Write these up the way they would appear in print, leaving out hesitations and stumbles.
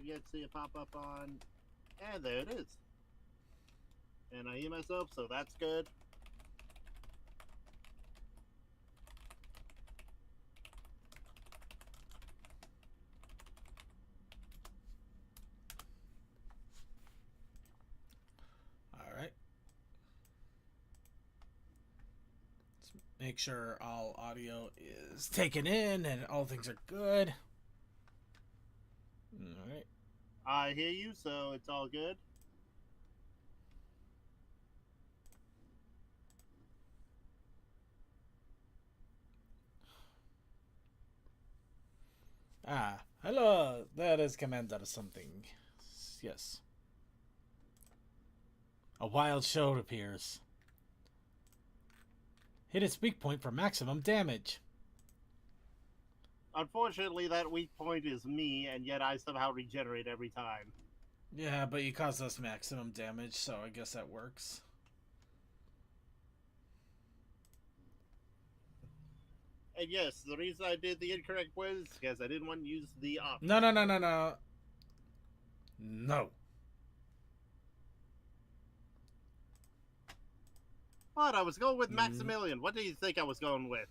I've yet to see it pop up on. And there it is. And I hear myself, so that's good. All right. Let's make sure all audio is taken in and all things are good. All right. I hear you, so it's all good. Hello. That is Commander something. Yes. A wild shell appears. Hit its weak point for maximum damage. Unfortunately, that weak point is me, and yet I somehow regenerate every time. Yeah, but you caused us maximum damage, so I guess that works. And yes, the reason I did the incorrect was because I didn't want to use the option. No, no, no, no, no. No. But I was going with Maximilian. What do you think I was going with?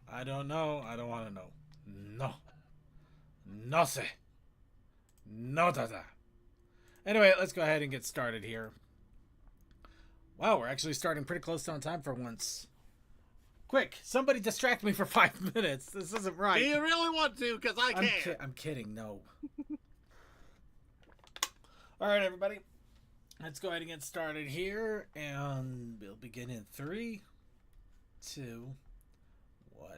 I don't know. I don't want to know. No. No sé. No da da. Anyway, let's go ahead and get started here. Wow, we're actually starting pretty close on time for once. Quick, somebody distract me for 5 minutes. This isn't right. Do you really want to? Because I can't. I'm kidding. No. All right, everybody. Let's go ahead and get started here. And we'll begin in 3, 2, 1.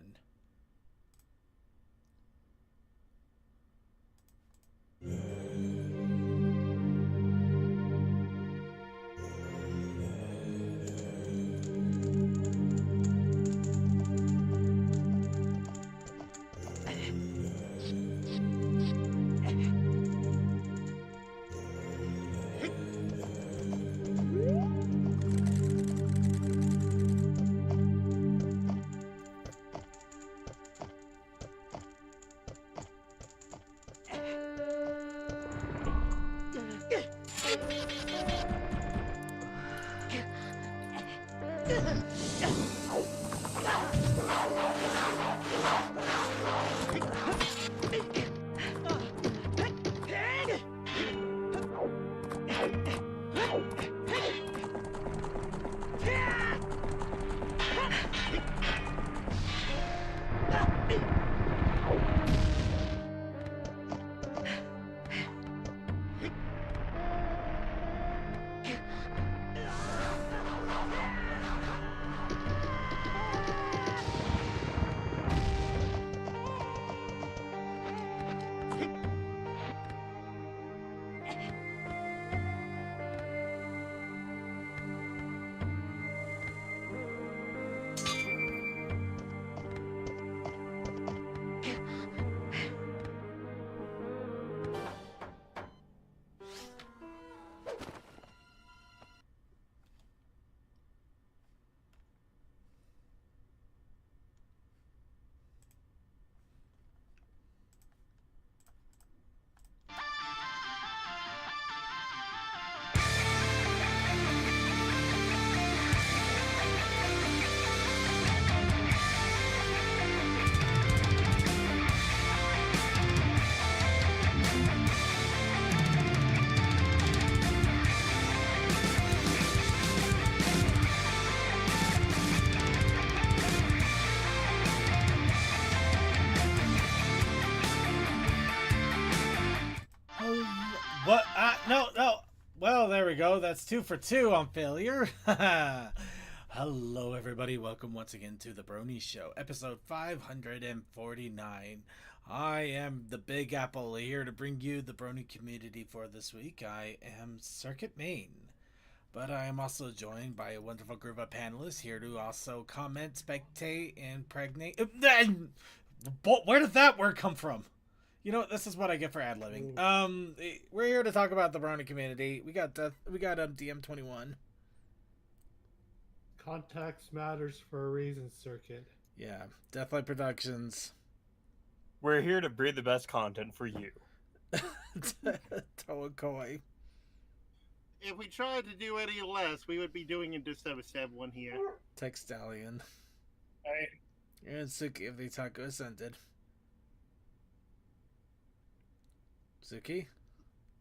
What? No. Well, there we go. That's 2 for 2 on failure. Hello, everybody. Welcome once again to the Brony Show, episode 549. I am the Big Apple here to bring you the Brony community for this week. I am Circuit Main. But I am also joined by a wonderful group of panelists here to also comment, spectate, and pregnate. Where did that word come from? You know, this is what I get for ad-libbing. We're here to talk about the Brony community. We got DM21. Context matters for a reason, Circuit. Yeah, Deathlight Productions. We're here to breed the best content for you. Toakoi. If we tried to do any less, we would be doing a disservice to everyone here. Textalion. Hey, And Suki of the Taco Ascended. Suki?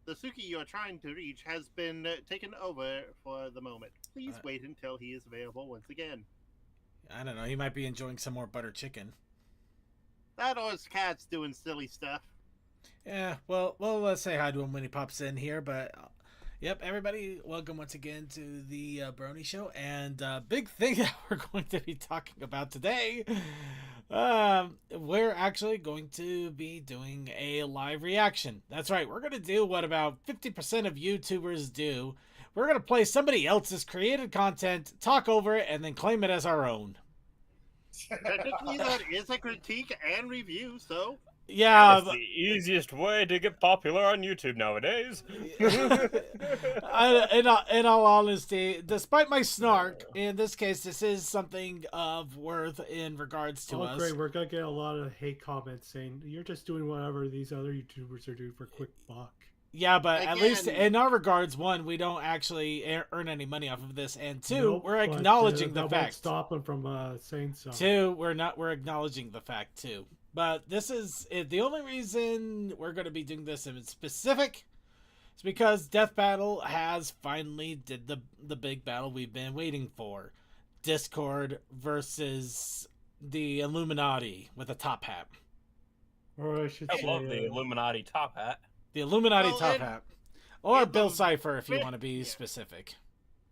The Suki you are trying to reach has been taken over for the moment. Please wait until he is available once again. I don't know. He might be enjoying some more butter chicken. That or his cat's doing silly stuff. Yeah, well, let's say hi to him when he pops in here. But, yep, everybody, welcome once again to the Brony Show. And big thing that we're going to be talking about today, we're actually going to be doing a live reaction. That's right, we're going to do what about 50% of YouTubers do. We're going to play somebody else's created content, talk over it, and then claim it as our own. Technically, that is a critique and review, so... Yeah, It's the easiest way to get popular on YouTube nowadays. in all honesty, despite my snark, in this case, this is something of worth in regards to us. Great, we're gonna get a lot of hate comments saying you're just doing whatever these other YouTubers are doing for a quick buck. Yeah, but Again, at least in our regards, one, we don't actually earn any money off of this, and two, Nope, we're but, acknowledging the that fact. won't stop them from saying so. Two, we're acknowledging the fact too. But this is the only reason we're going to be doing this in specific is because Death Battle has finally did the big battle we've been waiting for. Discord versus the Illuminati with a top hat. Or I should I say, love the Illuminati top hat. The Illuminati Well, top hat. Or in Bill the- Cipher if you want to be specific.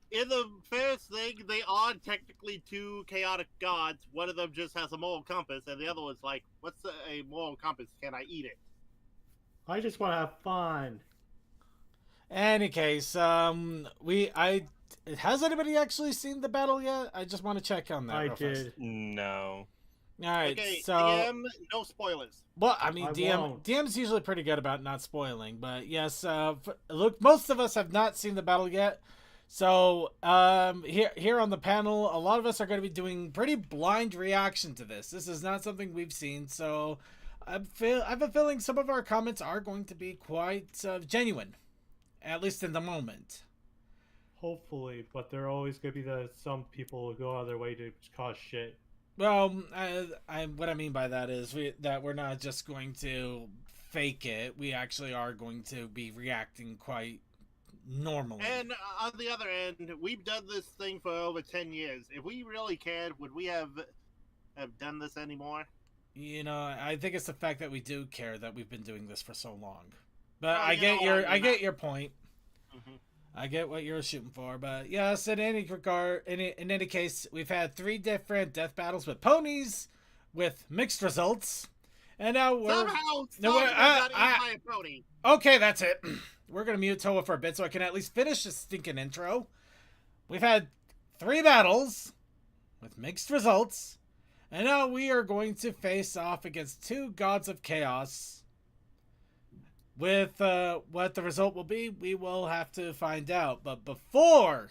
In the first thing, they are technically two chaotic gods. One of them just has a moral compass, and the other one's like, what's a moral compass? Can I eat it? I just want to have fun. Any case, has anybody actually seen the battle yet? I just want to check on that. I real fast. did. No. All right, Okay, so DM, no spoilers. well, I mean, I DM won't. DM's usually pretty good about not spoiling, but yes, look, most of us have not seen the battle yet. So here on the panel, a lot of us are going to be doing pretty blind reaction to this. This is not something we've seen, so I have a feeling some of our comments are going to be quite genuine, at least in the moment. Hopefully, but there are always gonna be some people who go out of their way to cause shit. Well, what I mean by that is that we're not just going to fake it. We actually are going to be reacting quite normally. And on the other end, we've done this thing for over 10 years. If we really cared, would we have done this anymore? You know, I think it's the fact that we do care that we've been doing this for so long. But Well, I you get know, I get your point. Mhm. I get what you're shooting for, but yes, in any regard, in any case, we've had 3 different death battles with ponies, with mixed results, and now we're Somehow, no, someone got I- eaten by a pony. okay. That's it. We're gonna mute Toa for a bit so I can at least finish this stinking intro. We've had 3 battles with mixed results, and now we are going to face off against 2 gods of chaos. With what the result will be, we will have to find out. But before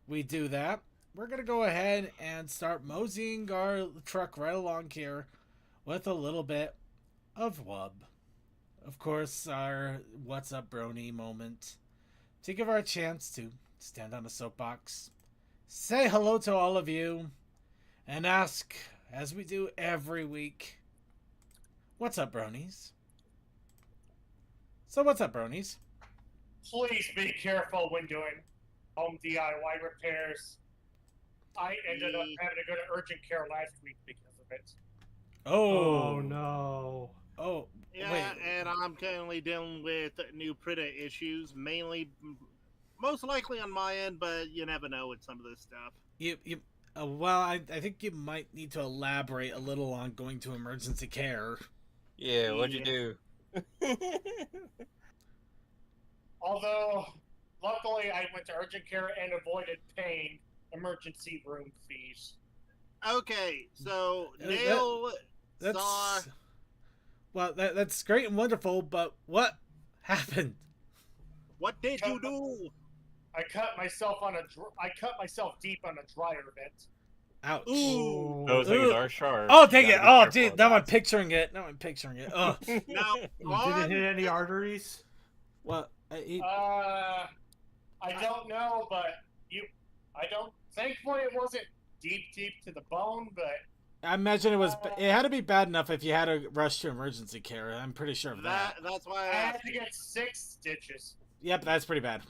we do that, we're going to go ahead and start moseying our truck right along here with a little bit of Wub. Of course, our What's Up Brony moment to give our a chance to stand on a soapbox, say hello to all of you, and ask, as we do every week, what's up, Bronies? So what's up, Bronies? please be careful when doing home DIY repairs. I ended up having to go to urgent care last week because of it. Oh no. Oh, Yeah, wait. and I'm currently dealing with new printer issues, mainly, most likely on my end, but you never know with some of this stuff. Well, I think you might need to elaborate a little on going to emergency care. Yeah, what'd you do? Although, luckily, I went to urgent care and avoided paying emergency room fees. Okay, so Uh, Nail That's saw... well, that's great and wonderful, but what happened? What did you do? I cut myself deep on a dryer vent. Ouch. Ooh. Those things are sharp. Oh, You dang it. gotta be Oh, careful gee. of Now I'm that. picturing it. Oh. Now, Did on, it hit any arteries? Well, I don't know, but I don't. Thankfully, it wasn't deep to the bone, but I imagine it had to be bad enough if you had to rush to emergency care. I'm pretty sure of that. that's why I I had asked. to get 6 stitches. Yep, that's pretty bad.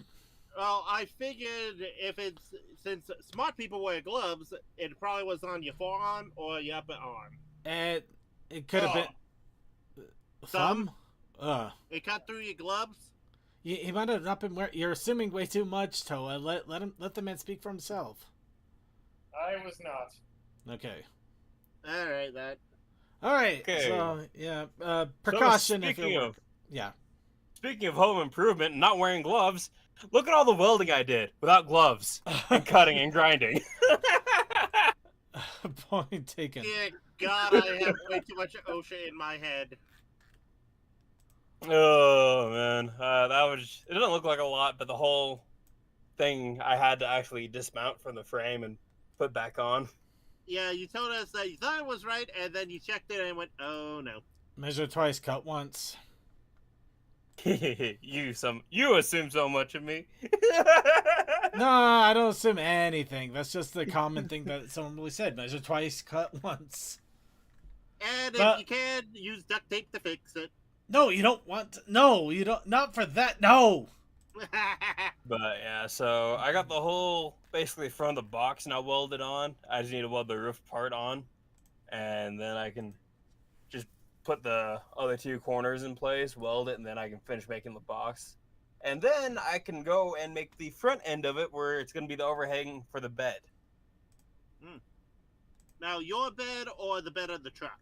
Well, I figured if it's since smart people wear gloves, it probably was on your forearm or your upper arm. It could have been thumb. It cut through your gloves. He might have not been wearing. You're assuming way too much, Toa. Let the man speak for himself. I was not. Okay. All right, that. All right. Okay. So yeah, precaution So if speaking you're of yeah. home improvement and not wearing gloves, look at all the welding I did without gloves and cutting and grinding. Point taken. Dear God, I have way too much OSHA in my head. Oh man, that was. It doesn't look like a lot, but the whole thing I had to actually dismount from the frame and put back on. Yeah, you told us that you thought it was right, and then you checked it and went, "Oh no." Measure twice, cut once. You assume so much of me. No, I don't assume anything. That's just the common thing that someone really said. Measure twice, cut once. And But- if you can, use duct tape to fix it. No, you don't want to. No, you don't. Not for that. No. But yeah, so I got the whole basically front of the box now welded on. I just need to weld the roof part on, and then I can just put the other 2 corners in place, weld it, and then I can finish making the box. And then I can go and make the front end of it where it's going to be the overhang for the bed. Now, your bed or the bed of the truck?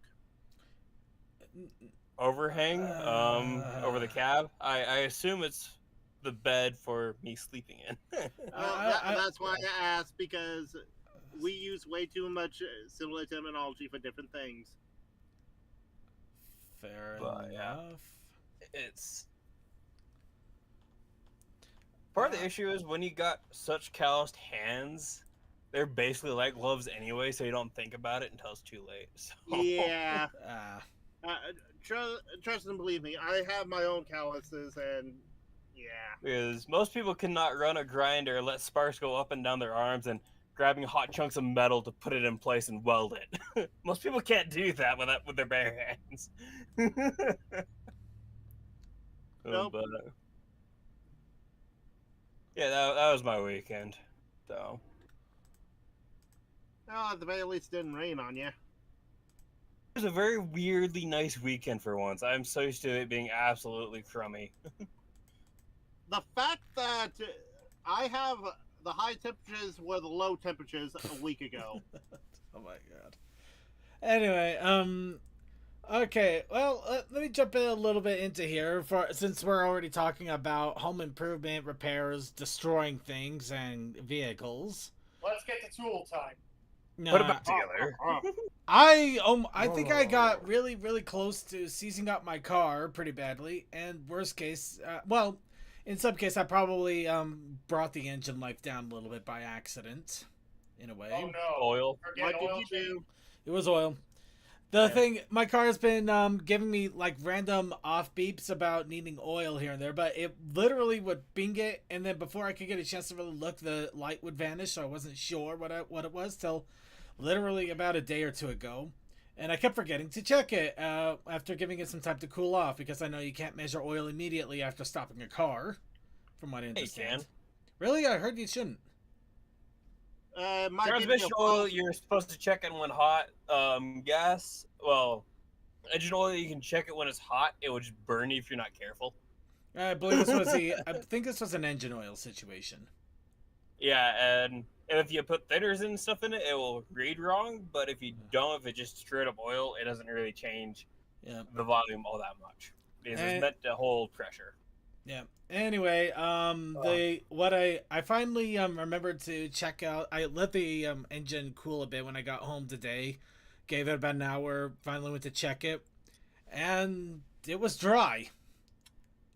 Overhang over the cab. I assume it's the bed for me sleeping in. Well, that's why I asked, because we use way too much similar terminology for different things. Fair But, enough. yeah. It's part of the issue is when you got such calloused hands, they're basically like gloves anyway, so you don't think about it until it's too late. So. Yeah. Ah. Trust and believe me, I have my own calluses, and yeah. Because most people cannot run a grinder, let sparks go up and down their arms, and grabbing hot chunks of metal to put it in place and weld it. Most people can't do that with their bare hands. Nope. But, yeah, that was my weekend. So Oh, at the very least, it didn't rain on you. it was a very weirdly nice weekend for once. I'm so used to it being absolutely crummy. The fact that I have the high temperatures were the low temperatures a week ago. Oh my god. Anyway, okay, well, let me jump in a little bit into here since we're already talking about home improvement, repairs, destroying things and vehicles. Let's get to tool time. No, Put it back together. I think I got really close to seizing up my car pretty badly, and worst case, well, in some case I probably brought the engine life down a little bit by accident, in a way. Oh no. Oil. Forget What oil did you do? It was oil. The thing, my car has been giving me like random off beeps about needing oil here and there, but it literally would bing it, and then before I could get a chance to really look, the light would vanish. So I wasn't sure what it was till literally about a day or two ago, and I kept forgetting to check it after giving it some time to cool off, because I know you can't measure oil immediately after stopping a car, from what I understand. can. Really? I heard you shouldn't. My Transmission video- oil, you're supposed to check it when hot. Gas, well, engine oil, you can check it when it's hot. It will just burn you if you're not careful. I believe this was I think this was an engine oil situation. Yeah, and if you put thinners and stuff in it, it will read wrong. But if you don't, if it's just straight up oil, it doesn't really change Yeah. the volume all that much. Because it's meant to hold pressure. Yeah. Anyway, I finally remembered to check out. I let the engine cool a bit when I got home today. Gave it about an hour. Finally went to check it, and it was dry.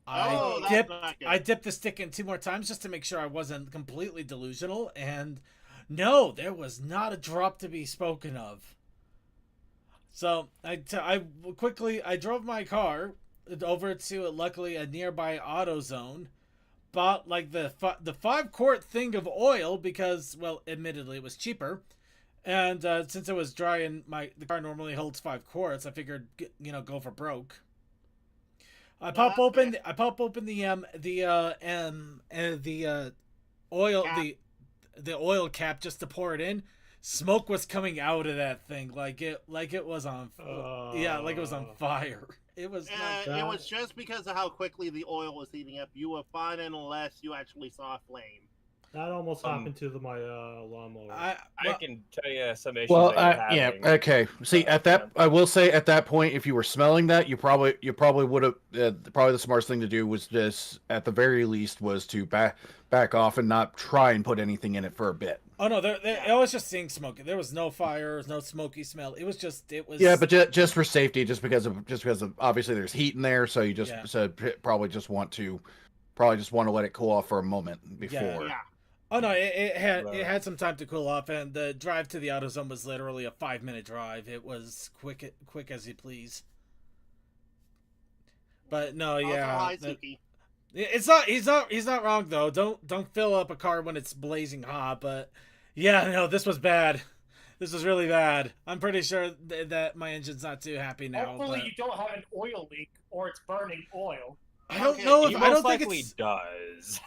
Oh, that's not good. I dipped the stick in 2 more times just to make sure I wasn't completely delusional, and No, there was not a drop to be spoken of. So I drove my car over to luckily a nearby AutoZone, bought like the 5 quart thing of oil because, well, admittedly it was cheaper, and since it was dry and the car normally holds 5 quarts, I figured go for broke. I pop open the oil Cap. the oil cap just to pour it in. Smoke was coming out of that thing like it was on like it was on fire. It was It was just because of how quickly the oil was heating up. You were fine unless you actually saw a flame. That almost happened to my lawnmower. I can tell you some issues. Well, that you're yeah, having. okay. See, at that, I will say at that point, if you were smelling that, you probably would have. Probably the smartest thing to do was just, at the very least, was to back off and not try and put anything in it for a bit. Oh no, I was just seeing smoke. There was no fire, no smoky smell. It was. Yeah, but just for safety, just because of obviously there's heat in there, so you just probably just want to let it cool off for a moment before. Yeah. Oh no, it had some time to cool off, and the drive to the AutoZone was literally a 5-minute drive. It was quick as you please. But no, yeah, it's not. He's not wrong though. Don't fill up a car when it's blazing hot. But yeah, no, this was bad. This was really bad. I'm pretty sure that my engine's not too happy now. Hopefully, you don't have an oil leak or it's burning oil. I don't know. He I don't most think likely it's. does.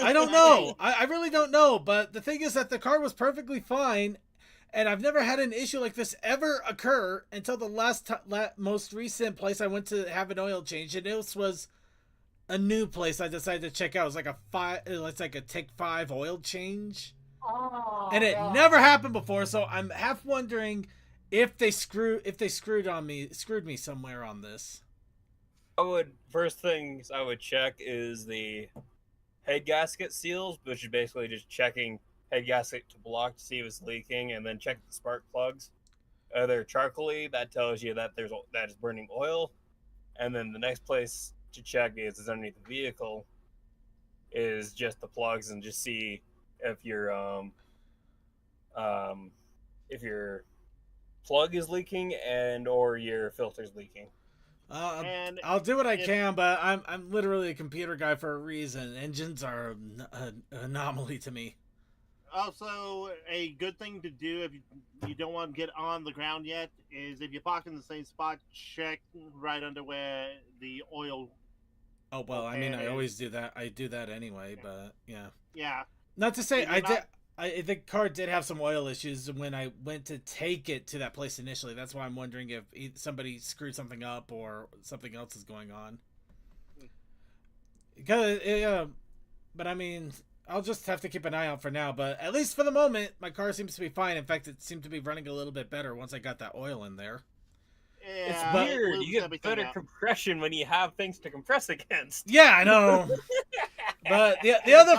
I don't know. I really don't know. But the thing is that the car was perfectly fine, and I've never had an issue like this ever occur until the most recent place I went to have an oil change, and this was a new place I decided to check out. It was like it's like a Take 5 oil change, and it never happened before. So I'm half wondering if they screwed me somewhere on this. First things I would check is the head gasket seals, which is basically just checking head gasket to block to see if it's leaking, and then check the spark plugs. They're charcoaly, that tells you that that is burning oil. And then the next place to check is underneath the vehicle, is just the plugs, and just see if your plug is leaking or your filter's leaking. I'll do what I can, but I'm literally a computer guy for a reason. Engines are an anomaly to me. Also, a good thing to do if you don't want to get on the ground yet is if you park in the same spot, check right under where the oil. Oh well, I mean, I always do that. I do that anyway, but yeah. Yeah. Not to say the car did have some oil issues when I went to take it to that place initially. That's why I'm wondering if somebody screwed something up or something else is going on. Because, but I mean, I'll just have to keep an eye out for now. But at least for the moment, my car seems to be fine. In fact, it seemed to be running a little bit better once I got that oil in there. Yeah, it's weird. You get better compression when you have things to compress against. Yeah, I know. But the other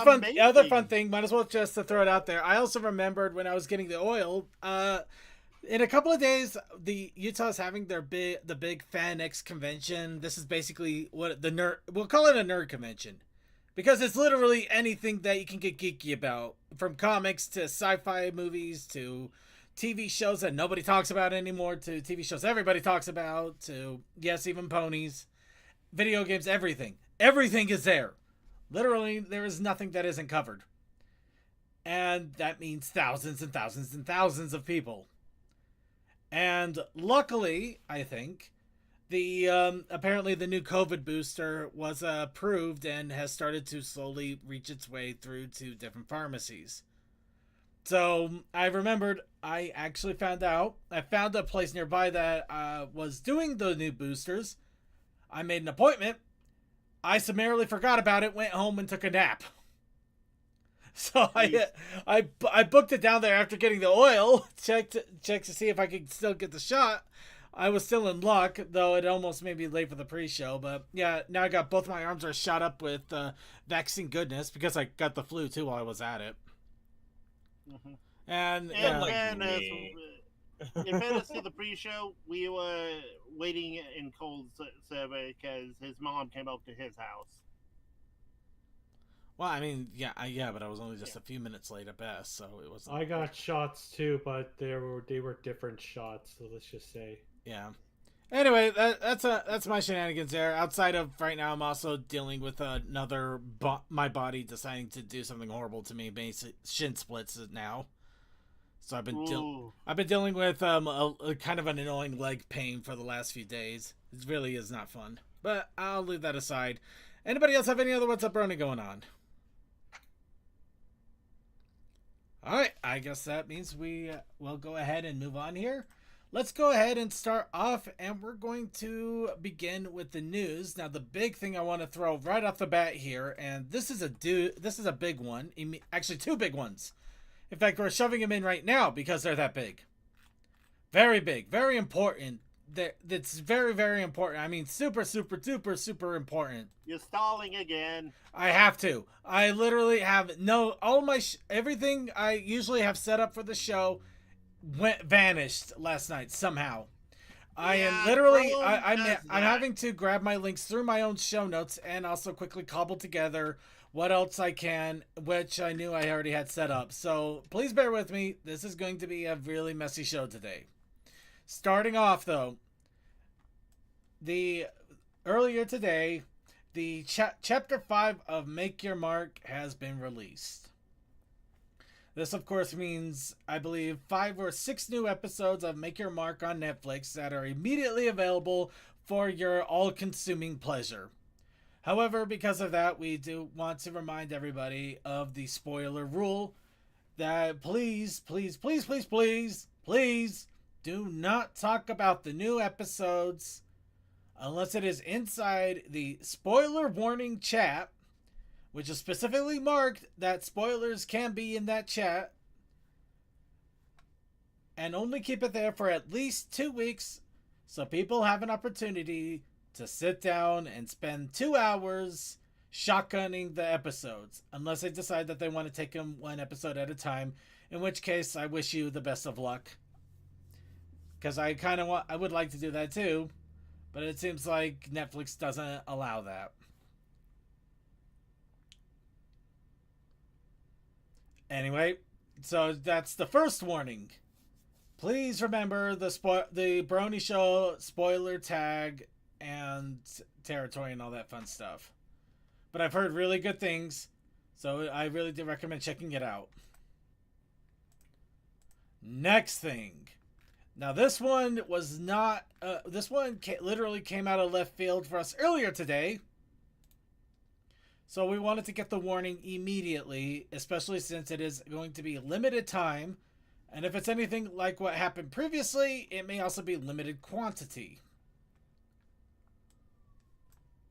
fun thing, might as well just to throw it out there. I also remembered when I was getting the oil, in a couple of days, the Utah's having the big Fan X convention. This is basically what we'll call it a nerd convention, because it's literally anything that you can get geeky about, from comics to sci-fi movies to TV shows that nobody talks about anymore to TV shows everybody talks about to, yes, even ponies, video games, everything. Everything is there. Literally, there is nothing that isn't covered. And that means thousands and thousands and thousands of people. And luckily, I think, apparently the new COVID booster was approved and has started to slowly reach its way through to different pharmacies. So I remembered, I actually found a place nearby that was doing the new boosters. I made an appointment. I summarily forgot about it, went home and took a nap. So I booked it down there after getting the oil, checked to see if I could still get the shot. I was still in luck, though it almost made me late for the pre-show. But yeah, now I got both my arms are shot up with vaccine goodness because I got the flu too while I was at it. Mm-hmm. And in fairness to the pre-show, we were waiting in cold survey because his mom came up to his house. Well, I mean, yeah, but I was only just a few minutes late at best, so it wasn't. I got shots too, but they were different shots. So let's just say. Yeah. Anyway, that's my shenanigans there. Outside of right now, I'm also dealing with my body deciding to do something horrible to me, basic shin splits now. So I've been dealing with a kind of an annoying leg pain for the last few days. It really is not fun, but I'll leave that aside. Anybody else have any other What's Up Brony going on? All right, I guess that means we will go ahead and move on here. Let's go ahead and start off, and we're going to begin with the news. Now, the big thing I want to throw right off the bat here, and this is a big one. Actually, two big ones. In fact, we're shoving them in right now because they're that big. Very big, very important. That's very, very important. I mean, super, super, duper, super important. You're stalling again. I have to. I literally have everything I usually have set up for the show vanished last night somehow. I am literally I'm having to grab my links through my own show notes and also quickly cobble together what else I can, which I knew I already had set up. So please bear with me. This is going to be a really messy show today. Starting off though, earlier today, the chapter 5 of Make Your Mark has been released. This, of course, means, I believe, 5 or 6 new episodes of Make Your Mark on Netflix that are immediately available for your all-consuming pleasure. However, because of that, we do want to remind everybody of the spoiler rule that please, please, please, please, please, please do not talk about the new episodes unless it is inside the spoiler warning chat, which is specifically marked that spoilers can be in that chat, and only keep it there for at least 2 weeks so people have an opportunity to sit down and spend 2 hours shotgunning the episodes, unless they decide that they want to take them one episode at a time, in which case I wish you the best of luck, because I would like to do that too, but it seems like Netflix doesn't allow that. Anyway, so that's the first warning. Please remember the Brony Show spoiler tag and territory and all that fun stuff. But I've heard really good things, so I really do recommend checking it out. Next thing. Now this one was not. Literally came out of left field for us earlier today. So we wanted to get the warning immediately, especially since it is going to be limited time. And if it's anything like what happened previously, it may also be limited quantity.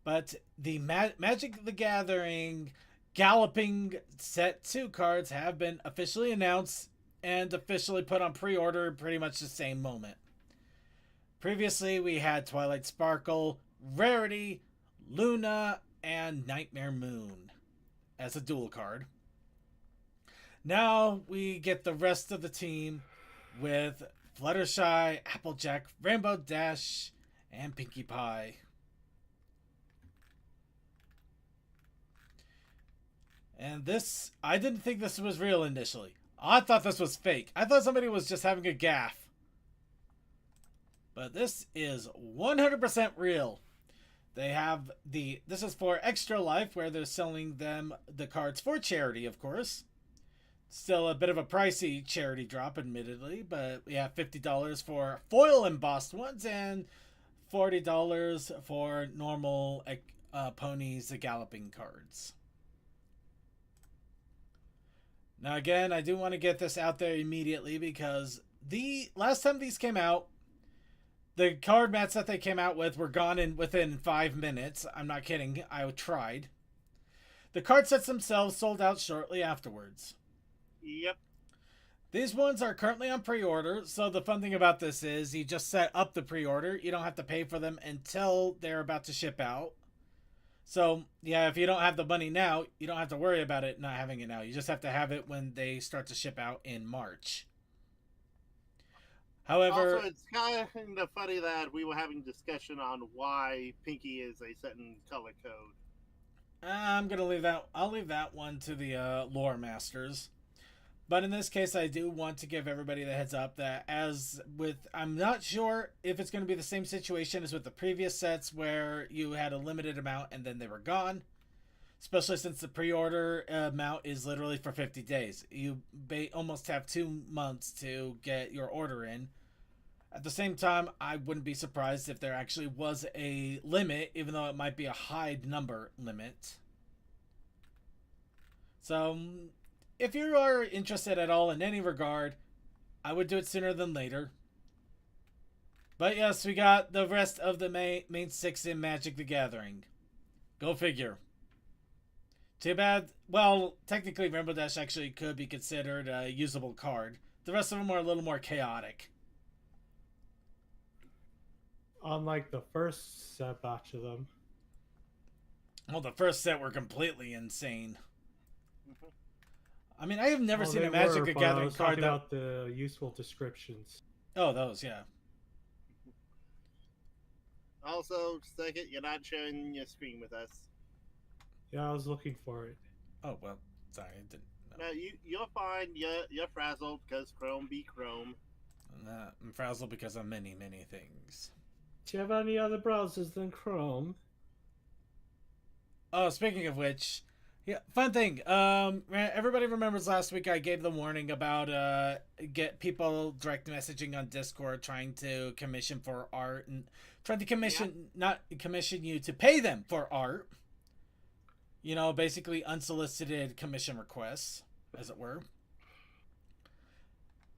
But the Magic the Gathering Galloping Set 2 cards have been officially announced and officially put on pre-order pretty much the same moment. Previously, we had Twilight Sparkle, Rarity, Luna, and Nightmare Moon as a dual card. Now we get the rest of the team with Fluttershy, Applejack, Rainbow Dash, and Pinkie Pie. And this, I didn't think this was real initially. I thought this was fake. I thought somebody was just having a gaffe. But this is 100% real. They have this is for Extra Life, where they're selling them the cards for charity, of course. Still a bit of a pricey charity drop, admittedly, but we have $50 for foil embossed ones and $40 for normal ponies, the galloping cards. Now again, I do want to get this out there immediately because the last time these came out, the card mats that they came out with were gone within 5 minutes. I'm not kidding. I tried. The card sets themselves sold out shortly afterwards. Yep. These ones are currently on pre-order, so the fun thing about this is you just set up the pre-order. You don't have to pay for them until they're about to ship out. So, yeah, if you don't have the money now, you don't have to worry about it not having it now. You just have to have it when they start to ship out in March. However, also, it's kind of funny that we were having discussion on why Pinkie is a certain color code. I'm gonna leave that. I'll leave that one to the lore masters. But in this case, I do want to give everybody the heads up that I'm not sure if it's going to be the same situation as with the previous sets where you had a limited amount and then they were gone. Especially since the pre-order amount is literally for 50 days. You almost have 2 months to get your order in. At the same time, I wouldn't be surprised if there actually was a limit, even though it might be a high number limit. So, if you are interested at all in any regard, I would do it sooner than later. But yes, we got the rest of the main 6 in Magic the Gathering. Go figure. Too bad. Well, technically Rainbow Dash actually could be considered a usable card. The rest of them are a little more chaotic. Unlike the first batch of them. Well, the first set were completely insane. I mean, I have never seen a Magic the Gathering card that... about the useful descriptions. Oh, those, yeah. Also, second, you're not sharing your screen with us. Yeah, I was looking for it. Oh, well, sorry, I didn't know. No, you're fine. You're frazzled because Chrome be Chrome. I'm frazzled because of many, many things. Do you have any other browsers than Chrome? Oh, speaking of which, yeah, fun thing. Everybody remembers last week I gave the warning about get people direct messaging on Discord trying to commission for art and trying to not commission you to pay them for art. You know, basically unsolicited commission requests, as it were.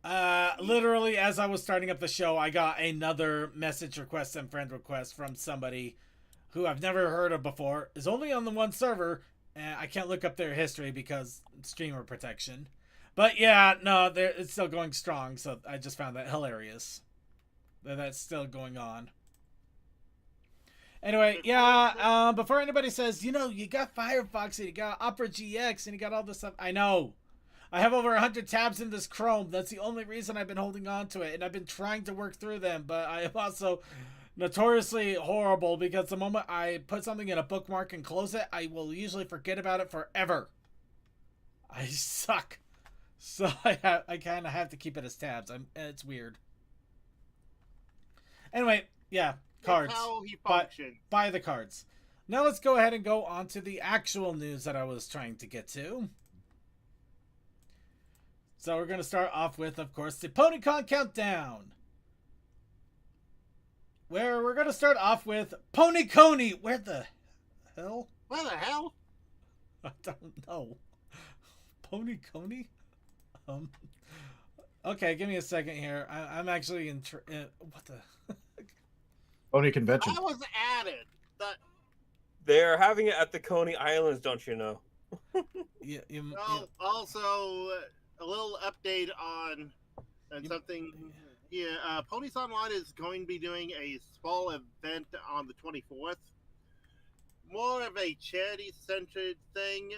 Literally, as I was starting up the show, I got another message request and friend request from somebody who I've never heard of before, is only on the one server, and I can't look up their history because streamer protection. But yeah, no, it's still going strong, so I just found that hilarious. That's still going on. Anyway, yeah, before anybody says, you know, you got Firefox and you got Opera GX and you got all this stuff. I know. I have over 100 tabs in this Chrome. That's the only reason I've been holding on to it. And I've been trying to work through them. But I am also notoriously horrible because the moment I put something in a bookmark and close it, I will usually forget about it forever. I suck. So I kind of have to keep it as tabs. It's weird. Anyway, yeah. Cards. That's how he functions. Buy the cards. Now let's go ahead and go on to the actual news that I was trying to get to. So we're going to start off with, of course, the PonyCon Countdown. Where we're going to start off with PonyConi. Where the hell? Where the hell? I don't know. PonyConi? Okay, give me a second here. I'm actually in... what the... Pony convention. I was added. They're having it at the Coney Islands, don't you know? Yeah. Also, a little update on something. Yeah, Ponies Online is going to be doing a small event on the 24th. More of a charity-centered thing,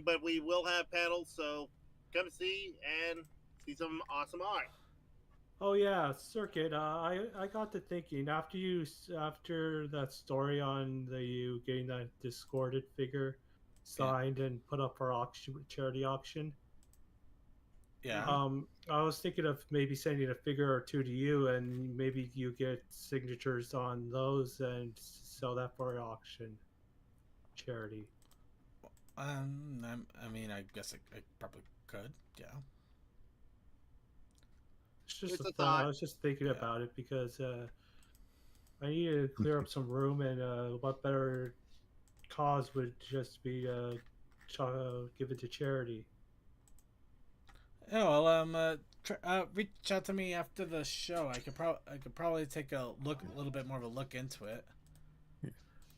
but we will have panels, so come see and see some awesome art. Oh yeah, Circuit. I got to thinking after that story on you getting that discorded figure signed and put up for auction, charity auction. Yeah. I was thinking of maybe sending a figure or two to you, and maybe you get signatures on those and sell that for auction, charity. I mean, I guess I probably could. Yeah. It's just a thought. I was just thinking about it because I need to clear up some room, and what better cause would just be give it to charity. Oh well, reach out to me after the show. I could probably take a little bit more of a look into it.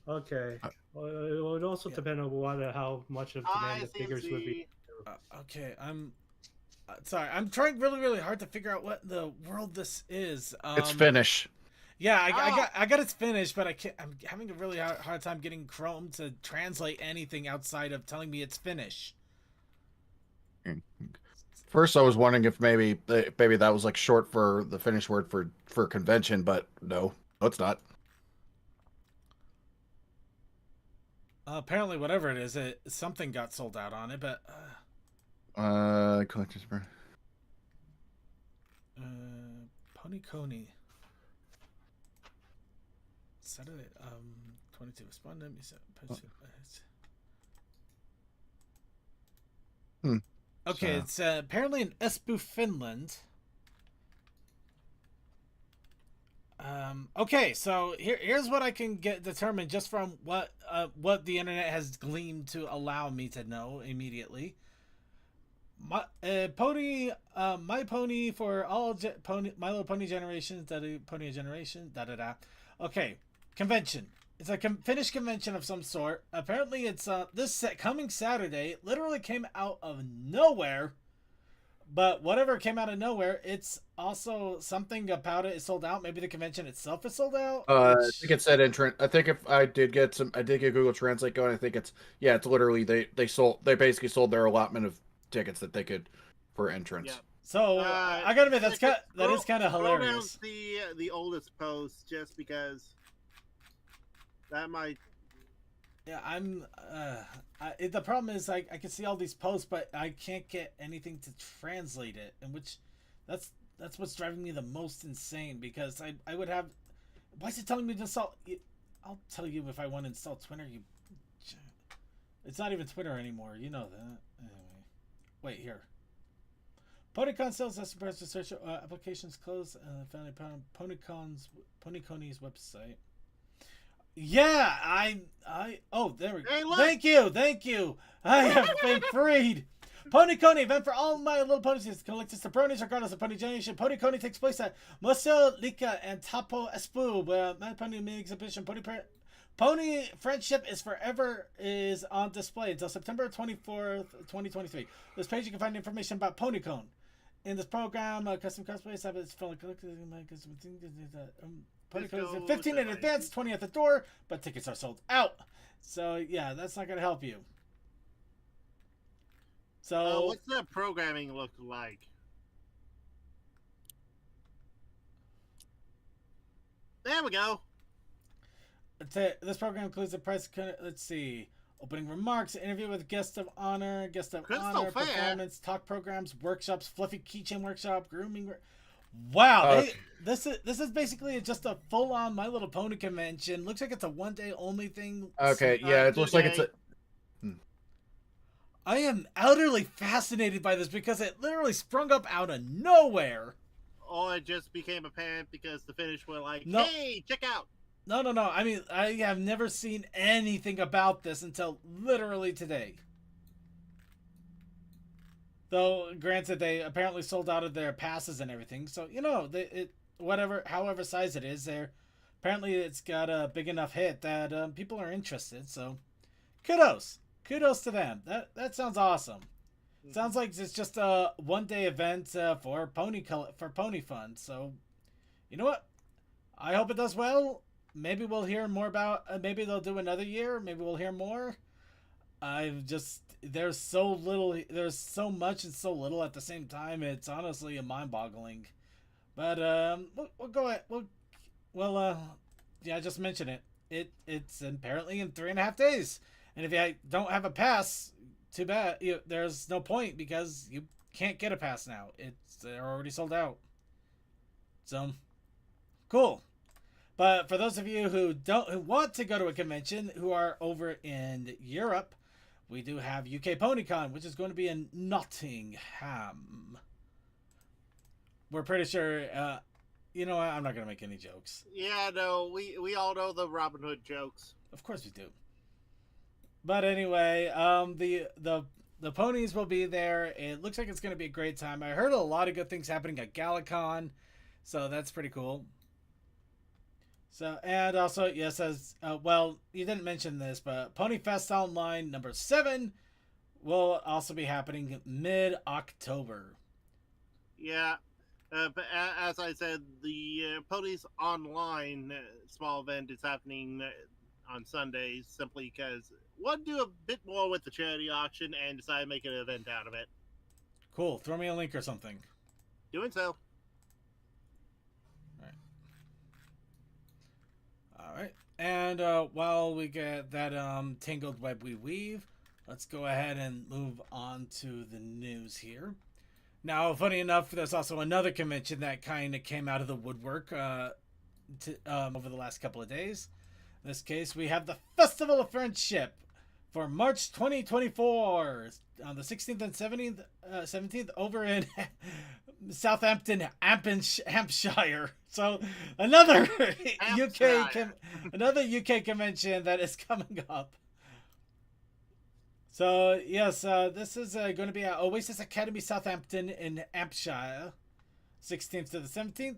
Okay. Well, it would also depend on how much of demand the figures would be. Okay, I'm sorry. I'm trying really, really hard to figure out what the world this is. It's Finnish. Yeah, I got it's Finnish, but I'm having a really hard time getting Chrome to translate anything outside of telling me it's Finnish. First, I was wondering if maybe that was like short for the Finnish word for convention, but no, it's not. Apparently, whatever it is, something got sold out on it, but Collector's Burn. Pony Coney. Saturday, 22 respondent. Okay, So- it's apparently in Espoo, Finland. Okay, so here's what I can get determined just from what the internet has gleaned to allow me to know immediately. My pony, my pony for all pony, My Little Pony generations. Pony generation. Da da da. Okay, convention. It's a Finnish convention of some sort. Apparently, it's this coming Saturday. It literally came out of nowhere. But whatever came out of nowhere, it's also something about it is sold out. Maybe the convention itself is sold out. I think it said entrant. I think if I did get Google Translate going. I think it's literally they basically sold their allotment of tickets that they could for entrance. Yeah. So I gotta admit that is kind of Scroll hilarious. down the oldest post just because that might. Yeah, the problem is I can see all these posts, but I can't get anything to translate it, and that's what's driving me the most insane, because I would have. Why is it telling me to install? I'll tell you if I want to install Twitter. It's not even Twitter anymore. You know that. Anyway, wait here. Ponycon sales as surprised to search applications closed. Found Ponyconi's website. Yeah, oh, there we go. Hey, Thank you. I have been freed. Pony Coney, event for all My Little Ponies. Collectors to bronies, regardless of pony generation. Pony Coney takes place at Museo Lika and Tapo Espoo, where My Pony mini exhibition. Pony Friendship is on display until September 24th, 2023. This page you can find information about PonyCon. In this program, custom cosplays have its fellow collectors. PonyCon is 15 in advance, 20 at the door, but tickets are sold out. So yeah, that's not gonna help you. So what's the programming look like? There we go. This program includes a price. Let's see. Opening remarks, interview with guest of honor, performance, talk programs, workshops, fluffy keychain workshop, grooming. Wow, this is basically just a full-on My Little Pony convention. Looks like it's a one-day only thing. Okay, yeah, it looks like it's a. I am utterly fascinated by this because it literally sprung up out of nowhere. Or it just became apparent because the Finnish were like, No. "Hey, check out." No. I mean, I have never seen anything about this until literally today. Though, granted, they apparently sold out of their passes and everything. So, however size it is, apparently it's got a big enough hit that people are interested. So, kudos to them. That sounds awesome. Sounds like it's just a one-day event for pony fun. So, you know what? I hope it does well. Maybe we'll hear more about. Maybe they'll do another year. Maybe we'll hear more. There's so much and so little at the same time. It's honestly mind-boggling. But we'll go ahead. I just mentioned it. It's apparently in 3.5 days. And if you don't have a pass, too bad. There's no point because you can't get a pass now. They're already sold out. So, cool. But for those of you who want to go to a convention, who are over in Europe, we do have UK PonyCon, which is going to be in Nottingham. We're pretty sure. You know what? I'm not going to make any jokes. Yeah, no, we all know the Robin Hood jokes. Of course we do. But anyway, the ponies will be there. It looks like it's going to be a great time. I heard a lot of good things happening at Galacon, so that's pretty cool. So, and also, yes, you didn't mention this, but Pony Fest Online number 7 will also be happening mid-October. Yeah, but as I said, the Ponies Online small event is happening on Sundays simply because want to do a bit more with the charity auction and decide to make an event out of it. Cool. Throw me a link or something. Doing so. All right. And while we get that tangled web we weave, let's go ahead and move on to the news here. Now, funny enough, there's also another convention that kind of came out of the woodwork over the last couple of days. In this case, we have the Festival of Friendship for March 2024 on the 16th and 17th over in Southampton, Hampshire. So another another UK convention that is coming up. So yes, this is going to be at Oasis Academy, Southampton in Hampshire, 16th to the 17th.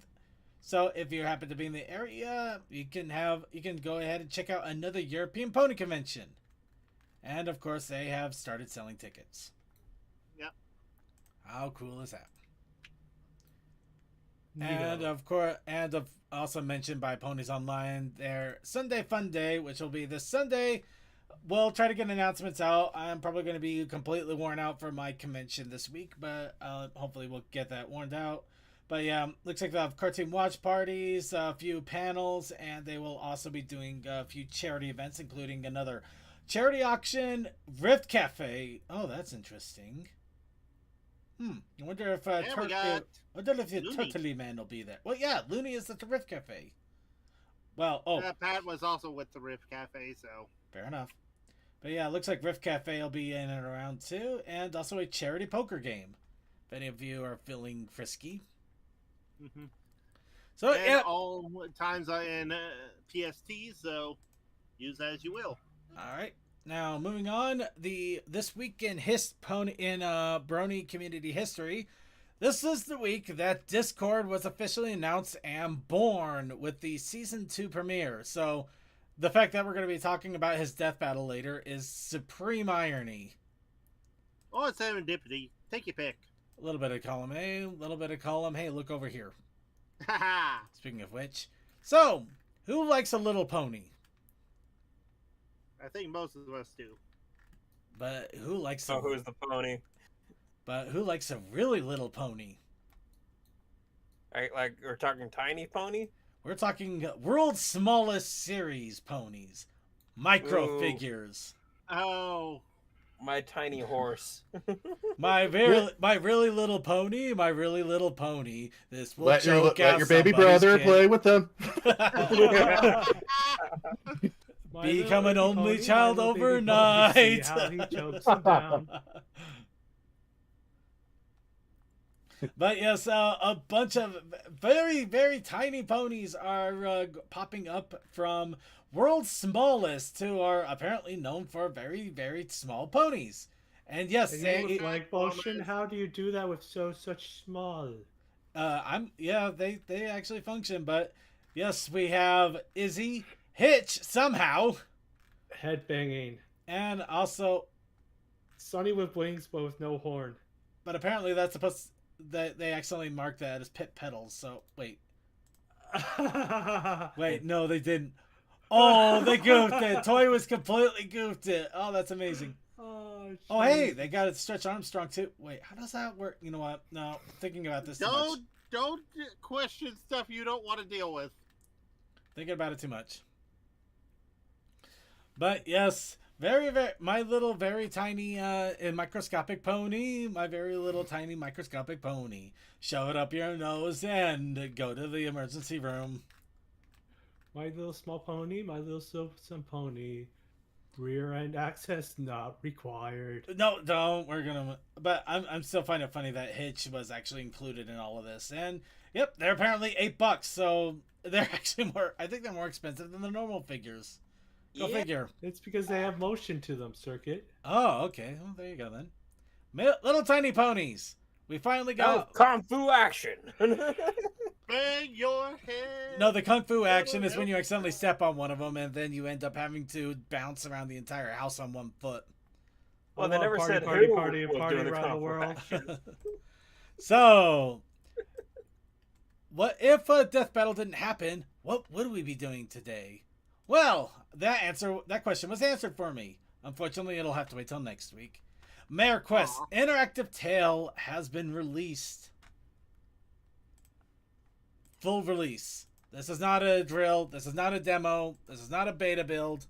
So if you happen to be in the area, you can go ahead and check out another European pony convention. And of course, they have started selling tickets. Yep. How cool is that? Neato. And also mentioned by Ponies Online, their Sunday Fun Day, which will be this Sunday. We'll try to get announcements out. I'm probably going to be completely worn out for my convention this week, but hopefully we'll get that worn out. But yeah, looks like they'll have cartoon watch parties, a few panels, and they will also be doing a few charity events, including another charity auction, Rift Cafe. Oh, that's interesting. I wonder if we got the Looney. Turtley Man will be there. Well, yeah, Looney is at the Rift Cafe. Well, Pat was also with the Rift Cafe, so fair enough. But yeah, it looks like Rift Cafe will be in and around too, and also a charity poker game. If any of you are feeling frisky. mm-hmm. So and yeah, all times are in PST, so use that as you will. all right. Now moving on, this week in Brony community history, this is the week that Discord was officially announced and born with the season 2 premiere. So the fact that we're going to be talking about his death battle later is supreme irony. Oh, it's serendipity. Take your pick. A little bit of column A, a little bit of column. Hey, look over here. Haha. Speaking of which, so who likes a little pony? I think most of us do. But who likes? So who's the pony? But who likes a really little pony? Like we're talking tiny pony? We're talking world's smallest series ponies, micro figures. Oh, My tiny horse. My really little pony, my really little pony. This will Let choke your out baby somebody's brother kid. play with them. Become an only pony, child my little baby pony, overnight. see how he chokes him down. But yes, a bunch of very, very tiny ponies are popping up from world's smallest to are apparently known for very, very small ponies. And yes, And you with flag motion, how do you do that with such small? they actually function. But yes, we have Izzy, Hitch somehow, Headbanging. and also, Sunny with wings but with no horn. but apparently that's supposed that they accidentally marked that as pit pedals. So wait, no, they didn't. Oh, they goofed it. Toy was completely goofed it. Oh, that's amazing. Oh, hey, they got it. Stretch Armstrong too. Wait, how does that work? You know what? No, thinking about this too much. don't question stuff you don't want to deal with. Thinking about it too much. But yes, very, very, my little, very tiny, microscopic pony, my very little tiny microscopic pony. Shove it up your nose and go to the emergency room. My little small pony, my little some pony. Rear end access not required. No, don't. We're gonna. But I'm still finding it funny that Hitch was actually included in all of this. And yep, they're apparently $8, so they're actually more. I think they're more expensive than the normal figures. Go figure. It's because they have motion to them, Circuit. Oh, okay. Well, there you go then. Little tiny ponies. We finally got Kung Fu action. Bang your head. No, the Kung Fu action is when you accidentally step on one of them and then you end up having to bounce around the entire house on one foot. Well, they never said party who party was party doing the around the Kung Fu world. action. So, what if a death battle didn't happen? What would we be doing today? Well, that question was answered for me. Unfortunately, it'll have to wait till next week. Mayor Quest's interactive tale has been released. Full release. This is not a drill. This is not a demo. This is not a beta build.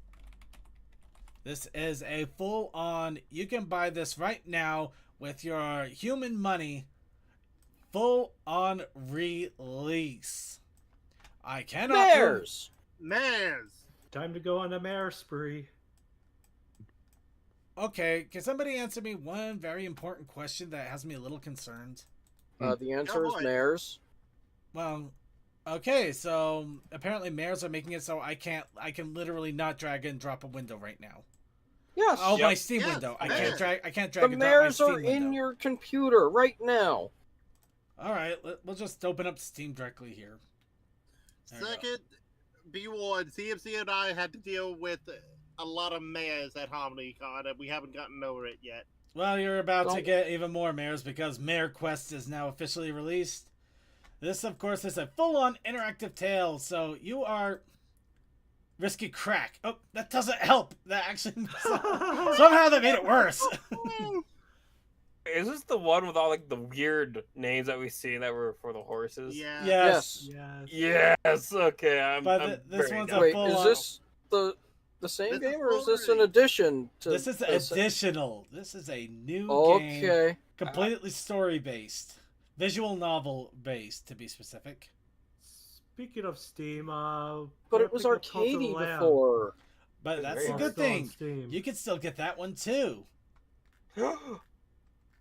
This is a full-on, you can buy this right now with your human money, full-on release. I cannot... Bears! Mares. Time to go on a mare spree. Okay, can somebody answer me one very important question that has me a little concerned? The answer is boy. mares. Well, okay, so apparently mares are making it so I can literally not drag and drop a window right now. Yes. Oh, Yep. my Steam Yes, window. I mares. can't drag The and drop my mares Steam are window. in your computer right now. All right, we'll just open up Steam directly here. There we go. Second, be warned, CMC and I had to deal with a lot of mares at HarmonyCon, and we haven't gotten over it yet. Well, you're about to Don't- get even more mares because Mare Quest is now officially released. This, of course, is a full-on interactive tale, so you are risky crack. Oh, that doesn't help. That actually somehow that made it worse. Is this the one with all like the weird names that we see that were for the horses? Yeah. Yes. Yes. Yes. Okay. I'm. But this very one's down. a Wait, full is on- this the same This is game or is this full an addition to This is this? additional. This is a new game, Okay. completely story-based, visual novel-based, to be specific. Speaking of Steam, But it was arcadey before. But that's Very a good thing. Steam. You can still get that one too.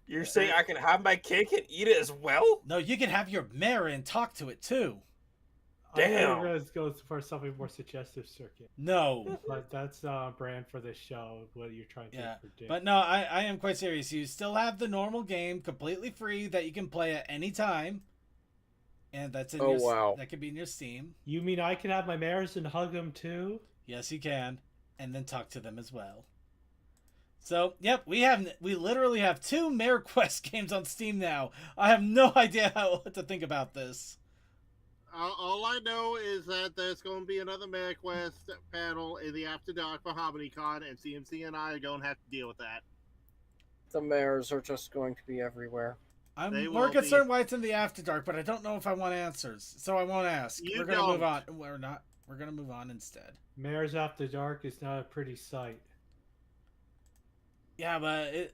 You're saying I can have my cake and eat it as well? No, you can have your mare and talk to it too. I thought Damn. you were gonna go for something more suggestive, Circuit. No. But that's brand for this show. What you're trying to Yeah, predict. but no, I am quite serious. You still have the normal game completely free that you can play at any time. And that's in Oh, your, wow. that could be in your Steam. You mean I can have my mares and hug them too? Yes, you can. And then talk to them as well. So, yep, we literally have 2 Mare Quest games on Steam now. I have no idea what to think about this. All I know is that there's going to be another Mare Quest panel in the After Dark for HarmonyCon, and CMC and I are going to have to deal with that. The mares are just going to be everywhere. I'm They more will be. concerned why it's in the After Dark, but I don't know if I want answers. So I won't ask. You We're going to move on. don't. We're not. We're going to move on instead. Mares After Dark is not a pretty sight. Yeah, but it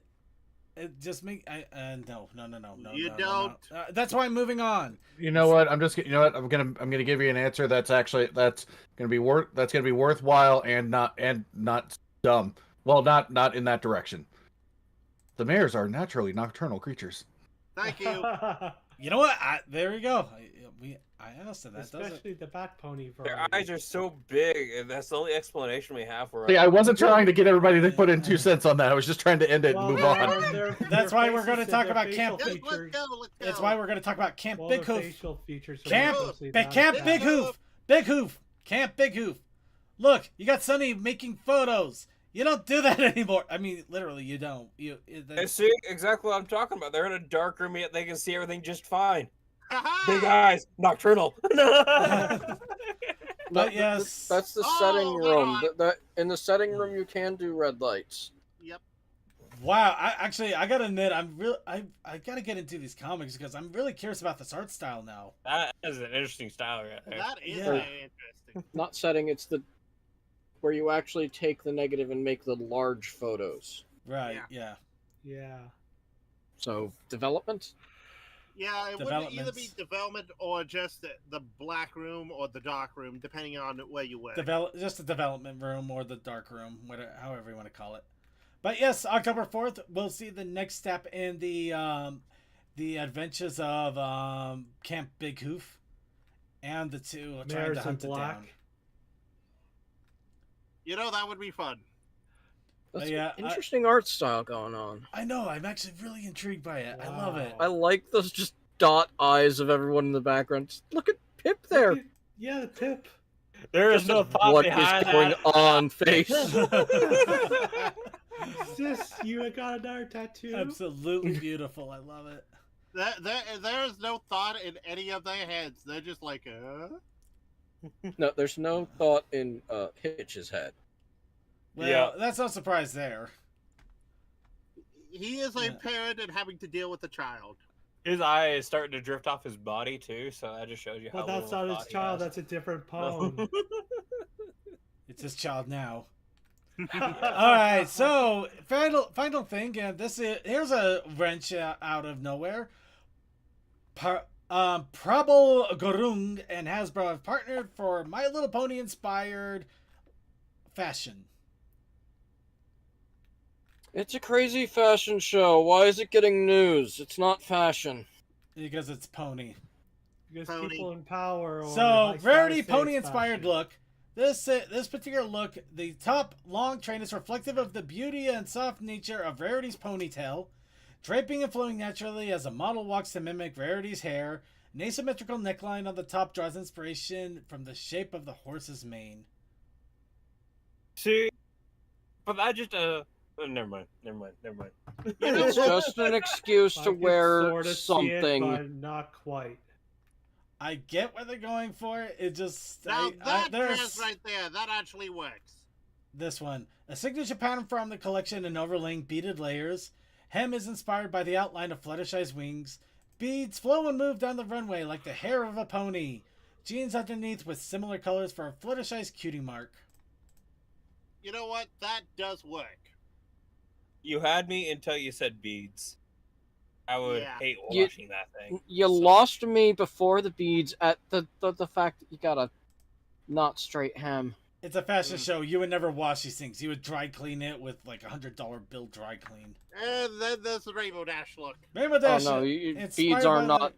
just make no. You no, don't. no. That's why I'm moving on. You know what? I'm gonna give you an answer that's gonna be worthwhile and not dumb. Well, not in that direction. The mares are naturally nocturnal creatures. Thank you. You know what? There we go. I asked it. That doesn't. Especially the bat pony Their variety. eyes are so big, and that's the only explanation we have for it. See, I wasn't trying to get everybody to put in 2 cents on that. I was just trying to end it and move on. That's why we're gonna talk about Camp Yes, let's go. Let's go. That's why we're going to talk about Camp Well, Big their Hoof. facial features are Camp, mostly not Camp bad. Big Hoof. Big Hoof. Camp Big Hoof. Look, you got Sunny making photos. You don't do that anymore. I mean, literally, you don't. I see exactly what I'm talking about. They're in a dark room, yet they can see everything just fine. Ha-ha! Big eyes, nocturnal. But yes. That's the Oh, setting room. God. That in the setting room you can do red lights. Yep. Wow, I gotta admit, I gotta get into these comics because I'm really curious about this art style now. That is an interesting style right there. That is Yeah. very interesting. Not setting, it's the where you actually take the negative and make the large photos. Right? Yeah. Yeah. Yeah. So development. Yeah, it would either be Developments. development or just the black room or the dark room, depending on where you went. Just the development room or the dark room, whatever, however you want to call it. But yes, October 4th, we'll see the next step in the adventures of Camp Big Hoof and the 2 trying Mares to in hunt it black. down. You know, that would be fun. That's yeah, an interesting art style going on. I know, I'm actually really intrigued by it. I love it. I like those just dot eyes of everyone in the background. Just look at Pip there. Yeah, the tip. There is Just no a thought what behind is going that. on face. Sis, you got another tattoo? Absolutely beautiful. I love it. There is no thought in any of their heads. They're just like, No, there's no thought in Hitch's head. Well, Yeah. that's no surprise there. He is a Yeah. parent and having to deal with a child. His eye is starting to drift off his body too, so that just shows you how But that's little not his thought he child. has. That's a different pwn. It's his child now. All right, so final thing, and here's a wrench out of nowhere. Prabal Gurung and Hasbro have partnered for My Little Pony inspired fashion. It's a crazy fashion show. Why is it getting news? It's not fashion. Because it's pony. Because Pony. people in power. Or So high Rarity status say pony it's inspired fashion. look. This particular look, the top long train is reflective of the beauty and soft nature of Rarity's ponytail, draping and flowing naturally as a model walks to mimic Rarity's hair. An asymmetrical neckline on the top draws inspiration from the shape of the horse's mane. See, but I just never mind. It's just an excuse I to could wear sorta see it, something. but not quite. I get what they're going for. It just Now that there's dress right there, that actually works. this one. A signature pattern from the collection and overlaying beaded layers. Hem is inspired by the outline of Fluttershy's wings. Beads flow and move down the runway like the hair of a pony. Jeans underneath with similar colors for Fluttershy's cutie mark. You know what? That does work. You had me until you said beads. I would Yeah. hate You- watching that thing. You lost me before the beads at the fact that you got a not straight hem. It's a fashion show. You would never wash these things. You would dry clean it with like $100 bill dry clean. And then there's the Rainbow Dash look. Rainbow Oh Dash. no, inspired beads are by not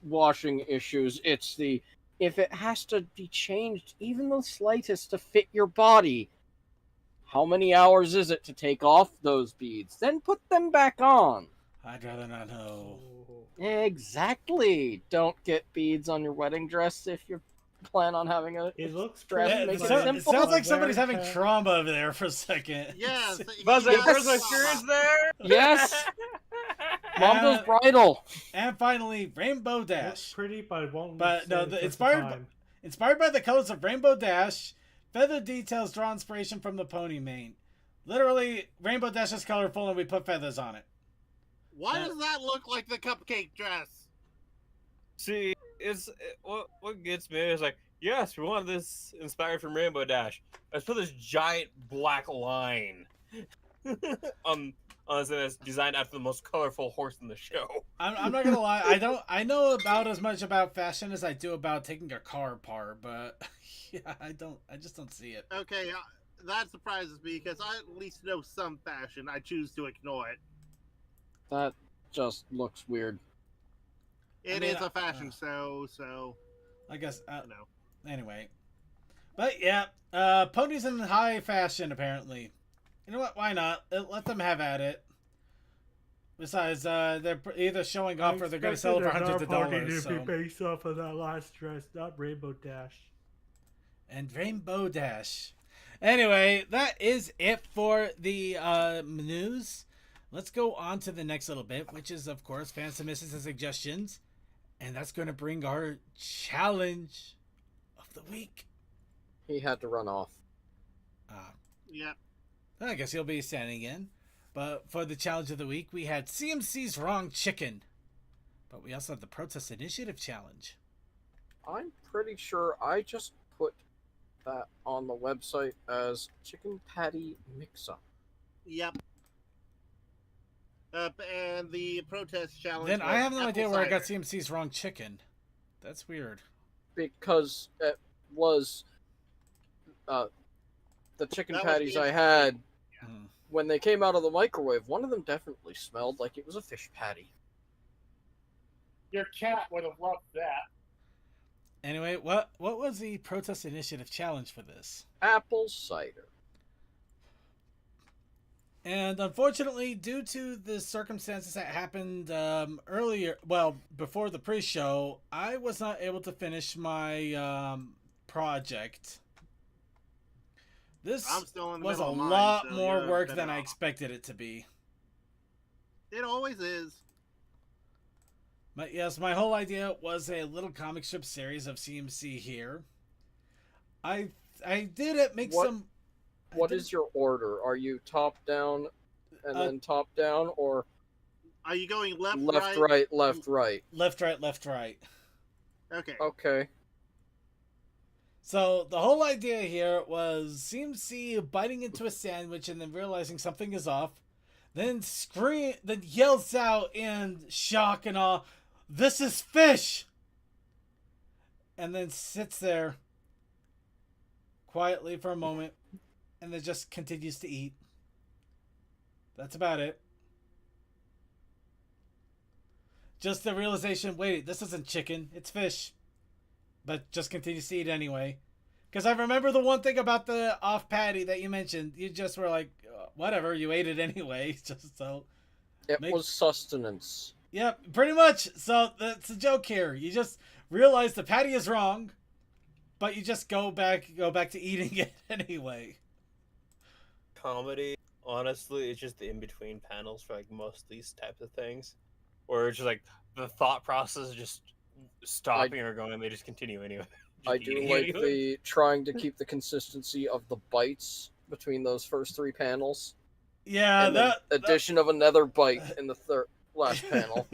washing issues. It's the if it has to be changed even the slightest to fit your body. How many hours is it to take off those beads? Then put them back on. I'd rather not know. Exactly. Don't get beads on your wedding dress if you plan on having a It looks dress. pretty, It, Make but it it simple. sounds like Very somebody's having kind. trauma over there for a second. Yes. Buzzer, Yes. personal experience there. Yes. Mom Uh, goes bridal. And finally, Rainbow Looks Dash. pretty, but it won't. But no, stand the test of inspired by- time. Inspired by the colors of Rainbow Dash, feather details draw inspiration from the pony mane. Literally, Rainbow Dash is colorful and we put feathers on it. Why Yeah. does that look like the cupcake dress? See, what gets me is like, yes, we wanted this inspired from Rainbow Dash. Let's put this giant black line on this thing that's designed after the most colorful horse in the show. I'm not gonna lie, I know about as much about fashion as I do about taking a car apart, but yeah, I just don't see it. Okay, that surprises me because I at least know some fashion. I choose to ignore it. That just looks weird. It mean, is a fashion show, so I guess, no. anyway. But yeah, ponies in high fashion apparently. You know what? Why not? Let them have at it. Besides, they're either showing off or they're going to sell it for hundreds of dollars. To be So. based off of that last dress, not Rainbow Dash. And Rainbow Dash. Anyway, that is it for the news. Let's go on to the next little bit, which is, of course, fan submissions and suggestions. And that's going to bring our challenge of the week. He had to run off. Yeah. I guess he'll be standing in. But for the challenge of the week, we had CMC's Wrong Chicken. But we also have the Protest Initiative Challenge. I'm pretty sure I just put that on the website as chicken patty mix-up. Yep. And the protest challenge. Then I was have no apple idea where I got cider. CMC's Wrong Chicken. That's weird. Because it was the chicken That was patties the- I had Hmm. when they came out of the microwave. One of them definitely smelled like it was a fish patty. Your cat would have loved that. Anyway, what was the Protest Initiative Challenge for this? Apple cider. And unfortunately, due to the circumstances that happened earlier, well, before the pre-show, I was not able to finish my project. This I'm still in the was a middle of mine, lot so more you're work better than I off. expected it to be. It always is. But yes, my whole idea was a little comic strip series of CMC here. I did it make What- some. What is your order? Are you top down and Uh, then top down, or Are you going left, Left, right? right, left, right. Left, right, left, right. Okay. Okay. So the whole idea here was CMC biting into a sandwich and then realizing something is off, then yells out in shock and awe, "This is fish!" And then sits there quietly for a moment and then just continues to eat. That's about it. Just the realization, wait, this isn't chicken, it's fish. But just continues to eat anyway. Because I remember the one thing about the off patty that you mentioned. You just were like, whatever, you ate it anyway. Just so. It was sustenance. Yep, pretty much. So that's the joke here. You just realize the patty is wrong, but you just go back to eating it anyway. Comedy, honestly, it's just the in-between panels for like most of these types of things. Where it's just like the thought process is just stopping or going and they just continue anyway. I do like the trying to keep the consistency of the bites between those first three panels. Yeah, and the addition of another bite in the last panel.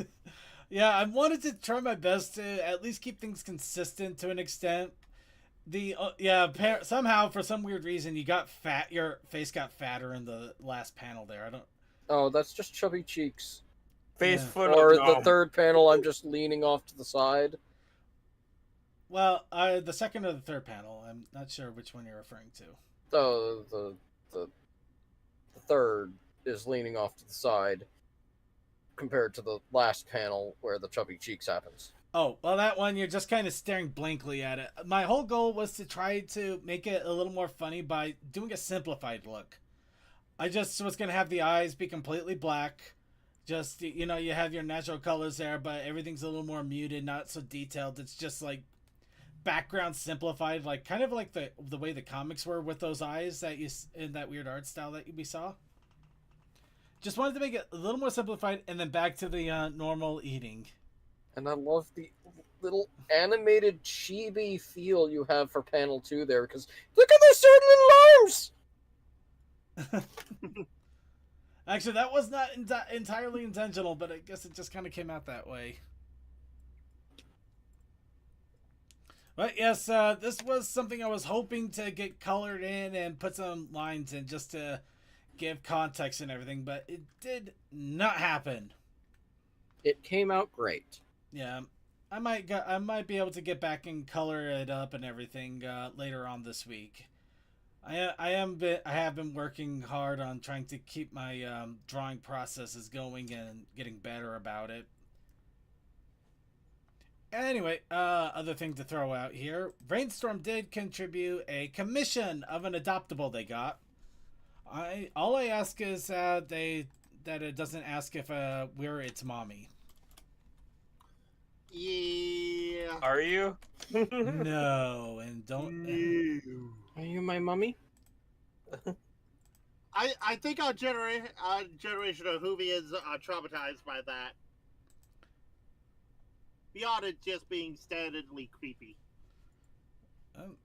Yeah, I wanted to try my best to at least keep things consistent to an extent. Somehow for some weird reason you got fat. Your face got fatter in the last panel there. I don't. Oh, that's just chubby cheeks. Foot, or the third panel, I'm just leaning off to the side. Well, the second or the third panel, I'm not sure which one you're referring to. Oh, the third is leaning off to the side, compared to the last panel where the chubby cheeks happens. Oh, well, that one you're just kind of staring blankly at it. My whole goal was to try to make it a little more funny by doing a simplified look. I just was gonna have the eyes be completely black. Just, you know, you have your natural colors there, but everything's a little more muted, not so detailed. It's just like background simplified, like kind of like the way the comics were with those eyes that you in that weird art style that we saw. Just wanted to make it a little more simplified, and then back to the normal eating. And I love the little animated chibi feel you have for panel 2 there, because look at those certain little arms! Actually, that was not entirely intentional, but I guess it just kind of came out that way. But yes, this was something I was hoping to get colored in and put some lines in just to give context and everything, but it did not happen. It came out great. Yeah, I might be able to get back and color it up and everything later on this week. I have been working hard on trying to keep my drawing processes going and getting better about it. Anyway, other thing to throw out here, Brainstorm did contribute a commission of an adoptable they got. All I ask is that it doesn't ask if we're its mommy. Yeah. Are you? No, and don't. No. Are you my mummy? I think our generation of Whovians are traumatized by that. Beyond it just being standardly creepy.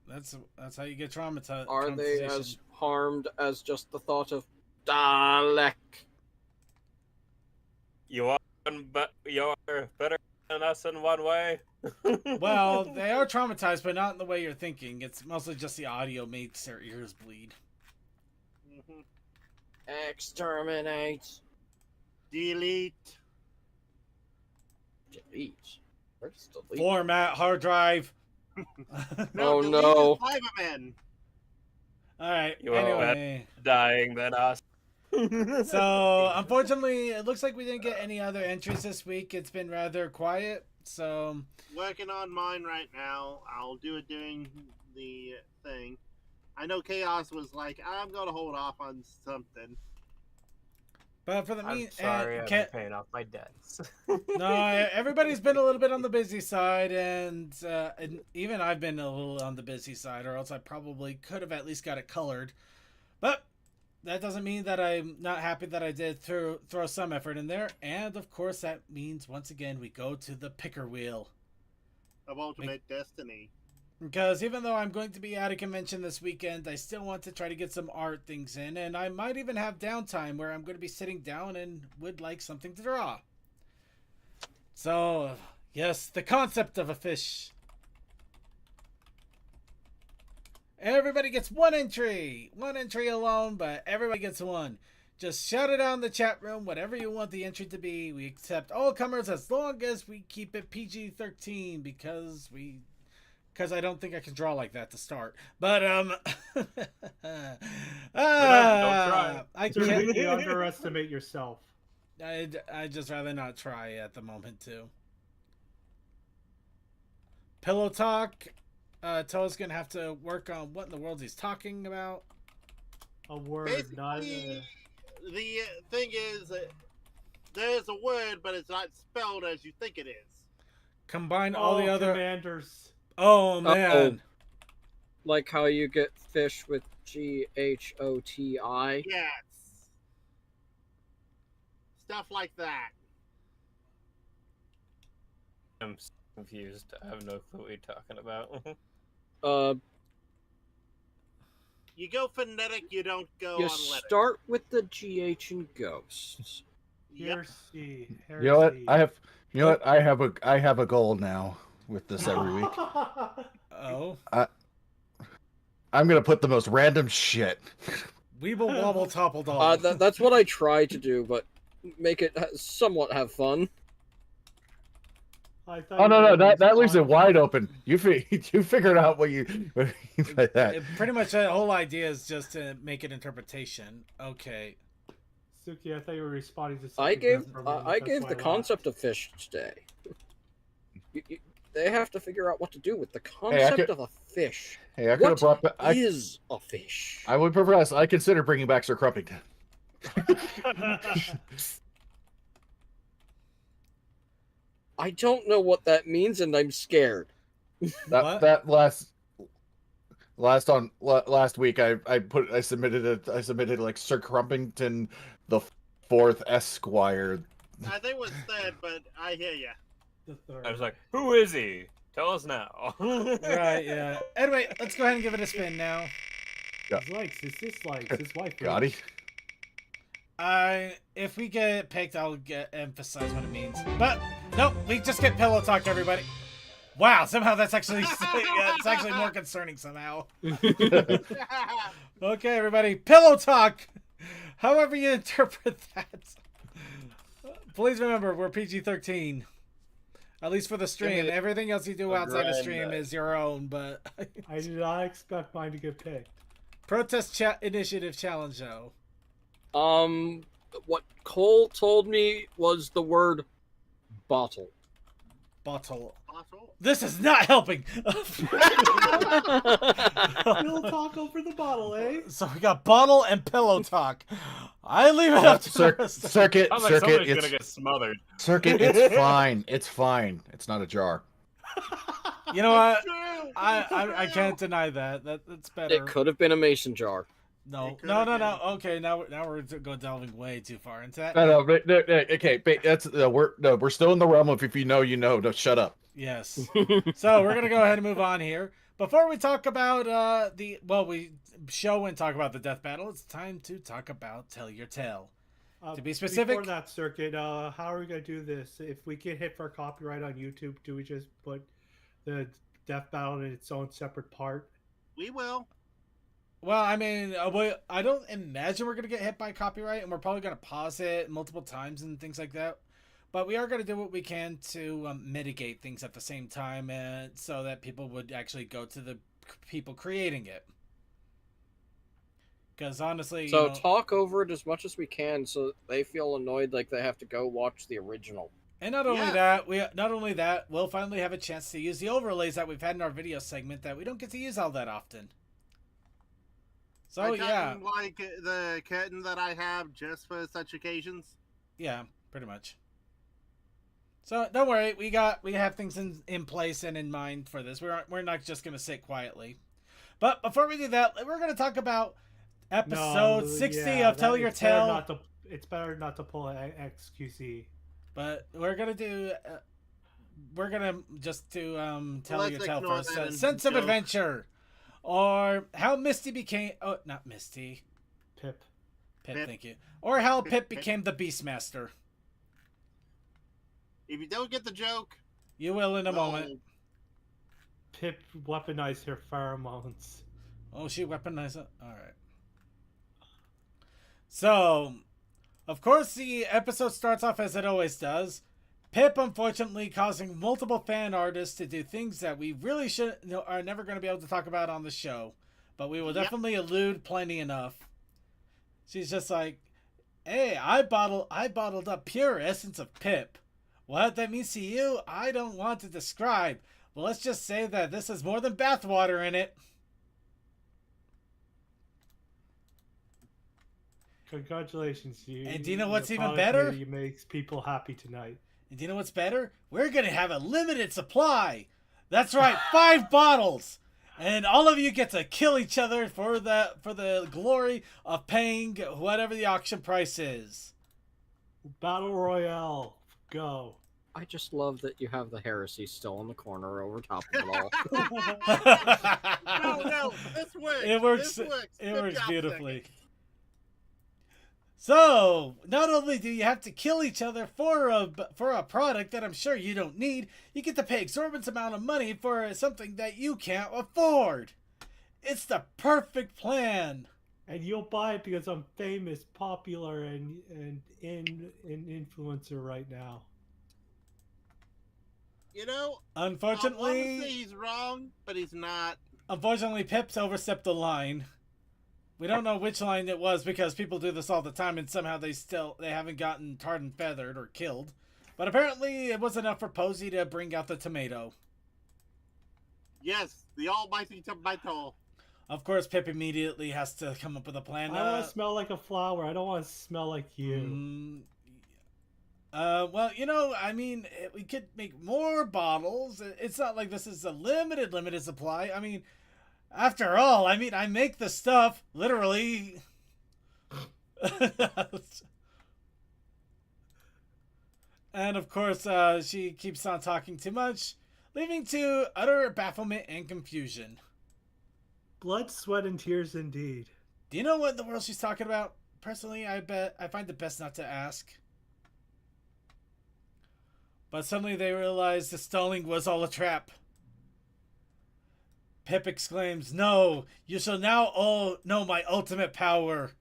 That's how you get traumatized. Are they as harmed as just the thought of Dalek? You are better than us in one way. Well, they are traumatized, but not in the way you're thinking. It's mostly just the audio makes their ears bleed. Mm-hmm. Exterminate. Delete. Delete. Where's delete? Format hard drive. Oh, delete no. is Cybermen. All right. You are Anyway, dying than us. so unfortunately, it looks like we didn't get any other entries this week. It's been rather quiet. So Working on mine right now. I'll do it during the thing. I know Chaos was like, I'm gonna hold off on something. but for the I'm mean, sorry, I'm paying off my debts. no, everybody's been a little bit on the busy side, and even I've been a little on the busy side, or else I probably could have at least got it colored. But that doesn't mean that I'm not happy that I did throw some effort in there. And of course, that means once again we go to the picker wheel Of Ultimate Destiny. because even though I'm going to be at a convention this weekend, I still want to try to get some art things in, and I might even have downtime where I'm going to be sitting down and would like something to draw. So, yes, the concept of a fish. Everybody gets one entry. One entry alone, but everybody gets one. Just shout it out in the chat room, whatever you want the entry to be. We accept all comers as long as we keep it PG-13 because I don't think I can draw like that to start. But don't try. I Sir, can't. you underestimate yourself. I just rather not try at the moment too. Pillow talk. Toa's gonna have to work on what in the world he's talking about. A word, Basically, not the thing is, there's a word, but it's not spelled as you think it is. Combine all the other. commanders. Oh man. Like how you get fish with GHOTI. Yes. Stuff like that. I'm confused. I have no clue what you're talking about. You go phonetic, you don't go You on letter. start with the GH in ghosts. Yep. Heresy. You know what? I have a goal now with this every week. Oh. I'm gonna put the most random shit. Weeble wobble topple doll. That's what I try to do, but make it somewhat have fun. Oh no, that leaves it wide open. You figured out what you by that. Pretty much the whole idea is just to make an interpretation. Okay. Suki, I thought you were responding to I something gave different from me, I that's gave why the I laughed. concept of fish today. They have to figure out what to do with the concept of a fish. Hey, I could have What brought back. is a fish? I would progress. I consider bringing back Sir Crumpington. I don't know what that means, and I'm scared. What? That last week I submitted like Sir Crumpington the Fourth Esquire. I think it was said, but I hear ya. The third. I was like, who is he? Tell us now. Right, yeah. Anyway, let's go ahead and give it a spin now. His likes, his dislikes, his wife. Gotti. If we get picked, I'll emphasize what it means. But nope, we just get pillow talk, everybody. Wow, somehow that's actually yeah, it's actually more concerning somehow. Okay, everybody, pillow talk. However you interpret that. Please remember, we're PG-13. At least for the stream. Everything else you do outside the stream is your own, but I did not expect mine to get picked. Protest Initiative Challenge, though. What Cole told me was the word bottle. Bottle. Bottle? This is not helping. Pillow talk over the bottle, eh? So we got bottle and pillow talk. I leave it up to the rest. Circuit. Sounds like somebody's gonna get smothered. Circuit. It's fine. It's fine. It's not a jar. You know what? True. I can't deny that. That's better. It could have been a mason jar. No. It could have been. Okay, now we're go delving way too far into that. No, okay, that's we're still in the realm of if you know, you know. No, shut up. Yes. So we're gonna go ahead and move on here. Before we talk about we show and talk about the death battle, it's time to talk about Tell Your Tale. To be specific, Before that, Circuit, how are we going to do this? If we get hit for copyright on YouTube, do we just put the death battle in its own separate part? We will. well, I mean, I don't imagine we're gonna get hit by copyright, and we're probably gonna pause it multiple times and things like that. But we are gonna do what we can to mitigate things at the same time, and so that people would actually go to the people creating it. Because honestly, So talk over it as much as we can, so they feel annoyed like they have to go watch the original. and not only Yeah. that, we'll finally have a chance to use the overlays that we've had in our video segment that we don't get to use all that often. So I yeah, kinda like the curtain that I have just for such occasions. yeah, pretty much. So don't worry, we have things in place and in mind for this. We're not just gonna sit quietly. But before we do that, we're gonna talk about episode 60 of Tell Your Tale. It's better not to pull an XQC. But we're gonna do. We're gonna just do Tell Let's Your Tale ignore first. that and Sense of go. Adventure, or how Misty became. Oh, not Misty. Pip. Pip, Pip. thank you. Or how Pip, Pip Pip. became the Beastmaster. If you don't get the joke, You will in a well, moment. Pip weaponized her pheromones. Oh, she weaponized it? Alright. So, of course, the episode starts off as it always does. Pip, unfortunately, causing multiple fan artists to do things that we really are never going to be able to talk about on the show. But we will definitely allude plenty enough. She's just like, hey, I bottled up pure essence of Pip. What that means to you, I don't want to describe. But let's just say that this is more than bathwater in it. Congratulations, you. And do you know what's the even product better? Lady makes people happy tonight. And do you know what's better? We're going to have a limited supply. That's right, 5 bottles. And all of you get to kill each other for the glory of paying whatever the auction price is. Battle Royale, go. I just love that you have the heresy still in the corner over top of it all. no, this works. It works. This works. It Good works job, beautifully. Second. So, not only do you have to kill each other for a product that I'm sure you don't need, you get to pay exorbitant amount of money for something that you can't afford. It's the perfect plan. And you'll buy it because I'm famous, popular, and an influencer right now. You know, Unfortunately, I want to say he's wrong, but he's not. Unfortunately, Pip's overstepped the line. We don't know which line it was because people do this all the time and somehow they haven't gotten tarred and feathered or killed. But apparently it was enough for Posey to bring out the tomato. Yes, the almighty tomato. Of course, Pip immediately has to come up with a plan. I want to smell like a flower. I don't want to smell like you. Well, you know, I mean, we could make more bottles. It's not like this is a limited supply. I mean, after all, I mean, I make the stuff, literally. And of course, she keeps on talking too much, leading to utter bafflement and confusion. Blood, sweat, and tears indeed. Do you know what in the world she's talking about? Personally, I find it best not to ask. But suddenly they realize the stalling was all a trap. Pip exclaims, "No, you shall now all know my ultimate power."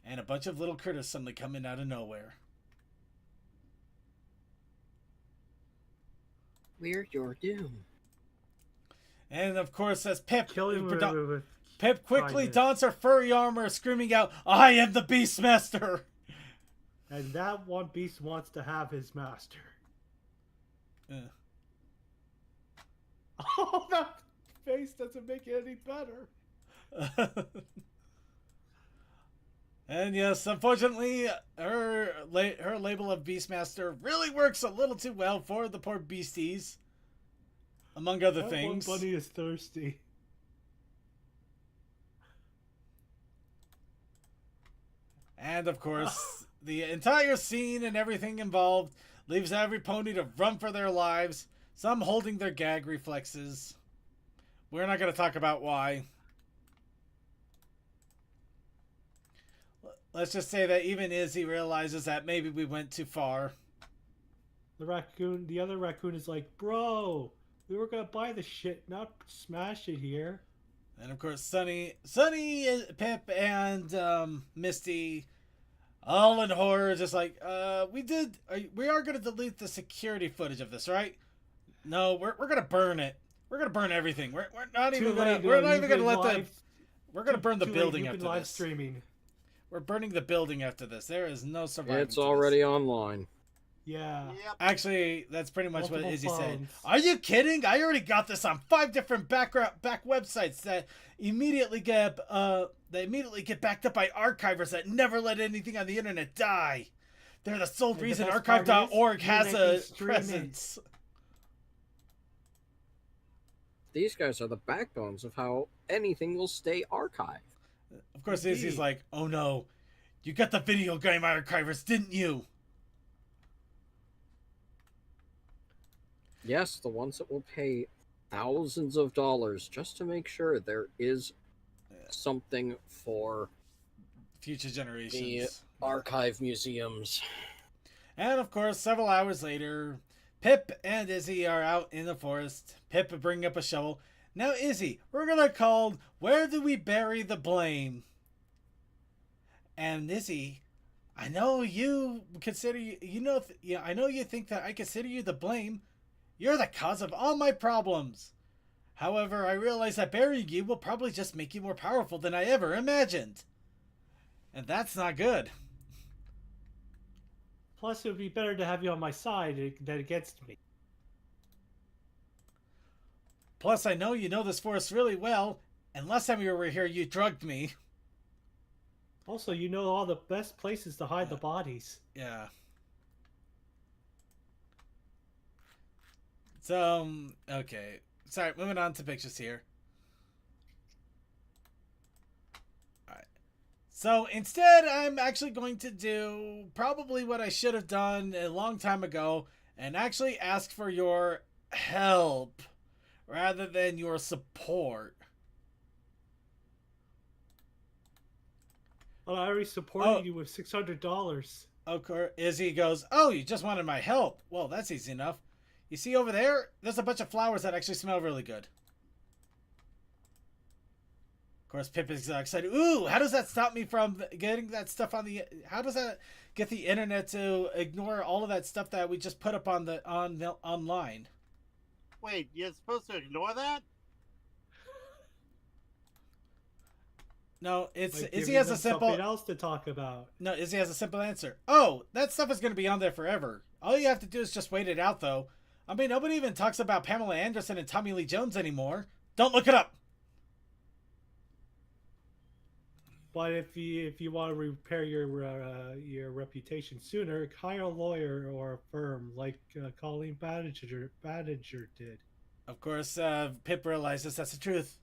And a bunch of little critters suddenly come in out of nowhere. We're your doom. And of course, as Pip With Pip quickly kindness. dons her furry armor, screaming out, "I am the Beastmaster!" And that one beast wants to have his master. Yeah. Oh, that face doesn't make it any better. And yes, unfortunately, her label of Beastmaster really works a little too well for the poor beasties, among other That things. one bunny is thirsty. And of course, the entire scene and everything involved leaves every pony to run for their lives, some holding their gag reflexes. We're not going to talk about why. Let's just say that even Izzy realizes that maybe we went too far. The other raccoon is like, "Bro, we were gonna buy the shit, not smash it here." And of course, Sunny, Pip, and Misty, all in horror, just like, we are going to delete the security footage of this, right? No, we're going to burn it. We're going to burn everything. We're not even going to, we're not even going to let the, we're going to burn the building after live this. streaming. We're burning the building after this. There is no surviving. It's to this. already online. Yeah. Yep. Actually, that's pretty much what Multiple Izzy said. phones. Are you kidding? I already got this on 5 different back websites that immediately get backed up by archivers that never let anything on the internet die. They're the sole And the reason best part archive.org is, has they a can stream it. presence. These guys are the backbones of how anything will stay archived. Of course, Izzy's like, "Oh no, you got the video game archivers, didn't you?" Yes, the ones that will pay thousands of dollars just to make sure there is something for Future generations. the archive museums. And of course, several hours later, Pip and Izzy are out in the forest. Pip bringing up a shovel. Now, Izzy, we're gonna call Where Do We Bury the Blame? And Izzy, I know you consider I know you think that I consider you the blame. You're the cause of all my problems. However, I realize that burying you will probably just make you more powerful than I ever imagined. And that's not good. Plus, it would be better to have you on my side than against me. Plus, I know you know this forest really well, and last time you were here, you drugged me. Also, you know all the best places to hide the bodies. Yeah. So, okay. Sorry, moving on to pictures here. Alright. So, instead, I'm actually going to do probably what I should have done a long time ago and actually ask for your help rather than your support. Well, I already supported you with $600. Of course, Izzy goes, oh, you just wanted my help. Well, that's easy enough. You see over there? There's a bunch of flowers that actually smell really good. Of course, Pip is excited. Ooh, how does that stop me from getting that stuff on the... How does that get the internet to ignore all of that stuff that we just put up on the online? Wait, you're supposed to ignore that? No, it's Like Izzy giving has a them simple... something else to talk about. No, Izzy has a simple answer. Oh, that stuff is going to be on there forever. All you have to do is just wait it out, though. I mean, nobody even talks about Pamela Anderson and Tommy Lee Jones anymore. Don't look it up. But if you want to repair your reputation sooner, hire a lawyer or a firm like Colleen Badinger did. Of course, Pip realizes that's the truth.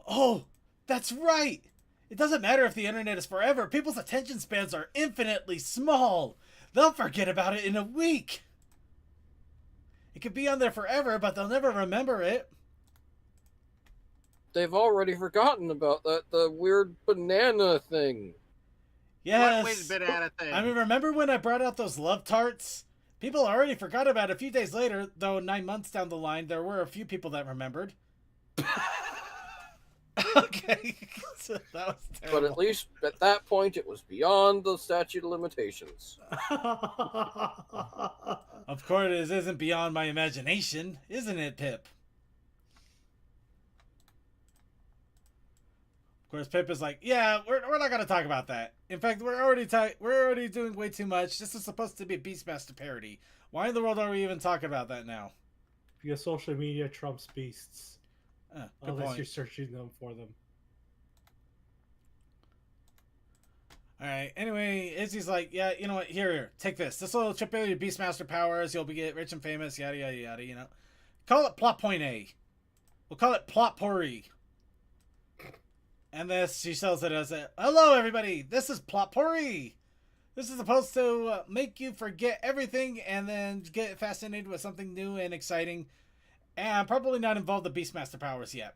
Oh, that's right. It doesn't matter if the internet is forever. People's attention spans are infinitely small. They'll forget about it in a week. It could be on there forever, but they'll never remember it. They've already forgotten about the weird banana thing. Yes. Wait a banana thing. I mean, remember when I brought out those love tarts? People already forgot about it a few days later, though 9 months down the line, there were a few people that remembered. Okay. So that was terrible. But at least at that point, it was beyond the statute of limitations. Of course, it isn't beyond my imagination, isn't it, Pip? Of course, Pip is like, yeah, we're not gonna talk about that. In fact, we're already doing way too much. This is supposed to be a Beastmaster parody. Why in the world are we even talking about that now? Because social media trumps beasts. Good Unless point. you're searching them for them. Alright, anyway, Izzy's like, yeah, you know what, here, take this. This will triple your Beastmaster powers, you'll be get rich and famous, yada, yada, yada, you know. Call it plot point A. We'll call it plot pourri. And this, she sells it as a, hello everybody, this is plot pourri. This is supposed to make you forget everything and then get fascinated with something new and exciting. And probably not involve the Beastmaster powers yet.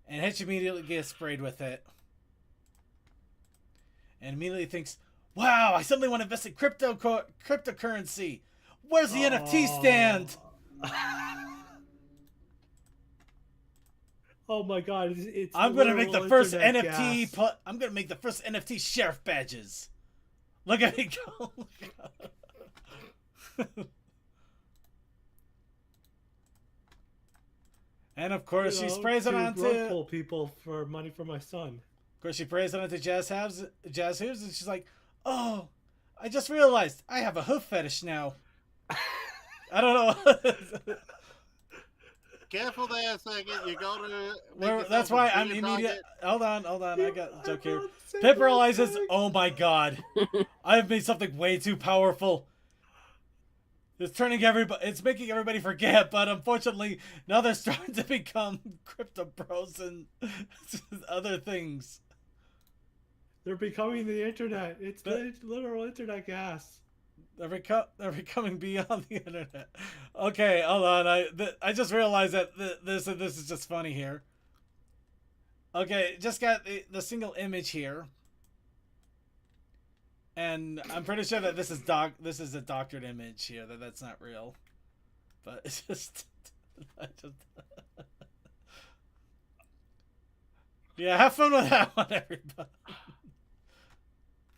And Hitch immediately gets sprayed with it. And immediately thinks, wow, I suddenly want to invest in cryptocurrency. Where's the NFT stand? Oh my god, it's I'm going to make the first internet NFT. gas. I'm going to make the first NFT sheriff badges. Look at me go. And of course, she sprays it onto rug pull people for money for my son. Of course, she sprays it onto Jazz Hooves, and she's like, "Oh, I just realized I have a hoof fetish now." I don't know. Careful there a second. You're going to. That's why I'm immediate. Hold on. I got a joke here. Pip realizes, oh my god, I've made something way too powerful. It's making everybody forget, but unfortunately, now they're starting to become crypto bros and other things. They're becoming the internet. It's literal internet gas. They're becoming beyond the internet. Okay, hold on. I just realized that this is just funny here. Okay, just got the single image here. And I'm pretty sure that this is a doctored image here. That's not real. But it's just, yeah. Have fun with that one, everybody.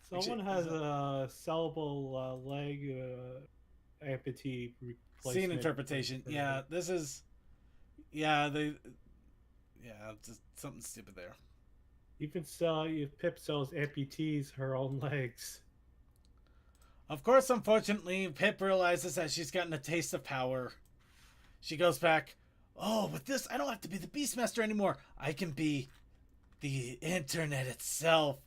Someone has a sellable leg amputee replacement. Scene interpretation. Yeah, this is. Yeah, just something stupid there. Even Pip sells amputees her own legs. Of course, unfortunately, Pip realizes that she's gotten a taste of power. She goes back, oh, with this, I don't have to be the Beastmaster anymore. I can be the internet itself.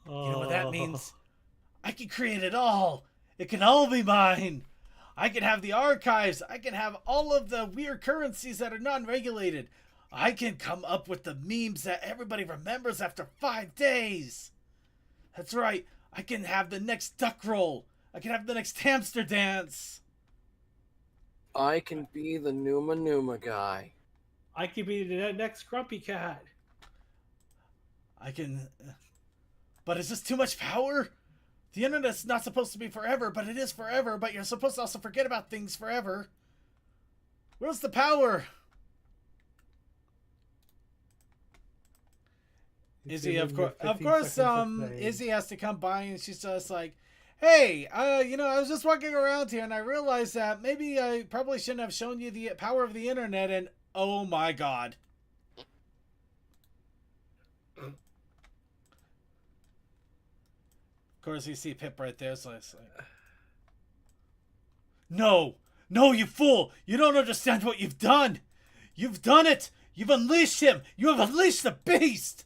You know what that means? I can create it all. It can all be mine. I can have the archives. I can have all of the weird currencies that are non-regulated. I can come up with the memes that everybody remembers after 5 days. That's right. I can have the next duck roll. I can have the next hamster dance. I can be the Numa Numa guy. I can be the next Grumpy Cat. I can... But is this too much power? The internet's not supposed to be forever, but it is forever. But you're supposed to also forget about things forever. Where's the power? Izzy, of course, Izzy has to come by, and she's just like, "Hey, I was just walking around here, and I realized that maybe I probably shouldn't have shown you the power of the internet." And oh my god! Of course, you see Pip right there, so it's like, "No, you fool! You don't understand what you've done. You've done it. You've unleashed him. You have unleashed the beast."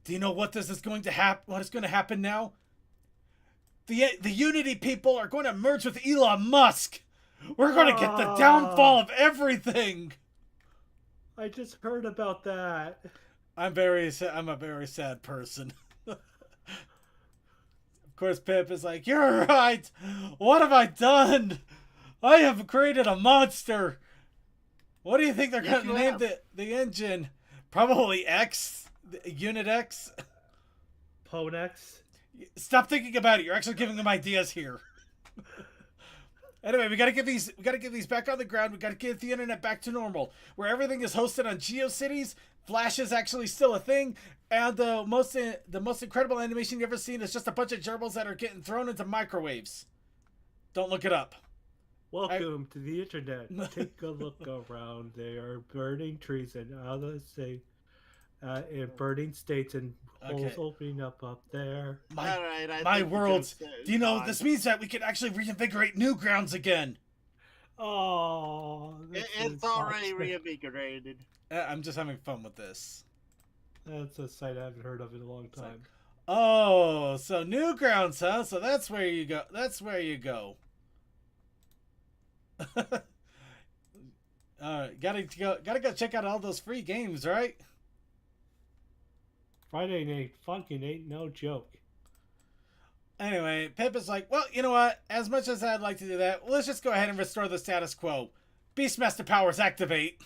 Do you know what this is going to happen? What is going to happen now? The Unity people are going to merge with Elon Musk. We're going to get the downfall of everything. I just heard about that. I'm a very sad person. Of course, Pip is like, "You're right. What have I done? I have created a monster. What do you think they're going to name the engine? Probably X." Unit X? Ponex? Stop thinking about it. You're actually giving them ideas here. Anyway, we gotta get these back on the ground. We gotta get the internet back to normal, where everything is hosted on GeoCities. Flash is actually still a thing, and the most incredible animation you've ever seen is just a bunch of gerbils that are getting thrown into microwaves. Don't look it up. Welcome to the internet. Take a look around. They are burning trees and others say. In burning states and holes opening up there. My world. Do you know, this means that we can actually reinvigorate Newgrounds again. Oh. It's already reinvigorated. I'm just having fun with this. That's a site I haven't heard of in a long time. Oh, so Newgrounds, huh? So that's where you go. Gotta go check out all those free games, right? Friday night fucking ain't no joke. Anyway, Pip is like, well, you know what? As much as I'd like to do that, let's just go ahead and restore the status quo. Beastmaster powers activate.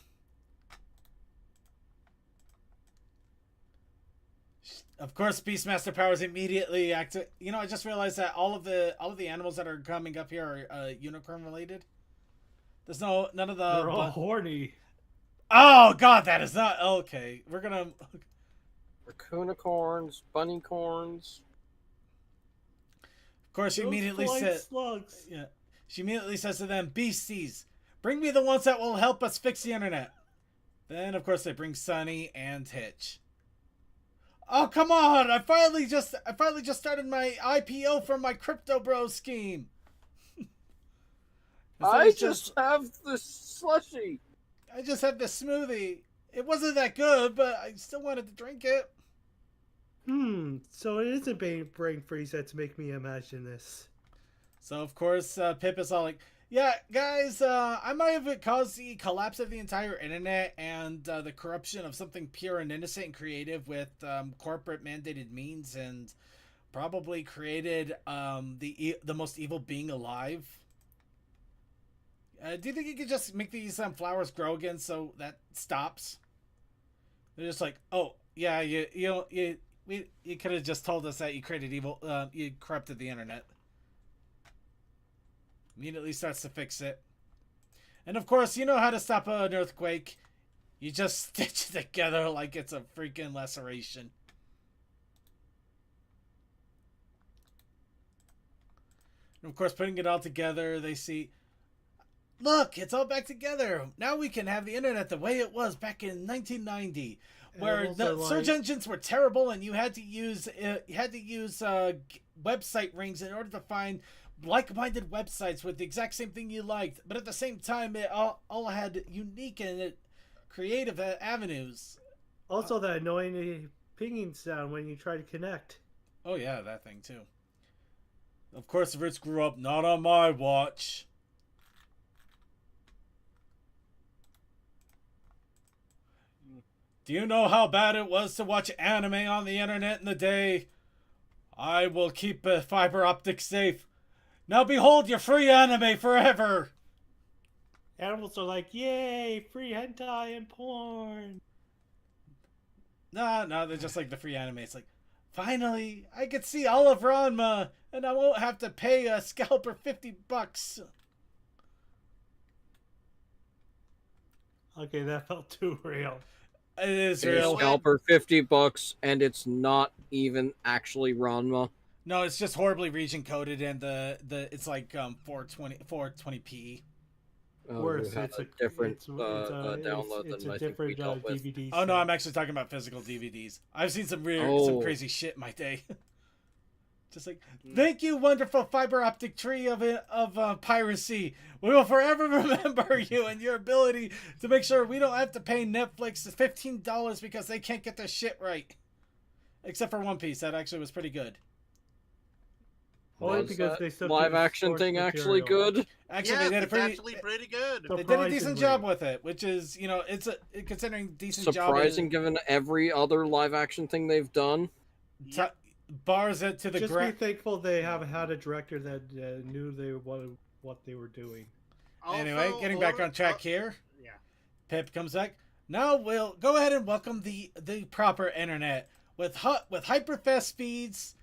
Of course, Beastmaster powers immediately activate. You know, I just realized that all of the animals that are coming up here are unicorn related. There's none of the. They're all horny. Oh God, that is not okay. We're gonna. Raccoonicorns, bunnycorns. Of course, she immediately said, slugs. "Yeah." She immediately says to them, "Beasties, bring me the ones that will help us fix the internet." Then, of course, they bring Sunny and Hitch. Oh come on! I finally just started my IPO for my Crypto Bro scheme. I just have the slushy. I just had the smoothie. It wasn't that good, but I still wanted to drink it. So it is a brain freeze that's make me imagine this. So, of course, Pip is all like, "Yeah, guys, I might have caused the collapse of the entire internet and the corruption of something pure and innocent and creative with corporate mandated means, and probably created the most evil being alive. Do you think you could just make these flowers grow again so that stops?" They're just like, "Oh, yeah, you you could have just told us that you created evil. You corrupted the internet. Immediately starts to fix it. And of course, you know how to stop an earthquake. You just stitch it together like it's a freaking laceration. And of course, putting it all together, they see, look, it's all back together. Now we can have the internet the way it was back in 1990, where the search engines were terrible, and you had to use website rings in order to find like-minded websites with the exact same thing you liked. But at the same time, it all had unique and creative avenues. Also, that annoying pinging sound when you try to connect. Oh yeah, that thing too. Of course, the Ritz grew up not on my watch. Do you know how bad it was to watch anime on the internet in the day? I will keep fiber optic safe. Now behold your free anime forever! Animals are like, yay, free hentai and porn. No, they're just like the free anime. It's like, finally, I could see all of Ranma, and I won't have to pay a scalper $50. Okay, that felt too real. It is Pay a real. scalper $50, and it's not even actually Ranma. No, it's just horribly region coded, and the it's like 420p. Oh, Worse, you have it's a different download it's than a I think we different dealt with. DVD. Oh no, set. I'm actually talking about physical DVDs. I've seen some some crazy shit in my day. Just like, thank you, wonderful fiber optic tree of piracy. We will forever remember you and your ability to make sure we don't have to pay Netflix $15 because they can't get their shit right. Except for One Piece, that actually was pretty good. Only Was because that they still live do action source thing actually material. good? Actually, Yes, they did a it's pretty. actually pretty good. They did a decent Surprisingly. job with it, which is, you know, it's considering decent job. Surprising given every other live action thing they've done. Bars it to the Just be ground. thankful they haven't had a director that knew what they were doing. Anyway, getting back on track here. Yeah. Pip comes back. Now we'll go ahead and welcome the proper internet with hyper fast speeds,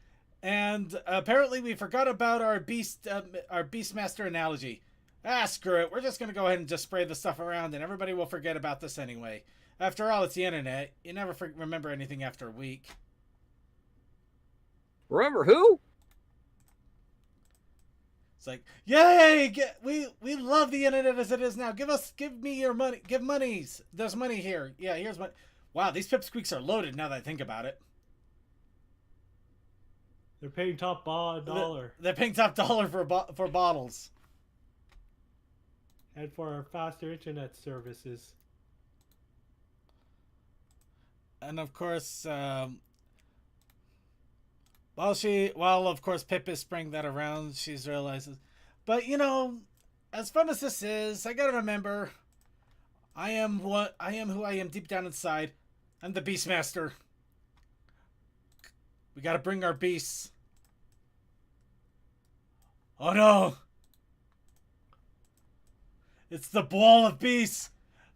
and apparently we forgot about our Beastmaster analogy. Screw it. We're just gonna go ahead and just spray the stuff around, and everybody will forget about this anyway. After all, it's the internet. You never remember anything after a week. Remember who? It's like, yay! We love the internet as it is now. Give me your money. Give monies. There's money here. Yeah, here's money. Wow, these pipsqueaks are loaded now that I think about it. They're paying top dollar. They're paying top dollar for bottles. And for our faster internet services. And of course, while of course Pip is spraying that around, she realizes, but you know, as fun as this is, I gotta remember, I am who I am deep down inside. I'm the Beastmaster. We gotta bring our beasts. Oh no! It's the ball of beasts!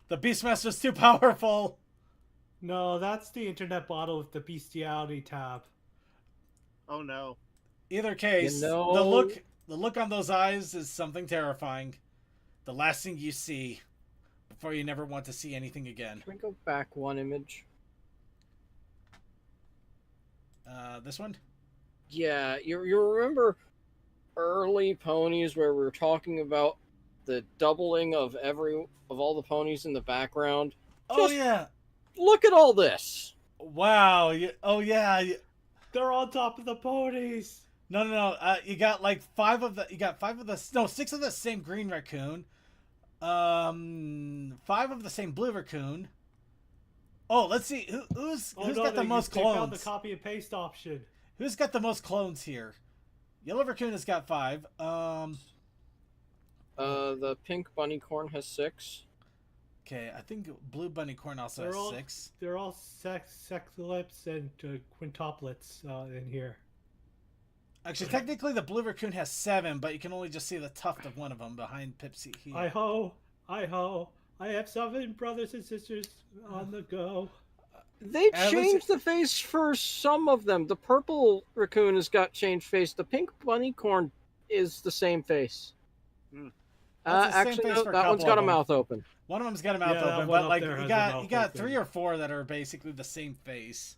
The Beastmaster's too powerful! No, that's the internet bottle with the bestiality tab. Oh no. Either case, You know- the look on those eyes is something terrifying. The last thing you see before you never want to see anything again. Can we go back one image? This one? Yeah, you remember early ponies where we were talking about the doubling of all the ponies in the background? Oh Just yeah! look at all this. Wow! Oh yeah! They're on top of the ponies. No. You got like six of the same green raccoon. 5 of the same blue raccoon. Oh, let's see who's got the most They found clones. the copy and paste option. Who's got the most clones here? Yellow raccoon has got 5. The pink bunny corn has 6. Okay, I think blue bunny corn also They're has all- 6. They're all sextuplets and quintuplets in here. Actually, technically the blue raccoon has 7, but you can only just see the tuft of one of them behind Pipsy here. I ho. I have 7 brothers and sisters on the go. They At least changed the face for some of them. The purple raccoon has got changed face. The pink bunnycorn is the same face. That's the same Actually, face no, for a that one's couple got of a them. mouth open. One of them's got a mouth Yeah, that open, one but up like there you has a got mouth you got open. 3 or 4 that are basically the same face.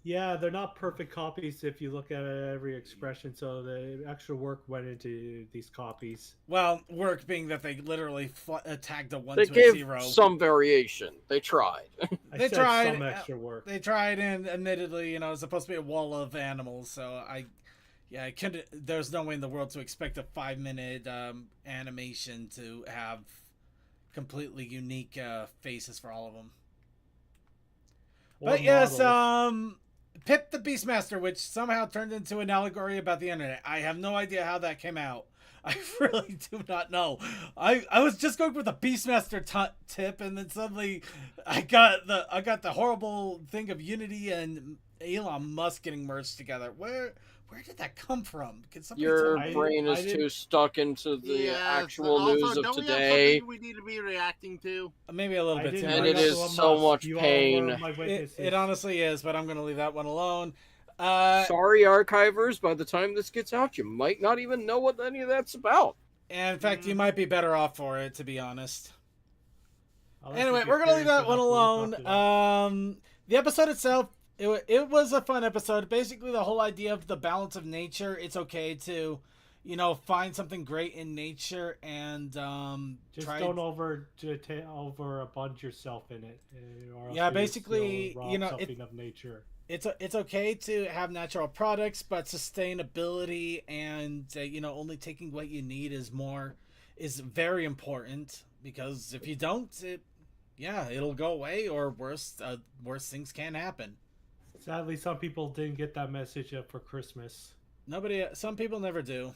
Yeah, they're not perfect copies if you look at every expression, so the extra work went into these copies. Well, work being that they literally tagged a 1 They to a gave 0. some variation. They tried. I They said tried, some extra work. They tried, and admittedly, you know, it's supposed to be a wall of animals, so I couldn't. There's no way in the world to expect a 5-minute animation to have completely unique faces for all of them. Or But yes, models. Pip the Beastmaster, which somehow turned into an allegory about the internet. I have no idea how that came out. I really do not know. I was just going with the Beastmaster tip, and then suddenly I got the horrible thing of Unity and Elon Musk getting merged together. Where did that come from? Can somebody Your tell me? brain I is didn't- too stuck into the Yes, actual also, news of don't we have today. something we need to be reacting to? Maybe a little I bit didn't too And bring much. it up is Elon so Musk. much You all pain. were my witnesses. It honestly is, but I'm gonna leave that one alone. Sorry, archivers. By the time this gets out, you might not even know what any of that's about. And in fact, you might be better off for it, to be honest. I'll let you Anyway, get we're gonna leave curious that one enough to look alone. up to that. The episode itself, it was a fun episode. Basically, the whole idea of the balance of nature. It's okay to, you know, find something great in nature and Just try. don't overabund yourself in it. Or else Yeah, you'll basically, still rob you know, something of nature. It's okay to have natural products, but sustainability and you know, only taking what you need is very important, because if you don't, it'll go away, or worse things can happen. Sadly, some people didn't get that message for Christmas. Some people never do,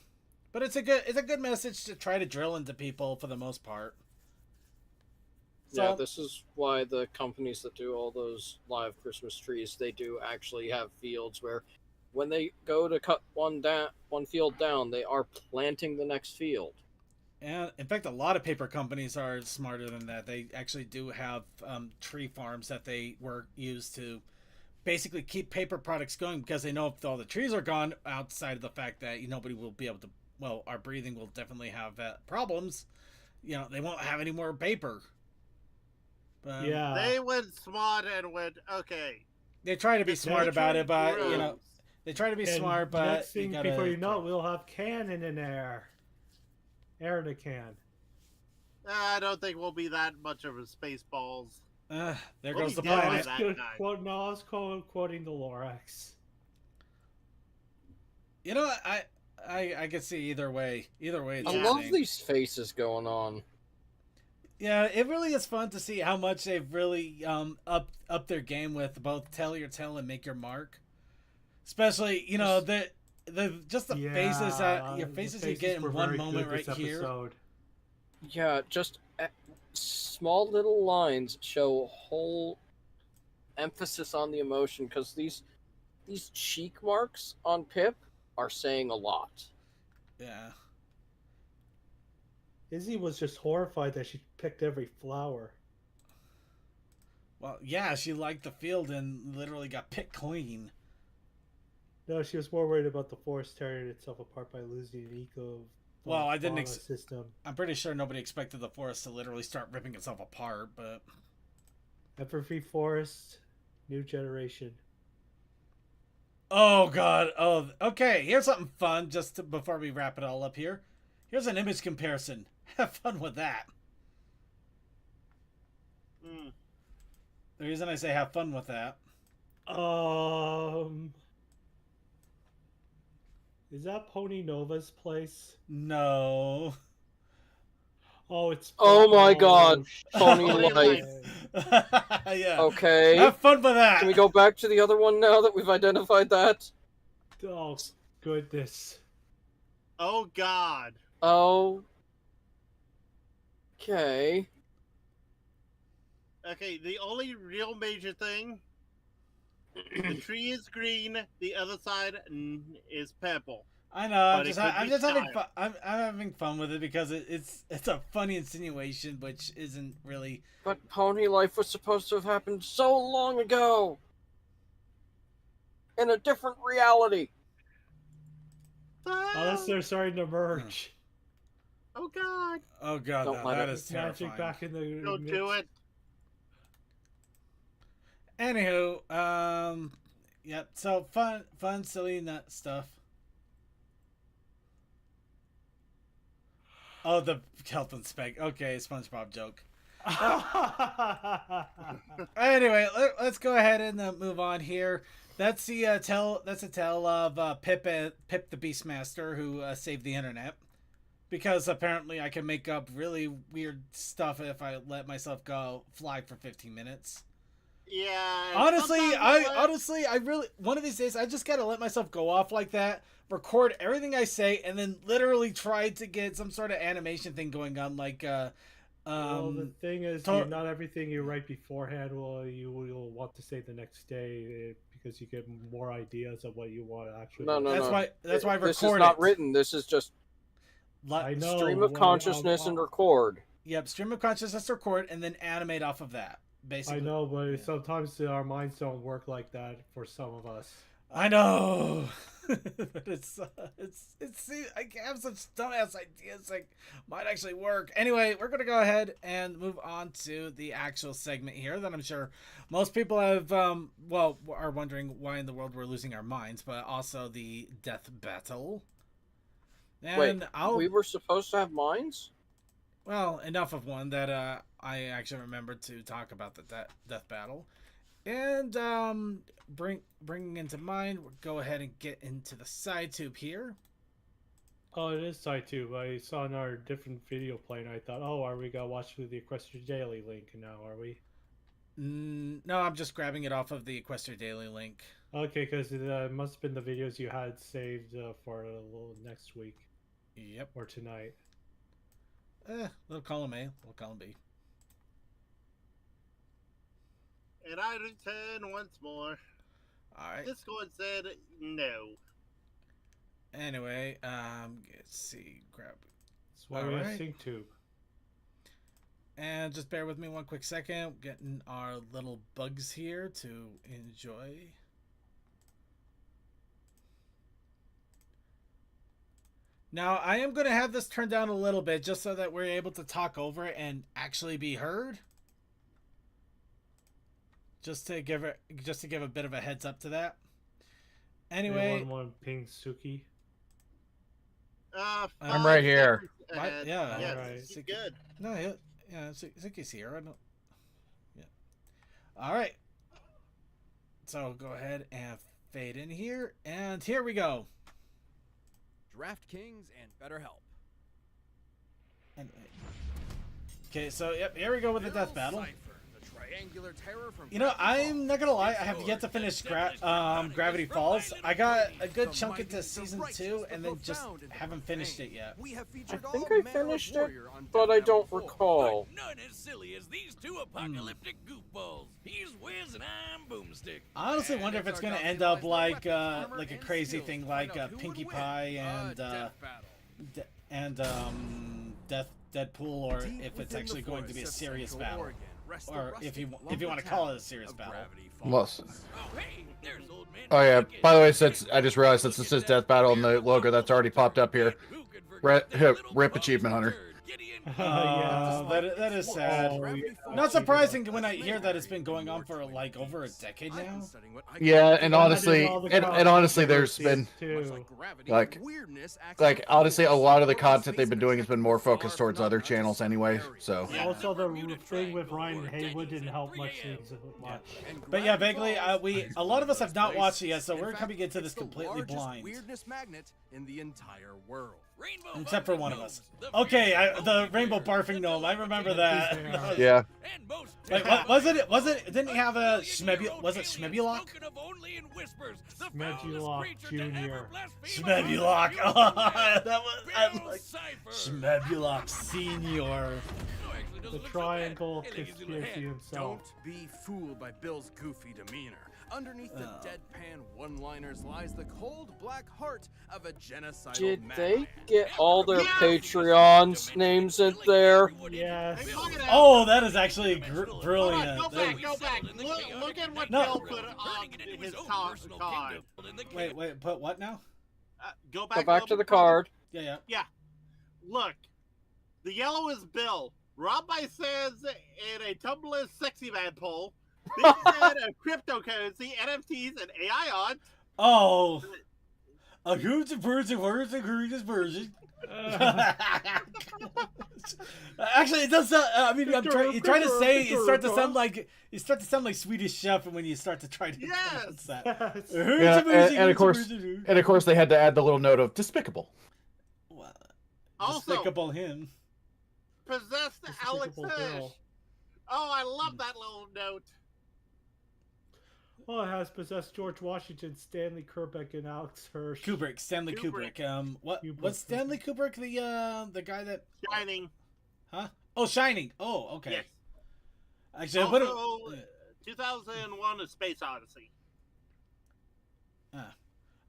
but it's a good message to try to drill into people for the most part. Yeah, this is why the companies that do all those live Christmas trees, they do actually have fields where when they go to cut one field down, they are planting the next field. And in fact, a lot of paper companies are smarter than that. They actually do have tree farms that they use to basically keep paper products going, because they know if all the trees are gone, outside of the fact that nobody will be able to, well, our breathing will definitely have problems. You know, they won't have any more paper. Yeah. They went smart and went, okay. They try to be smart about it, but grows. you know, they try to be And smart, but next thing, before you know it, we'll have cannon in air. Air in a can. I don't think we'll be that much of a spaceballs. There We'll goes be the dead by planet. that time. I was quoting the Lorax. You know, I could see either way. Either way, it's I Yeah. love interesting. these faces going on. Yeah, it really is fun to see how much they've really up their game with both tell your tale and make your mark. Especially, you know, the faces that your the faces you get were in one very moment good right this here. episode. Yeah, just small little lines show whole emphasis on the emotion, because these cheek marks on Pip are saying a lot. Yeah. Izzy was just horrified that she picked every flower. Well, yeah, she liked the field and literally got picked clean. No, she was more worried about the forest tearing itself apart by losing an eco. Well, I didn't fauna system. I'm pretty sure nobody expected the forest to literally start ripping itself apart, but Everfree Forest, new generation. oh god. Oh, okay. Here's something fun before we wrap it all up here. Here's an image comparison. Have fun with that. Mm. The reason I say have fun with that. Is that Pony Nova's place? No. Oh, it's. Oh my God, Pony Pony Life. Yeah. Okay. Have fun with that. Can we go back to the other one now that we've identified that? Oh goodness. Oh, God. Oh. Okay. Okay, the only real major thing, the tree is green, the other side is purple. I know. I'm But it just, could I'm be just having style. fun. I'm having fun with it because it's a funny insinuation, which isn't really. But pony life was supposed to have happened so long ago. In a different reality. Unless they're starting to merge. Oh God! Oh god, Don't no, let that it. is Magic terrifying. back in the Don't mix. do it. Anywho, yep. So fun, silly nut stuff. Oh, the health and spec. Okay, SpongeBob joke. Anyway, let's go ahead and move on here. That's the tell. That's a tale of Pip the Beastmaster who saved the internet. Because apparently I can make up really weird stuff if I let myself go fly for 15 minutes. Yeah. Honestly, sometimes I really one of these days I just gotta let myself go off like that, record everything I say, and then literally try to get some sort of animation thing going on, like Well, the thing is, not everything you write beforehand you will want to say the next day because you get more ideas of what you want to actually. No. That's why I record This is not it. written. This is just I know. stream of consciousness and record. Yep, stream of consciousness, record, and then animate off of that. Basically, I know, but sometimes our minds don't work like that for some of us. I know, but it's I have such dumbass ideas like might actually work. Anyway, we're gonna go ahead and move on to the actual segment here that I'm sure most people have are wondering why in the world we're losing our minds, but also the death battle. And Wait, we were supposed to have minds? Well, enough of one that I actually remembered to talk about the death battle. And bringing into mind, we'll go ahead and get into the side tube here. Oh, it is side tube. I saw another different video playing. I thought, oh, are we gonna watch through the Equestria Daily link now? Are we? No, I'm just grabbing it off of the Equestria Daily link. Okay, because it must have been the videos you had saved for a little next week. Yep. Or tonight. Little column A, little column B. And I return once more. Alright. Discord said no. Anyway, let's see, grab. That's why we have sync tube. And just bear with me one quick second, getting our little bugs here to enjoy. Now, I am going to have this turned down a little bit just so that we're able to talk over it and actually be heard. Just to give a bit of a heads up to that. Anyway, one ping Suki. I'm right here. Yeah, yeah, right. He's good. No, yeah, Suki's here. I don't. Yeah. All right. So go ahead and fade in here, and here we go. DraftKings and BetterHelp. Okay, so yep, here we go with the death battle. Cypher, the triangular terror from You know, I'm not gonna lie, I have yet to finish Gravity Falls. I got a good chunk into season 2 and then just haven't finished it yet. I think I finished it, but I don't recall. None as silly as these two apocalyptic goofballs. He's Wiz and I'm Boomstick. I honestly wonder if it's gonna end up like a crazy thing like Pinkie Pie and Deadpool, or if it's actually going to be a serious battle, or if you want to call it a serious battle. Oh yeah. By the way, since I just realized since this is Death Battle and the logo that's already popped up here, rip Achievement Hunter. Yeah, that is sad. Oh, yeah. Not surprising when I hear that it's been going on for like over a decade now. Yeah, and honestly, there's been like honestly a lot of the content they've been doing has been more focused towards other channels anyway. So Also, the thing with Ryan Haywood didn't help much. But yeah, vaguely, a lot of us have not watched it yet, so we're coming into this completely blind. Weirdness magnet in the entire world. Except for one of us. Okay, the rainbow barfing gnome. I remember that. yeah. Wait, what was it? Didn't he have a Was it Schmebulok? Schmebulok Jr. Schmebulok. Oh, that was Schmebulok Senior. The triangle conspiracy himself. Don't be fooled by Bill's goofy demeanor. Underneath the deadpan one-liners lies the cold black heart of a genocidal Did madman. they get all their Patreons names in there? Yes. They might have. Oh, that is actually Hold on, brilliant. go That back, go back. Look at what No. Bill put on his card. Wait, put what now? Go back. Go back a to little the bit card. Yeah. Look, the yellow is Bill. Rob says in a Tumblr sexy man poll. This said a cryptocurrency, NFTs, and AI odds. Oh. A huge version, version. Actually, it does. I mean, you're trying to say you start to sound like Swedish Chef when you start to try to pronounce that. Yeah, and of course, they had to add the little note of despicable. Well, Also, despicable him. possessed Alex Despicable Hirsch. Bill. Oh, I love that little note. Well, it has possessed George Washington, Stanley Kubrick, and Alex Hirsch. Stanley Kubrick. Kubrick. What's Stanley Kubrick? The guy that Shining. Huh? Oh, Shining. Oh, okay. Yes. Actually, Also, 2001: A Space Odyssey.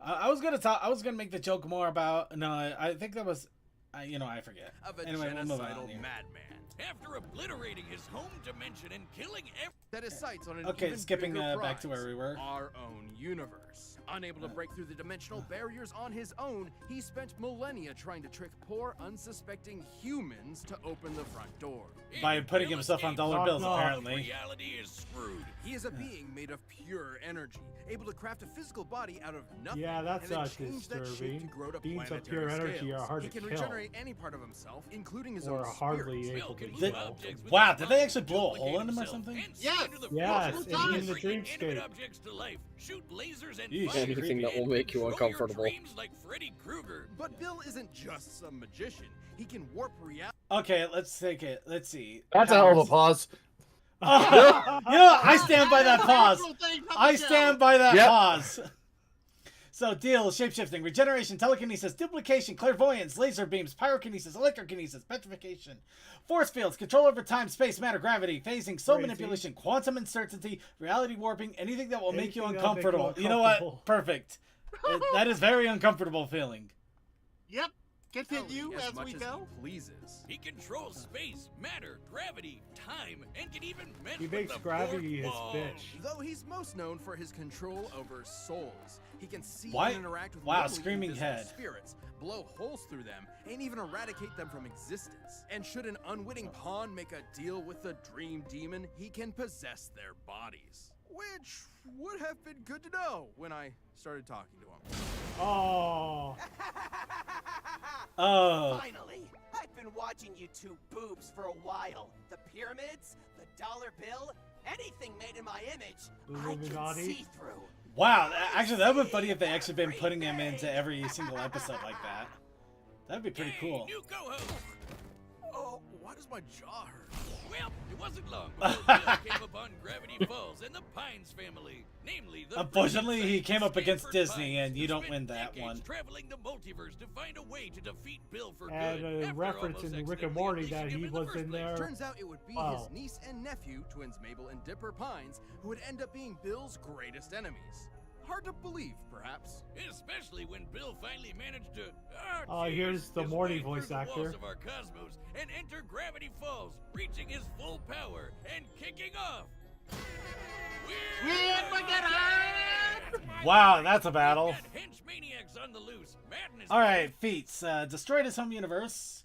I was gonna make the joke more about. No, I think that was. I forget. Of a Anyway, we'll move on genocidal here. madman. After obliterating his home dimension and killing Set his sights on an Okay, even skipping bigger back to prize, where we were. our own universe. Unable to break through the dimensional barriers on his own, he spent millennia trying to trick poor, unsuspecting humans to open the front door. By putting himself on dollar bills, apparently. Reality is screwed. He is a being made of pure energy, able to craft a physical body out of nothing. Yeah, that's and then not change that shape disturbing. to grow to Beings of planetary pure energy scales. are hard He to can kill. regenerate any part of himself, including his Or own hardly spirit. able to Did- kill. Wow, did they actually blow a hole in him or something? Yes. Yes, multiple in the times. dreamscape. Objects to life, shoot lasers and Yeesh. fire Anything that will and make you control your uncomfortable. dreams like Freddy Krueger. But Bill isn't just some magician. He can warp reality. Okay, let's take it. Let's see. That's a hell of a pause. I stand by that pause. Actual thing from the I show. stand by that Yep. pause. So, deal, shapeshifting, regeneration, telekinesis, duplication, clairvoyance, laser beams, pyrokinesis, electrokinesis, petrification, force fields, control over time, space, matter, gravity, phasing, soul Crazy. manipulation, quantum uncertainty, reality warping, anything that will make you Anything that'll make you uncomfortable. You know what? uncomfortable. Perfect. That is very uncomfortable feeling. Yep. Continue as as much we as go. he pleases. He controls space, matter, gravity, time, and can even mess He with makes the gravity fourth his wall. bitch. Though he's most known for his control over souls. He can see Why- and interact with wow, literally screaming invisible head. spirits, blow holes through them, and even eradicate them from existence. And should an unwitting pawn make a deal with the dream demon, he can possess their bodies. Which would have been good to know when I started talking to him. Oh, Oh. Finally! I've been watching you two boobs for a while. The pyramids, the dollar bill, anything made in my image, I can Illuminati? see through. Wow, actually, that would be funny if they actually been putting him into every single episode like that. That'd be pretty cool. New co-host. Oh, why does my jaw hurt? Well, it wasn't long before Bill came upon Gravity Falls and the Pines family, namely the. Unfortunately, he brilliant came up against Stanford Disney, Pines, and you who don't spent win that decades one. Traveling the multiverse to find a way to defeat Bill for and good. a after reference almost in Rick and accidentally Morty that unleashing he him in the was first in place. there. Turns out it would be Wow. his niece and nephew, twins Mabel and Dipper Pines, who would end up being Bill's greatest enemies. Hard to believe, perhaps. Especially when Bill finally managed to. Here's the his Morty way through voice the walls actor. of our cosmos and enter Gravity Falls, reaching his full power and kicking off. Wow, that's a battle. We've got hench maniacs on the loose. Madness. All right, feats. Destroyed his home universe,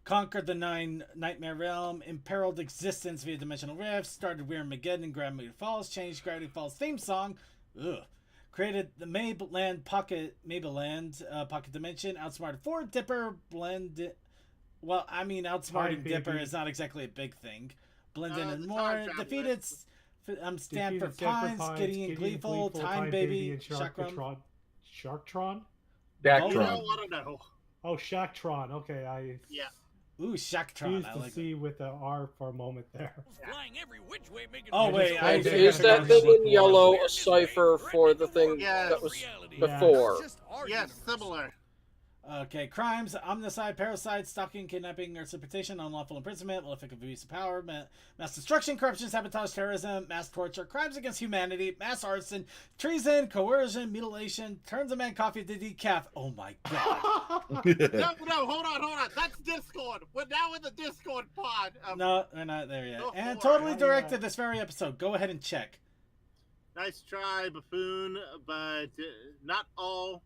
conquered the Nightmare Realm, imperiled existence via dimensional rifts, started Weird-Mageddon in Gravity Falls, changed Gravity Falls theme song, created the Pocket Dimension, outsmarted 4 Dipper, outsmarting Hi, Dipper baby. is not exactly a big thing. Blended The and time more, traveler. defeated Stanford Defeated Pines, Gideon Gleeful, Time Baby, and Chakram. Sharktron? You Voltron. don't want to know. Oh, Shacktron. Okay, I Yeah. Ooh, Shaktron. used I to like see with the R for a moment there. Flying every which way, making Oh, wait, I And think is I that forgot bit about in that. yellow a cipher for the thing Yes. that was Yeah. before? Just our Yes, universe. similar. Okay, crimes, omnicide, parasite, stalking, kidnapping, or solicitation, unlawful imprisonment, malefic abuse of power, mass destruction, corruption, sabotage, terrorism, mass torture, crimes against humanity, mass arson, treason, coercion, mutilation, turns a man coffee to decaf. Oh my god. No, hold on. That's Discord. We're now in the Discord pod. No, we're not there yet. Oh, And boy. totally directed this very episode. Go ahead and check. Nice try, buffoon, but not all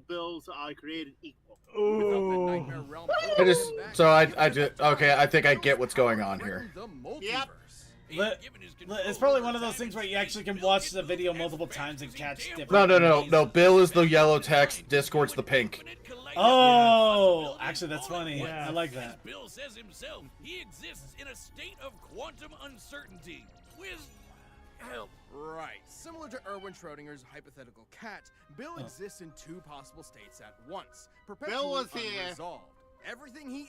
bills are created equal. Without the Ooh. nightmare realm, I just, so I just, okay, I think I get what's going on here. The Yep. multiverse. It's probably one of those things where you actually can watch the video multiple times and catch different. No. Bill is the yellow text. Discord's the pink. Oh, actually, that's funny. Yeah. I like that. Bill says himself, he exists in a state of quantum uncertainty. Help. Right. Similar to Erwin Schrodinger's hypothetical cat, Bill exists in two possible states at once, perpetually was here. unresolved. Everything he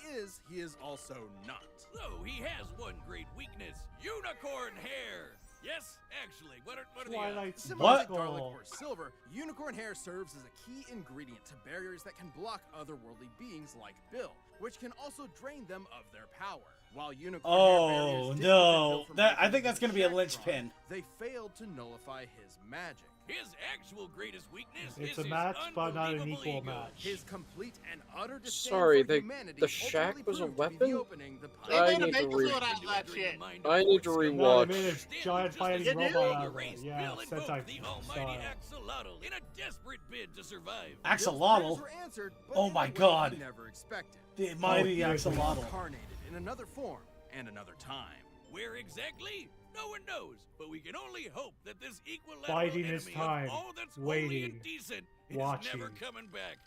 is also not. Though he has one great weakness, unicorn hair. Yes, actually, what are the odds? Twilight Similar What? to garlic Sparkle. or silver, unicorn hair serves as a key ingredient to barriers that can block otherworldly beings like Bill, which can also drain them of their power. While unicorn hair Oh barriers did prevent no, Bill from I breaking think that's the gonna be a Shaq linchpin. Rod, They failed to nullify his magic. His actual greatest weakness It's is a his match, but not an unbelievable equal ego. match. His complete and utter disdain Sorry, for the humanity shack ultimately was a proved to be the weapon? opening the They I made a need to make re- out of that shit. I need to No, they rewatch. made a giant fighting You did? robot out of it. Erased Yeah, Bill invoked Sentai the almighty style. axolotl in a desperate bid to survive. Bill's Axolotl. prayers were answered, but Oh in a my way God. he never expected. The mighty yeah. axolotl. Incarnated in another form and another time. Where exactly? No one knows, but we can only hope that this equilateral Biding his enemy time, of all that's holy waiting, and decent is watching. never coming back.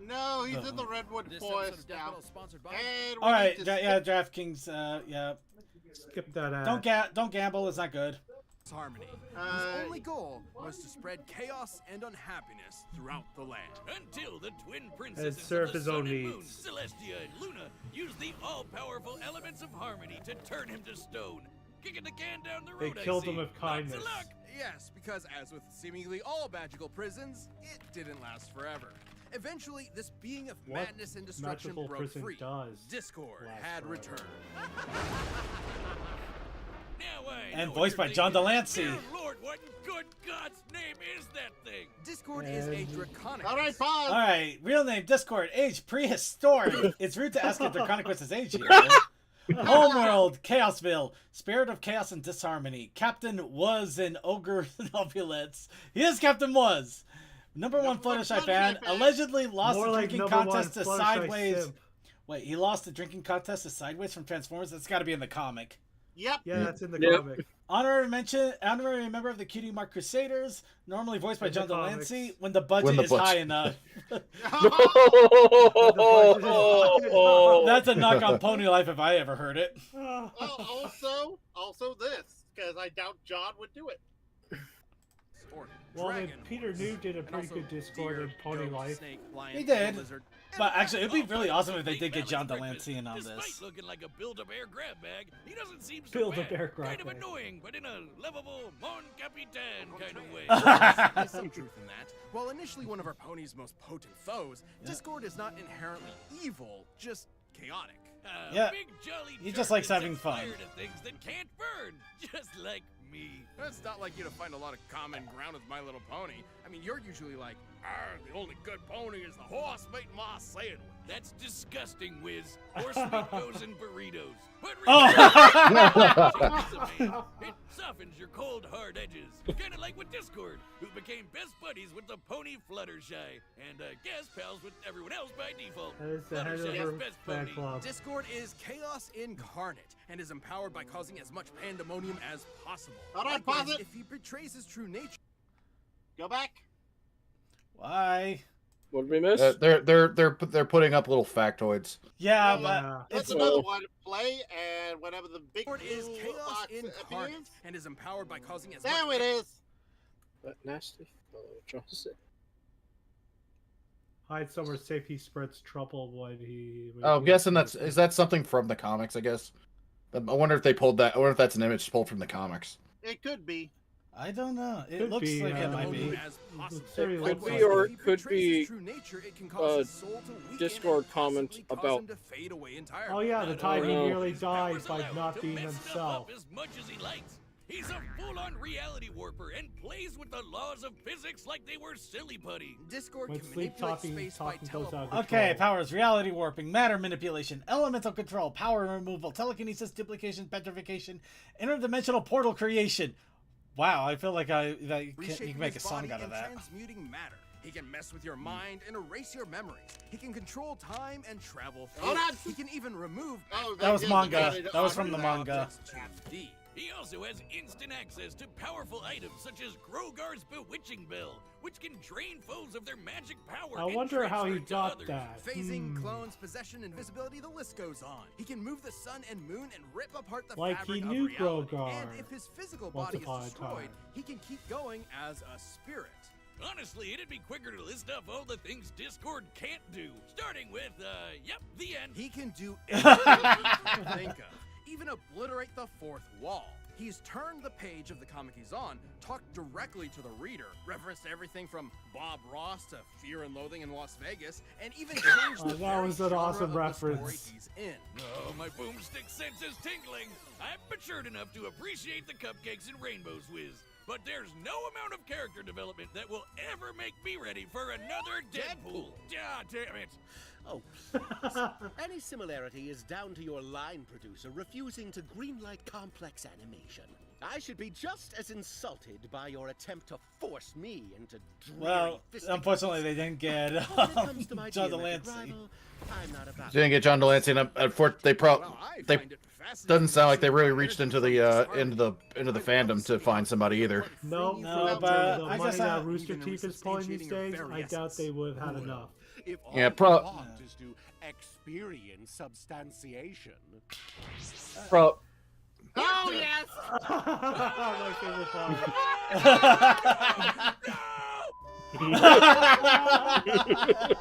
No, he's in the Redwood Forest now. Sponsored by And we All right, need to yeah, DraftKings. Yeah, Skip that ad. don't gamble. It's not good. Harmony, Uh, whose only goal was to spread chaos and unhappiness throughout the land. Until the twin princesses serve of the his sun own and moon, needs. Celestia and Luna, used the all-powerful elements of harmony to turn him to stone. Kicking the can down the They road, I killed see. him with Lots of kindness. luck. Yes, because as with seemingly all magical prisons, it didn't last forever. Eventually, this being of What madness and destruction magical broke prison free. does Discord last had forever? returned. Now I And know voiced what by you're John thinking. Delancey. Dear Lord, what in good God's name is that thing? Discord is a And- draconic. all right, pause. All right, real name Discord, age prehistoric. It's rude to ask if Draconicus' age here. Homeworld, Chaosville, spirit of chaos and disharmony. Captain was an ogre novulets. He is Captain Was. Number one Number one Fluttershy Fluttershy fan fan. allegedly lost More the like drinking number one contest to Fluttershy Sideways. simp. Wait, he lost the drinking contest to Sideways from Transformers? That's got to be in the comic. Yep. Yeah, that's in the Yep. comic. Honorary member of the Cutie Mark Crusaders, normally voiced by In the John comics. Delancey, when the budget When the is budget- high enough. Oh, That's a knock on Pony Life if I ever heard it. Also this, because I doubt John would do it. Or Well, then dragon Peter horse, New did a and pretty also good Discord deer, in Pony goat, Life. snake, lion, He did. lizard, But actually, it'd be really Oh, awesome if they complete did get John balanced Delancey in on breakfast. this. Despite looking like a Build-A-Bear grab bag, he doesn't seem so Build-A-Bear bad. grab Kind of bag. annoying, but in a lovable Mon Capitan kind of way. There's some truth in that. While initially one of our pony's most potent foes, Discord is not inherently evil, just chaotic. Yeah, Big jolly he jerk just likes that's having fun. inspired at things that can't burn, just like me. It's not like you to find a lot of common ground with My Little Pony. I mean, you're usually like, the only good pony is the horse meat my sandwich. That's disgusting, Wiz. Horse meat goes in burritos. But Oh. it softens your cold, hard edges. Kind of like with Discord, who became best buddies with the pony Fluttershy, and guest pals with everyone else by default. That is the head of Fluttershy's her best fan pony. club. Discord is chaos incarnate and is empowered by causing as much pandemonium as possible. All right, Likewise, pause it. if he betrays his true nature, Go back. Why? what did we miss? They're putting up little factoids. Yeah, Yeah. but That's it's another one. Play, and whenever the big Discord is blue chaos box incarnate appears, and is empowered by causing as there much. it is. That nasty fellow Johnson. Hide somewhere safe. He spreads trouble when he. when Oh, I'm he- guessing is that something from the comics? I guess. I wonder if they pulled that. I wonder if that's an image pulled from the comics. It could be. I don't know. It Could looks be, like it might be. As possible. very Could looks be, like or it. it could be True nature, it can cause his soul to weaken Discord and comment possibly cause about- him to fade away entirely. Oh yeah, the Not time he only nearly his died powers by allow him not to being mess stuff himself. up as much as he likes. He's a full-on reality warper and plays with the laws of physics like they were silly putty. Discord When can sleep manipulate talking space by goes out. teleporting. Okay, powers: reality warping, matter manipulation, elemental control, power removal, telekinesis, duplication, petrification, interdimensional portal creation. Wow, I feel like you Reshaping can make a his song body out of and that. transmuting matter. He can mess with your mind and erase your memories. He can control time and travel Hold through on. it. He can even remove Oh, That was is manga. added That was on from the that. manga. objects to be. He also has instant access to powerful items such as Grogar's Bewitching Bell, which can drain foes of their magic power. I and wonder how he transfer it to got others. that. Phasing, clones, possession, invisibility, the list goes on. He can move the sun and moon and rip apart the Like fabric he of knew reality. Grogar And if his physical once body upon a is destroyed, time. he can keep going as a spirit. Honestly, it'd be quicker to list off all the things Discord can't do. Starting with, yep, the end. He can do anything you can think of, even obliterate the fourth wall. He's turned the page of the comic he's on, talked directly to the reader, referenced everything from Bob Ross to Fear and Loathing in Las Vegas, and even changed the that very was an genre awesome of the story reference. he's in. Oh, my boomstick sense is tingling. I'm matured enough to appreciate the cupcakes and rainbows whiz. But there's no amount of character development that will ever make me ready for another Deadpool. Ah, damn it. Oh, please. Any similarity is down to your line producer refusing to greenlight complex animation. I should be just as insulted by your attempt to force me into dreary Well, fisticuffs. unfortunately, they didn't get When it comes to my John geometric Delancey. rival, I'm not about Didn't get John Delancey, and they Well, I they find it fascinating doesn't sound like they to see really the reached energy into from the this into the harmony. fandom to find somebody either. Nope. No, for but the I money guess that Rooster even Teeth is pulling these substantiating your days, very I doubt they essence. would have had enough. If all Yeah, you pro- want is to experience substantiation. Oh yes. My favorite part.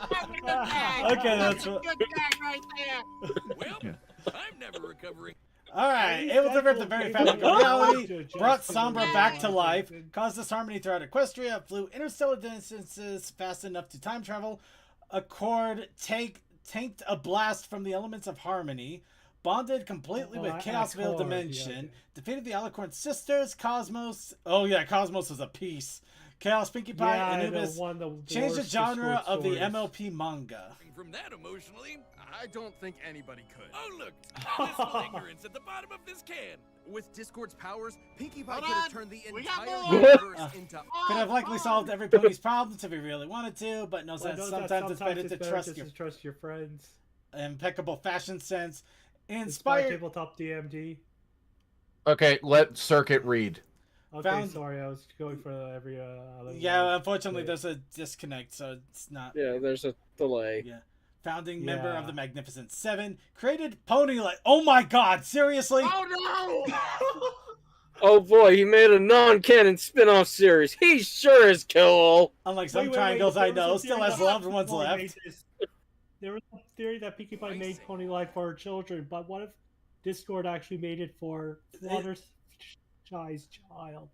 Okay, that's what. Good gag right there. Well, I'm never recovering. All right, able to rip the very fabric of reality, brought Sombra back to life, caused disharmony throughout Equestria, flew interstellar distances fast enough to time travel, Accord tanked a blast from the elements of harmony, bonded completely with Chaosville Accord, Dimension, yeah. defeated the Alicorn sisters, Cosmos. Oh yeah, Cosmos was a piece. Chaos, Pinkie Pie, Yeah, Anubis. the Changed the worst genre Discord of the stories. MLP manga. From that emotionally. I don't think anybody could. Oh, look. Blissful ignorance at the bottom of this can. With Discord's powers, Pinkie Pie Hold could have on. turned the We got entire more. universe into. Could have likely solved every pony's problems if he really wanted to, but knows Well, that know sometimes it's better to trust just your to trust your friends. impeccable fashion sense. Inspired Inspired. tabletop DMD. Okay, let Circuit read. Okay, Found- sorry, I was going for every other Yeah, word. unfortunately, Wait. there's a disconnect, so it's not. Yeah, there's a delay. Yeah. Founding member Yeah. of the Magnificent Seven, created Pony like. Oh my God! Seriously? Oh no. Oh boy, he made a non-canon spin-off series. He sure is cool. Unlike some Wait, triangles there I was know, a still theory has that loved Pinkie ones Pie left. made this- There was a theory that Pinkie Pie made Pony Life for her children, but what if Discord actually made it for Fluttershy's child?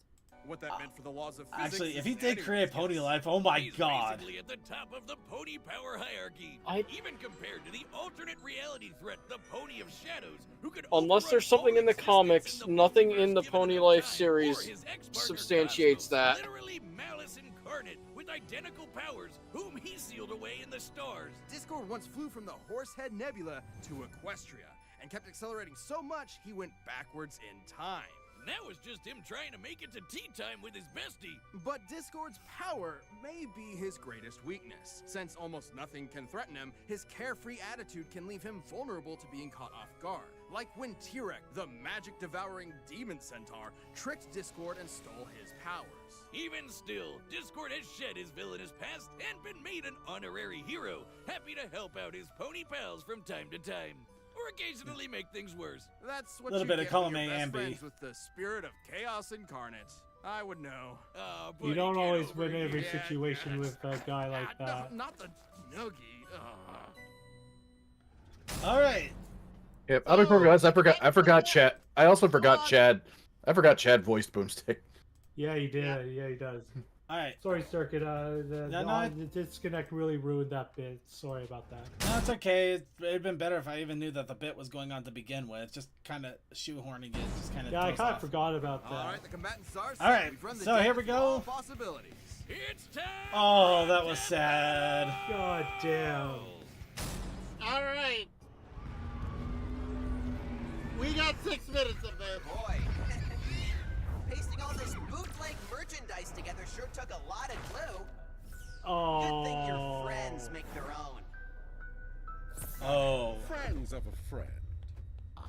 What that meant for the laws of physics. Actually, if is he did anyone's create Pony guess. Life, oh my He's God! basically at the top of the pony power hierarchy. Even compared to the alternate reality threat, the Pony of Shadows, who could Unless overrun there's something all in the existence comics, in the nothing multiverse in the given Pony enough Life time, series or his ex-partner substantiates Cosmos, that. Literally malice incarnate with identical powers, whom he sealed away in the stars. Discord once flew from the Horsehead Nebula to Equestria and kept accelerating so much he went backwards in time. That was just him trying to make it to tea time with his bestie. But Discord's power may be his greatest weakness. Since almost nothing can threaten him, his carefree attitude can leave him vulnerable to being caught off guard. Like when Tirek, the magic-devouring demon centaur, tricked Discord and stole his powers. Even still, Discord has shed his villainous past and been made an honorary hero, happy to help out his pony pals from time to time. Or occasionally make things worse. That's what Little you bit of get column when you're A best and B. friends with the spirit of chaos incarnate. I would know. You don't always win every situation with a guy like that. No, not the Noogie. All right. Yep, out of guys, I forgot Chad. I also forgot Chad. I forgot Chad voiced Boomstick. Yeah, he did. Yeah, he does. All right. Sorry, Circuit. The disconnect really ruined that bit. Sorry about that. No, it's okay. It'd been better if I even knew that the bit was going on to begin with. Just kind of shoehorning it. Just kind of. Yeah, I kind of forgot about that. All right, the combatants are set. All right, We've run the so here deck we through all go. Possibilities. It's time. Oh, that was sad. God damn. All right. We got 6 minutes of this. Boy, pasting all this bootleg merchandise together sure took a lot of glue. Good thing your friends make their own. Oh. Friends of a friend. Ah,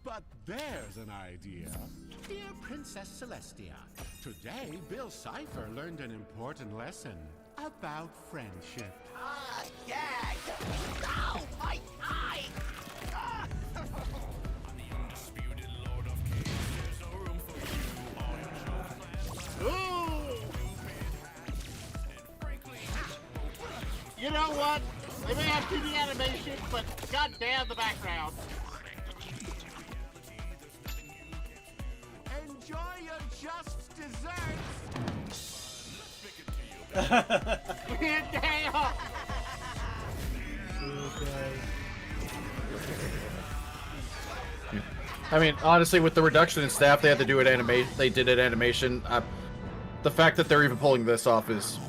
but there's an idea. Dear Princess Celestia, today Bill Cipher learned an important lesson about friendship. Ah, gag! Ow, my eye! Ah. Ooh. You know what? They may have 2D animation, but goddamn the background. Enjoy your just desserts. Damn. I mean, honestly, with the reduction in staff, they had to do it animation. They did it animation. The fact that they're even pulling this off is.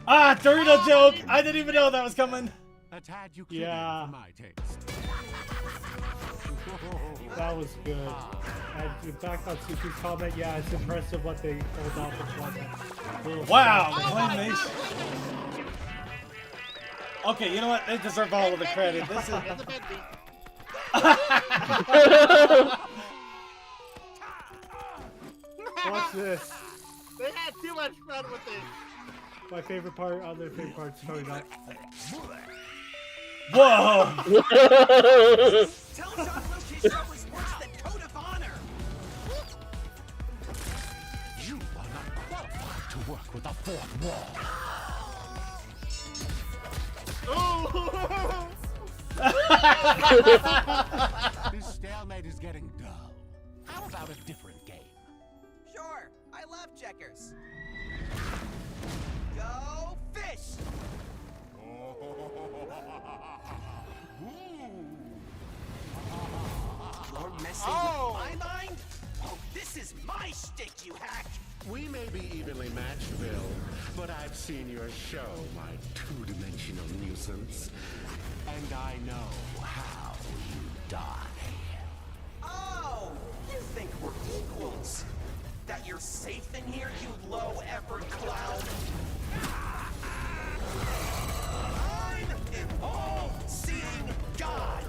Ah, Dorito joke! I didn't even know that was coming. A tad Yeah. for my taste. That was good. And in fact, on Suki's comment, yeah, it's impressive what they pulled off in one. Wow, the claymation. Okay, you know what? They deserve all of the credit. This is. Watch this. They had too much fun with this. My favorite part, other favorite part's coming up. Whoa! Tell John Wilshere was worse than Code of Honor. You are not qualified to work with the fourth wall. Oh! This stalemate is getting dull. How about a different game? Sure, I love checkers. Go fish! You're messing with my mind? Oh, this is my shtick, you hack! We may be evenly matched, Bill, but I've seen your show, my two-dimensional nuisance. And I know how you die. Oh, you think we're equals? That you're safe in here, you low-effort clown? I'm an all-seeing God!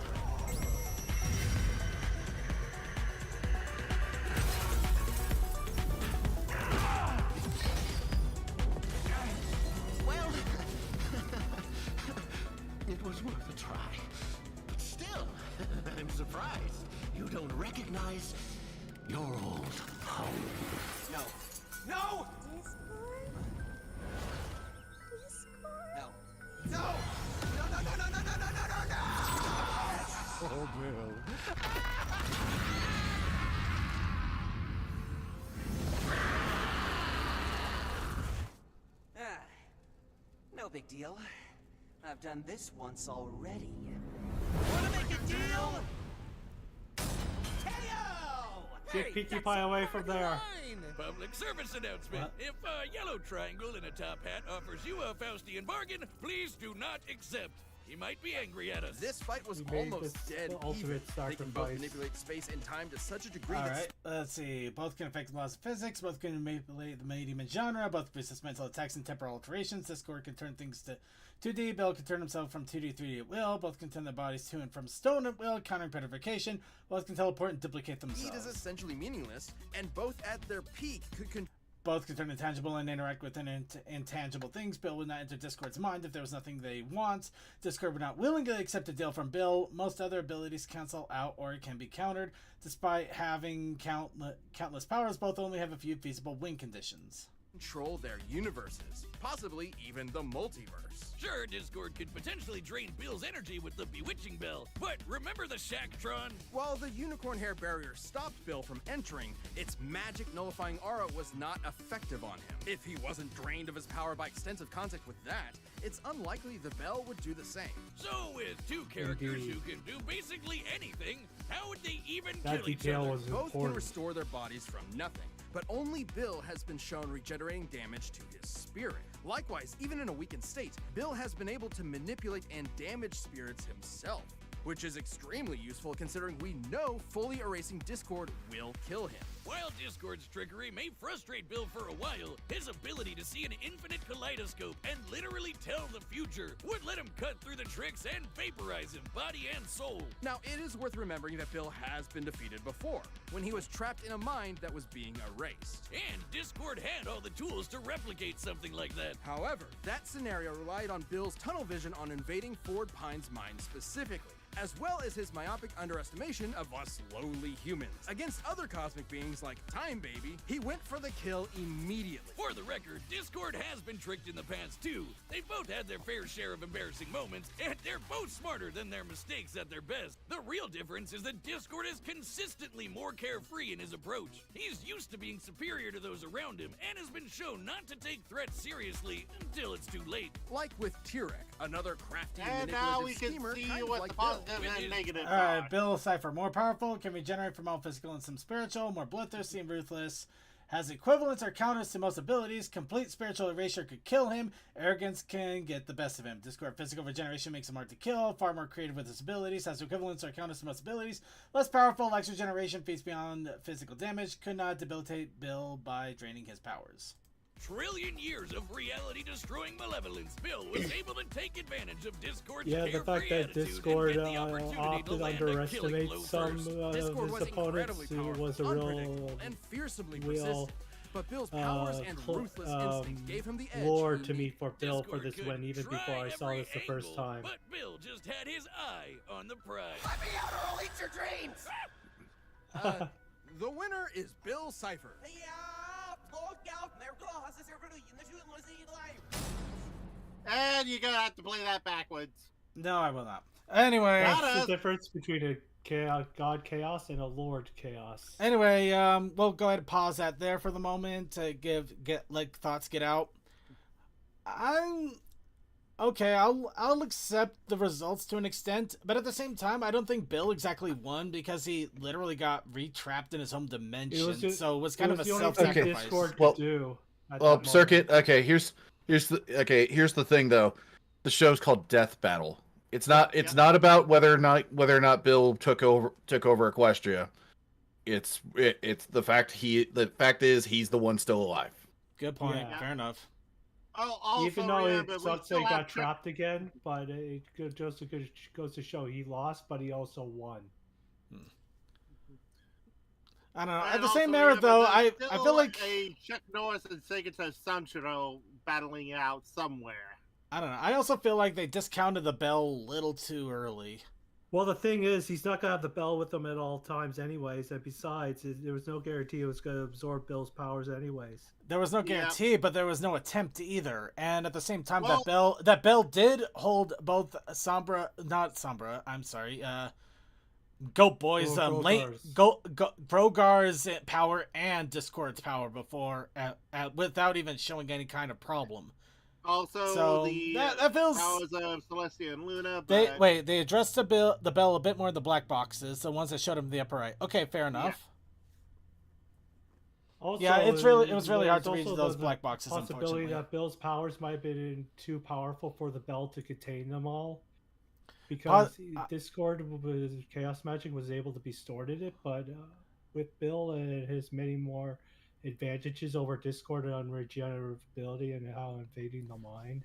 Well, it was worth a try. But still, I'm surprised you don't recognize your old home. No. No! No. No! No, no, no, no, no, no, no, no, no, no! Oh, Bill. Ah, no big deal. I've done this once already. Wanna make a deal? Get Pinkie Pie away from there. Public service announcement. If a yellow triangle in a top hat offers you a Faustian bargain, please do not accept. He might be angry at us. This fight was He made almost this dead the ultimate even. They can both sacrifice. manipulate space and time to such a degree that Alright, let's see. Both can affect the laws of physics, both can manipulate the medium and genre, both resist mental attacks and temporal alterations. Discord can turn things to 2D, Bill can turn himself from 2D to 3D at will, both can turn their bodies to and from stone at will, countering petrification, both can teleport and duplicate heat is themselves. essentially meaningless, and both at their peak could Both can turn intangible and interact with intangible things. Bill would not enter Discord's mind if there was nothing they want. Discord would not willingly accept a deal from Bill. Most other abilities cancel out or can be countered. Despite having countless powers, both only have a few feasible win conditions. control their universes, possibly even the multiverse. Sure, Discord could potentially drain Bill's energy with the bewitching bell, but remember the Shacktron? While the unicorn hair barrier stopped Bill from entering, its magic nullifying aura was not effective on him. If he wasn't drained of his power by extensive contact with that, it's unlikely the bell would do the same. So with two characters who can do basically anything, how would they even That kill each detail other? was Both can important. restore their bodies from nothing, but only Bill has been shown regenerating damage to his spirit. Likewise, even in a weakened state, Bill has been able to manipulate and damage spirits himself, which is extremely useful considering we know fully erasing Discord will kill him. While Discord's trickery may frustrate Bill for a while, his ability to see an infinite kaleidoscope and literally tell the future would let him cut through the tricks and vaporize him, body and soul. Now, it is worth remembering that Bill has been defeated before, when he was trapped in a mind that was being erased. And Discord had all the tools to replicate something like that. However, that scenario relied on Bill's tunnel vision on invading Ford Pine's mind specifically, as well as his myopic underestimation of us lowly humans. Against other cosmic beings like Time Baby, he went for the kill immediately. For the record, Discord has been tricked in the past too. They've both had their fair share of embarrassing moments, and they're both smarter than their mistakes at their best. The real difference is that Discord is consistently more carefree in his approach. He's used to being superior to those around him, and has been shown not to take threats seriously until it's too late. Like with Tirek, another crafty And manipulative now we can schemer, see kind of what like the Bill. positive and negative All right, are. Bill Cipher, more powerful, can regenerate from all physical and some spiritual, more bloodthirsty and ruthless, has equivalents or counters to most abilities, complete spiritual erasure could kill him, arrogance can get the best of him, Discord physical regeneration makes him hard to kill, far more creative with his abilities, has equivalents or counters to most abilities, less powerful, likes regeneration, feats beyond physical damage, could not debilitate Bill by draining his powers. Trillion years of reality-destroying malevolence, Bill was able to take advantage of Discord's Yeah, the carefree fact that attitude Discord and get the opportunity to often land a killing underestimates blow some first. of Discord his was opponents incredibly who powerful, was a real unpredictable, and fearsomely real, persistent. But Bill's powers and ruthless instinct gave him the edge. lore he to me needed. for Bill for Discord this could win, even try before I saw every this the first angle, time. But Bill just had his eye on the prize. Let me out or I'll eat your dreams! The winner is Bill Cipher. And you're gonna have to play that backwards. No, I will not. Anyway, That's the difference between a god chaos and a lord chaos. Anyway, we'll go ahead and pause that there for the moment to let thoughts get out. I'm okay. I'll accept the results to an extent, but at the same time, I don't think Bill exactly won because he literally got re-trapped in his home dimension. So it was kind of a self-sacrifice. Discord Well, could do at that Well, moment. Circuit. Okay, here's the thing though. The show's called Death Battle. It's not about whether or not Bill took over Equestria. It's the fact is he's the one still alive. Good point. Yeah. Fair enough. Oh, also, Even though remember, it we sucks that still he have got trapped again, but it just goes to show he lost, but he also won. I don't know. And At the also same merit, though, remember, I there's feel still like a Chuck Norris and Segata Sanchiro battling it out somewhere. I don't know. I also feel like they discounted the bell a little too early. Well, the thing is, he's not gonna have the bell with him at all times, anyways. And besides, there was no guarantee it was gonna absorb Bill's powers, anyways. There was no guarantee, but there was no attempt either. And at the same time, Well- that bell did hold both Goat Boy's Brogar's power and Discord's power before, without even showing any kind of problem. Also, So, the that feels- powers of Celestia and Luna. But They addressed the bell a bit more in the black boxes, the ones that showed him the upper right. Okay, fair enough. Also, Yeah, it was really hard to there's read also those the black boxes. Possibility Unfortunately, that Bill's powers might have been too powerful for the bell to contain them all, because Discord with Chaos Magic was able to be stored in it, but with Bill and his many more advantages over Discord on regenerability and how invading the mind.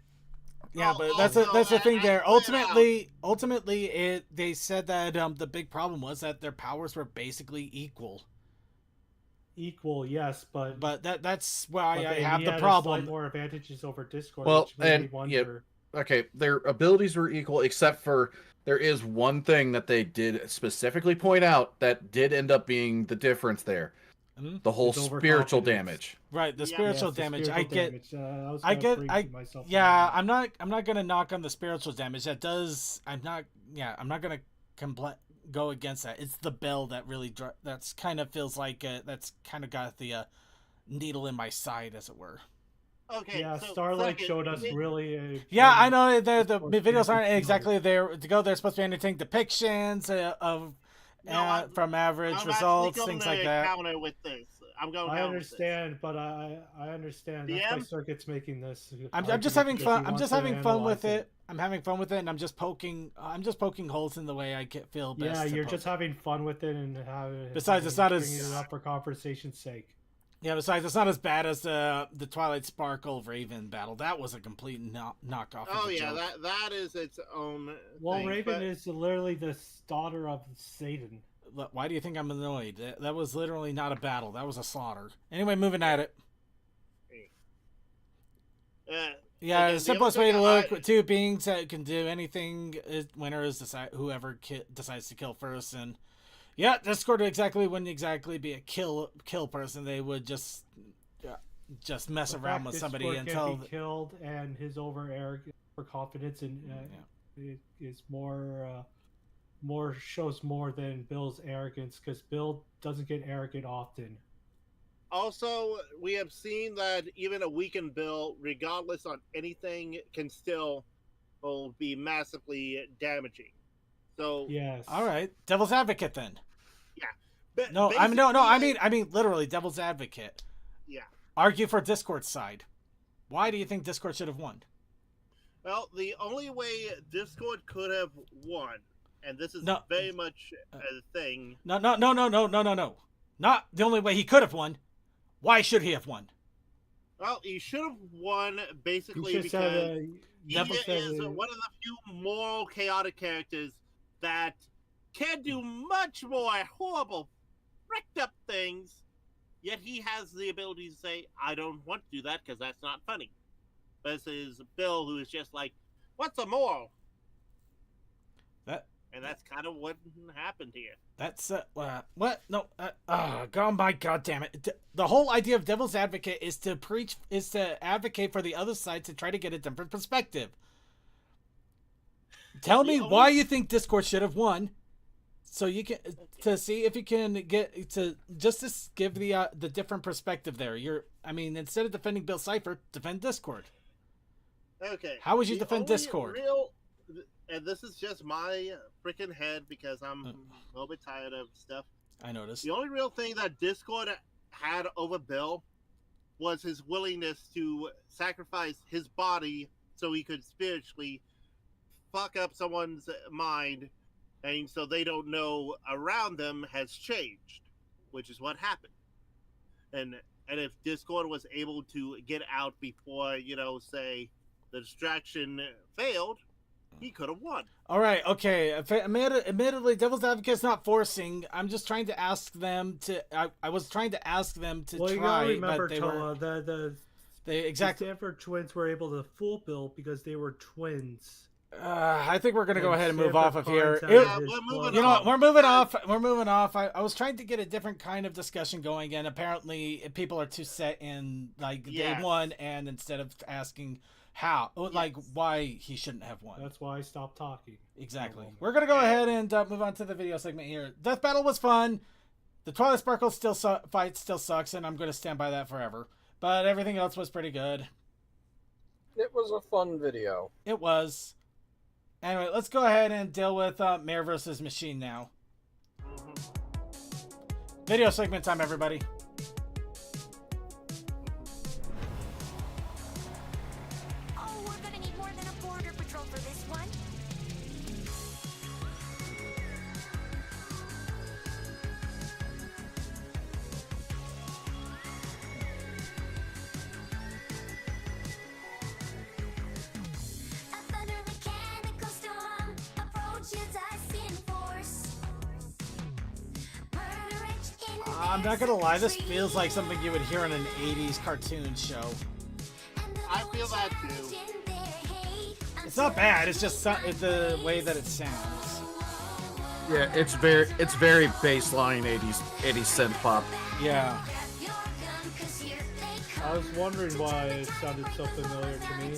yeah, but that's the thing there. Ultimately, they said that the big problem was that their powers were basically equal. Equal, yes, but that's why I he have the had problem. more advantages over Discord. Well, which made me and wonder. okay, their abilities were equal, except for there is one thing that they did specifically point out that did end up being the difference there. The whole It's spiritual overconfidence. damage. Right, the Yeah. spiritual Yes, the damage. spiritual I get. damage. Was I gonna get. bring I myself to yeah. that. I'm not gonna knock on the spiritual damage. That does. I'm not. Yeah. I'm not gonna go against that. It's the bell that really. That's kind of feels like. That's kind of got the needle in my side, as it were. Okay. Yeah, so Starlight second, showed us really. Yeah, I know the Discord videos can't aren't be exactly there to go. They're supposed to be entertaining depictions of from average I'm results, actually things going like to that. counter with this. I'm going. I down with this. understand, but I understand. That's why DM? Circuit's making this. I'm just having fun. I'm just having fun with it. I'm having fun with it, and I'm just poking holes in the way I feel best. Yeah, to you're poke just it. having fun with it, and having. Besides, it's not bringing as- it up for conversation's sake. Yeah, besides, it's not as bad as the Twilight Sparkle Raven battle. That was a complete knockoff. Oh of a yeah, joke. that is its own. Well, thing, Raven but- is literally the daughter of Satan. Why do you think I'm annoyed? That was literally not a battle. That was a slaughter. Anyway, moving at it. Yeah, again, the simplest only way to thing look, two beings that can do anything, winner is whoever decides to kill first. And yeah, Discord exactly wouldn't exactly be a kill person. They would just mess The around fact with this somebody Discord until can't be killed, and his over arrogance for confidence and is more shows more than Bill's arrogance, because Bill doesn't get arrogant often. Also, we have seen that even a weakened Bill, regardless on anything, can still be massively damaging. So Yes. All right, devil's advocate then. Yeah. No, I mean literally devil's advocate. Yeah. Argue for Discord's side. Why do you think Discord should have won? Well, the only way Discord could have won, and this is No. very much a thing. No. Not the only way he could have won. Why should he have won? Well, he should have won basically You just said, because he Devil said, is one of the few moral, chaotic characters that can do much more horrible, fricked up things, yet he has the ability to say, I don't want to do that because that's not funny. Versus Bill, who is just like, what's a moral? And that's kind of what happened here. That's what? No. Oh my god damn it. The whole idea of devil's advocate is to advocate for the other side to try to get a different perspective. Tell me why you think Discord should have won, so you can to see if you can get to give the different perspective there. Instead of defending Bill Cipher, defend Discord. Okay. How would you The defend only Discord? And this is just my freaking head because I'm a little bit tired of stuff. I noticed. The only real thing that Discord had over Bill was his willingness to sacrifice his body so he could spiritually fuck up someone's mind, and so they don't know around them has changed, which is what happened. And if Discord was able to get out before, say, the distraction failed, he could have won. All right, okay. Admittedly, devil's advocate's not forcing. I'm just trying to ask them to. I was trying to ask them to Well, you try, gotta remember, but they Toa, were. the Stanford twins were able to fool Bill because they were twins. I think we're gonna go And ahead and move off of Stanford here. finds out his we're moving blood. You know what? We're moving off. We're moving off. I was trying to get a different kind of discussion going, and apparently people are too set in day one, and instead of asking how, why he shouldn't have won. That's why I stopped talking. Exactly. We're gonna go ahead and move on to the video segment here. Death Battle was fun. The Twilight Sparkle fight still sucks, and I'm gonna stand by that forever. But everything else was pretty good. It was a fun video. It was. Anyway, let's go ahead and deal with Mayor versus Machine now. Video segment time, everybody. Oh, we're gonna need more than a border patrol for this one. A thunder mechanical storm approaches us in force. I'm not gonna lie, this feels like something you would hear in an 80s cartoon show. I feel that too. It's not bad, it's just the way that it sounds. Yeah, it's very baseline 80s synth pop. Yeah. I was wondering why it sounded so familiar to me.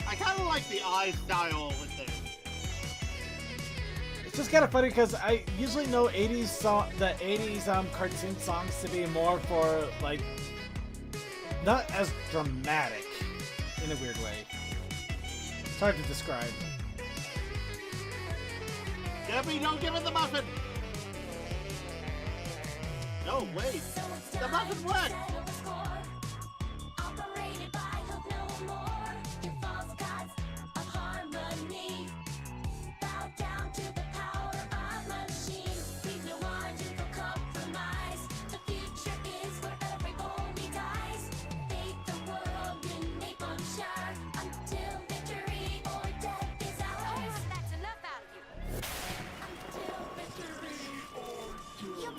I kind of like the eye style with it. It's just kind of funny because I usually know the 80s cartoon songs to be more for like not as dramatic in a weird way. It's hard to describe. Debbie, don't give it the muffin. No, wait. The muffin went.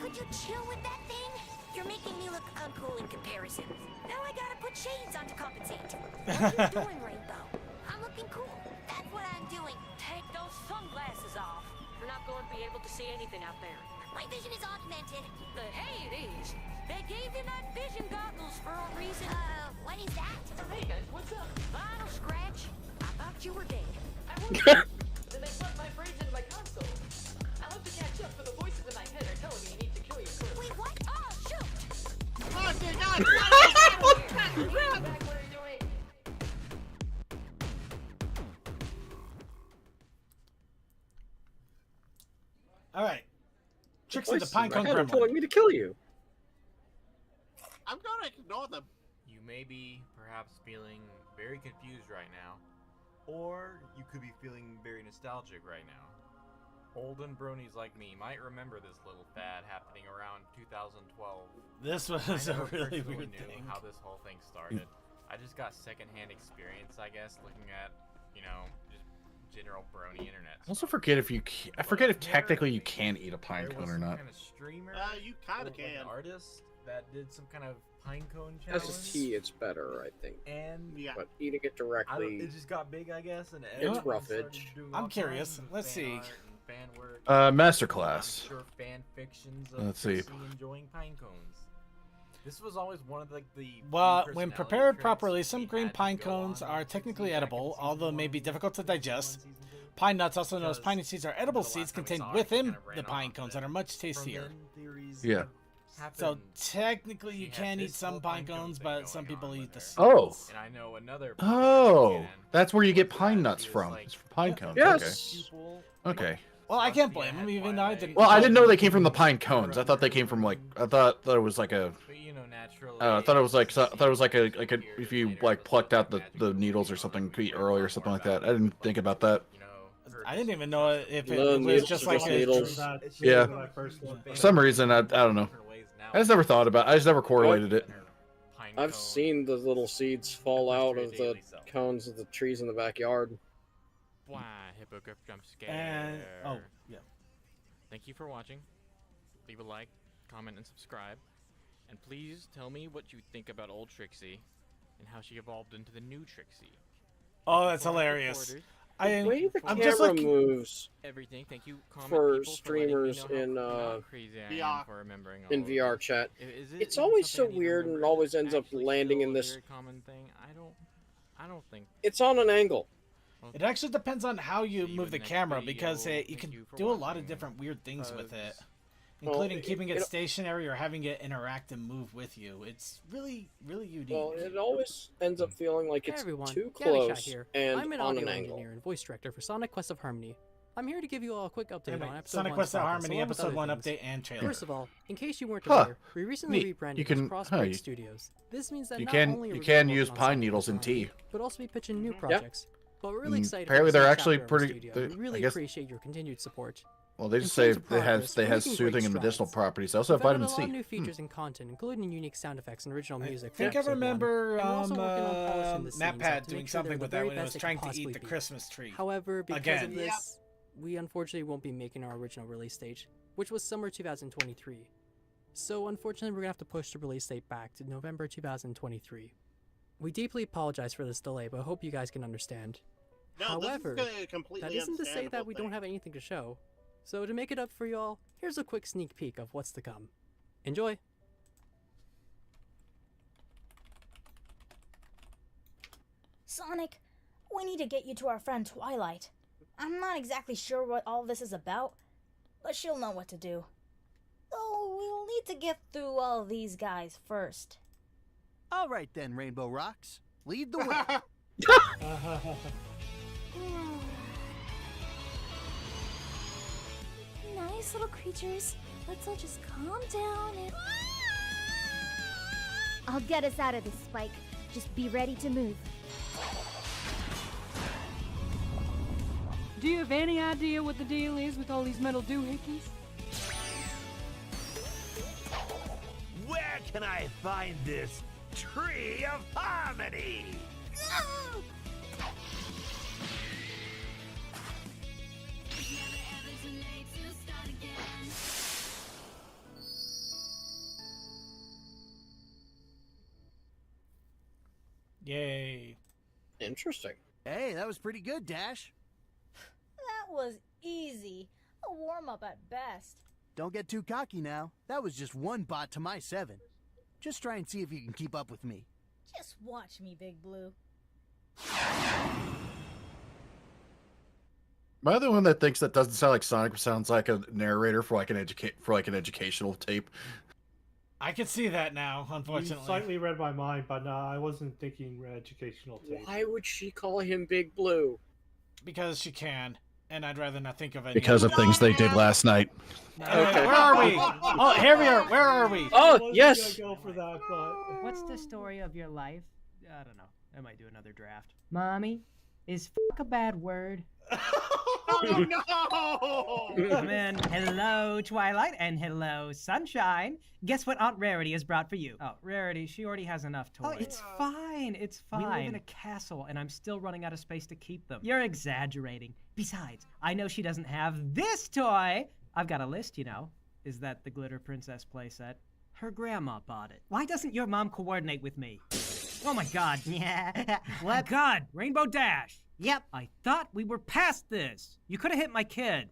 Could you chill with that thing? You're making me look uncool in comparison. Now I gotta put shades on to compensate. What are you doing, Rainbow? I'm looking cool. That's what I'm doing. Take those sunglasses off. You're not going to be able to see anything out there. My vision is augmented. Hey, it is. They gave you night vision goggles for a reason. What is that? Hey guys, what's up? Vinyl scratch. I thought you were dead. Then they plugged my brains into my console. I hope to catch up, but the voices in my head are telling me you need to kill your crew. Wait, what? Oh, shoot! Oh, dear God! Back, what are you doing? All right. Trixie the Pinecone Gremlin Gremlin. telling me to kill you. I'm gonna ignore them. You may be perhaps feeling very confused right now, or you could be feeling very nostalgic right now. Olden bronies like me might remember this little fad happening around 2012. This was I a never really personally weird knew thing. how this whole thing started. I just got secondhand experience, I guess, looking at, just general brony internet. I also forget if I forget if technically you can eat a pine cone or not. Kind of streamer, you kind of like can. an artist that did some kind of pinecone As challenge. a tea, it's better, I think. And yeah, but eating it directly, it just got big, I guess, and it's everyone roughage. started doing I'm all curious. kinds of Let's fan see. art and fan work. Masterclass. I'm sure fan fictions of Let's see. Trixie enjoying pine cones. This was always one of the Well, key when personality prepared traits properly, we some had green to pine go on cones in are season technically back in edible, season although may one, be difficult to season digest. two. Pine nuts, also known as Because piney seeds, are edible the last seeds time we contained saw it, within kinda ran the pine off. cones that are much From tastier. then, theories Yeah. So happened. technically, you She had can eat this some whole pine pinecone cones, thing but going some people on eat with the her. seeds. Oh. And I know another. Oh, that's where you get pine nuts from. It's from pine cones. Yes. Okay. Well, I can't blame them, even though I didn't. Well, I didn't know they came from the pine cones. I thought they came from I thought it was like a. But naturally. I thought it was like a if you like plucked out the needles or something pretty early or something like that. I didn't think about that. I didn't even know if it No, was needles just are like just a. needles. Yeah. For For some reason, I don't know. I just never thought about it. I just never correlated it. I've seen the little seeds fall out of the cones of the trees in the backyard. Why, hippogriff jump scare. And yeah. Thank you for watching. Leave a like, comment, and subscribe. And please tell me what you think about old Trixie and how she evolved into the new Trixie. Oh, that's hilarious. The way the I'm camera just like moves everything. Thank you, comment for people, streamers for letting me know how in crazy I VR. am for remembering all in of VR this. chat. Is it It's even always so something I need to weird and remember? always Is it ends up actually landing still in a this. very common thing? I don't think. It's on an angle. It actually depends on how you See you move in the the next camera video. because you Thank can you for do a lot of watching, different weird things with it, folks. including Well, keeping it it- stationary or having it interact and move with you. It's really, really unique. Well, it always ends up feeling like Hey it's everyone, too Gabby Shot close here. and I'm an on audio an angle. engineer and voice director for Sonic Quest of Harmony. I'm here to give you all a quick update Anyway, on episode Sonic 1's Quest of progress, Harmony, along with episode other 1 things. update and trailer. First of all, in case you weren't Huh. aware, we recently Neat. rebranded You can- as Crossbreak huh, you- Studios. This means that You not can only are you we can gonna use work on pine Sonic needles in Quest of Harmony, tea. but also be pitching new projects. But we're really excited. Apparently for this they're new actually chapter of our pretty. studio. they- We really I guess. appreciate your continued support. Well, they In just say terms of it has progress, they we're has making soothing great and medicinal strides. properties. They also have We've added vitamin a lot of C. new features and content, including unique sound effects and original music. I think I for episode 1. remember And we're also working on polishing the scenes up MatPat to doing make sure they're something the with that very when it was best they trying could to eat possibly the be. Christmas tree. However, because Again. of this, we unfortunately won't be making our original release date, which was summer 2023. So unfortunately, we're gonna have to push the release date back to November 2023. We deeply apologize for this delay, but I hope you guys can understand. No, However, this is a completely that isn't to say that understandable we thing. don't have anything to show. So to make it up for y'all, here's a quick sneak peek of what's to come. Enjoy! Sonic, we need to get you to our friend Twilight. I'm not exactly sure what all this is about, but she'll know what to do. Though we'll need to get through all these guys first. All right then, Rainbow Rocks. Lead the way. Nice little creatures. Let's all just calm down and... I'll get us out of this, Spike. Just be ready to move. Do you have any idea what the deal is with all these metal doohickeys? Where can I find this tree of harmony? Yay. Interesting. Hey, that was pretty good, Dash. That was easy. A warm-up at best. Don't get too cocky now. That was just one bot to my 7. Just try and see if you can keep up with me. Just watch me, Big Blue. Am I the one that thinks that doesn't sound like Sonic, but sounds like a narrator for like an educational tape? I can see that now, You unfortunately. slightly read my mind, but no, I wasn't thinking educational tape. Why would she call him Big Blue? Because she can, and I'd rather not think of any Because of things they did last night. Okay. Where are we? Oh, here we are. Where are we? Oh, I wasn't yes. gonna go for that, but What's the story of your life? I don't know. I might do another draft. Mommy, is f a bad word? Oh no! Come in. Hello, Twilight, and hello, Sunshine. Guess what Aunt Rarity has brought for you? Oh, Rarity, she already has enough toys. Oh, it's fine. It's fine. We live in a castle, and I'm still running out of space to keep them. You're exaggerating. Besides, I know she doesn't have this toy. I've got a list, you know. Is that the Glitter Princess playset? Her grandma bought it. Why doesn't your mom coordinate with me? Oh my god. Yeah. What? God, Rainbow Dash. Yep. I thought we were past this. You could have hit my kid.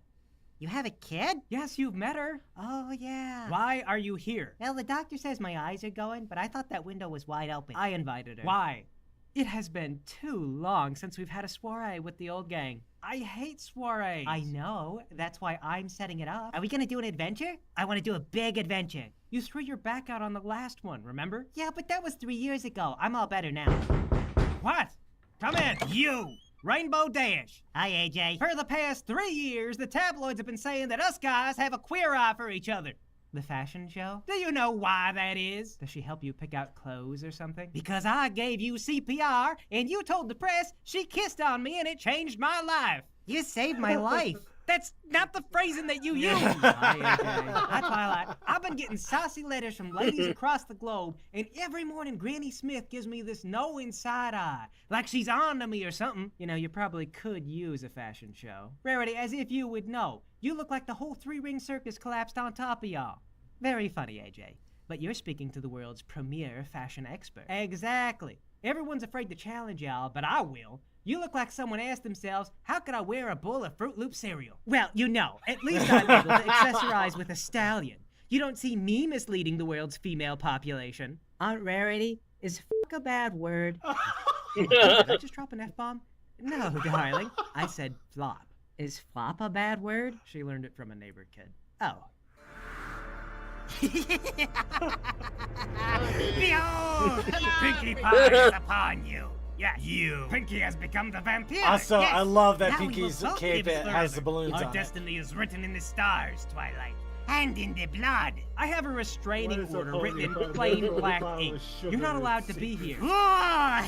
You have a kid? Yes, you've met her. Oh, yeah. Why are you here? Well, the doctor says my eyes are going, but I thought that window was wide open. I invited her. Why? It has been too long since we've had a soiree with the old gang. I hate soirees. I know. That's why I'm setting it up. Are we gonna do an adventure? I want to do a big adventure. You threw your back out on the last one, remember? Yeah, but that was 3 years ago. I'm all better now. What? Come in. You! Rainbow Dash. Hi, AJ. For the past 3 years, the tabloids have been saying that us guys have a queer eye for each other. The fashion show? Do you know why that is? Does she help you pick out clothes or something? Because I gave you CPR, and you told the press she kissed on me and it changed my life. You saved my life. That's not the phrasing that you use. Hi, AJ. Hi, Twilight. I've been getting saucy letters from ladies across the globe, and every morning Granny Smith gives me this knowing side eye, like she's on to me or something. You know, you probably could use a fashion show. Rarity, as if you would know. You look like the whole three-ring circus collapsed on top of y'all. Very funny, AJ. But you're speaking to the world's premier fashion expert. Exactly. Everyone's afraid to challenge y'all, but I will. You look like someone asked themselves, how could I wear a bowl of Fruit Loop cereal? Well, you know, at least I'm able to accessorize with a stallion. You don't see me misleading the world's female population. Aunt Rarity, is fuck a bad word? Did I just drop an F-bomb? No, darling. I said flop. Is flop a bad word? She learned it from a neighbor kid. Oh. Behold! Pinkie Pie is upon you. Yes, you. Pinkie has become the vampire. Also, yes. I love that Now we Pinkie's will both cape live has the forever. balloons Our on it. destiny is written in the stars, Twilight. And in the blood. I have a restraining What is a order holy written in bottle? plain Holy black bottle ink. of sugar You're not and allowed to be here. secret. Law!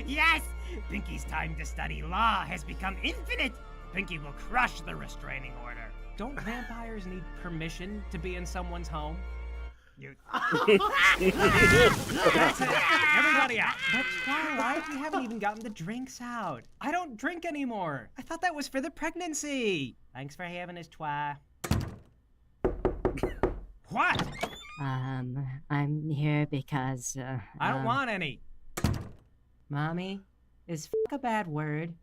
Yes! Pinkie's time to study law has become infinite. Pinkie will crush the restraining order. Don't vampires need permission to be in someone's home? You... That's it. Everybody out. But Twilight, we haven't even gotten the drinks out. I don't drink anymore. I thought that was for the pregnancy. Thanks for having us, Twi. What? I'm here because, I don't want any. Mommy, is fuck a bad word?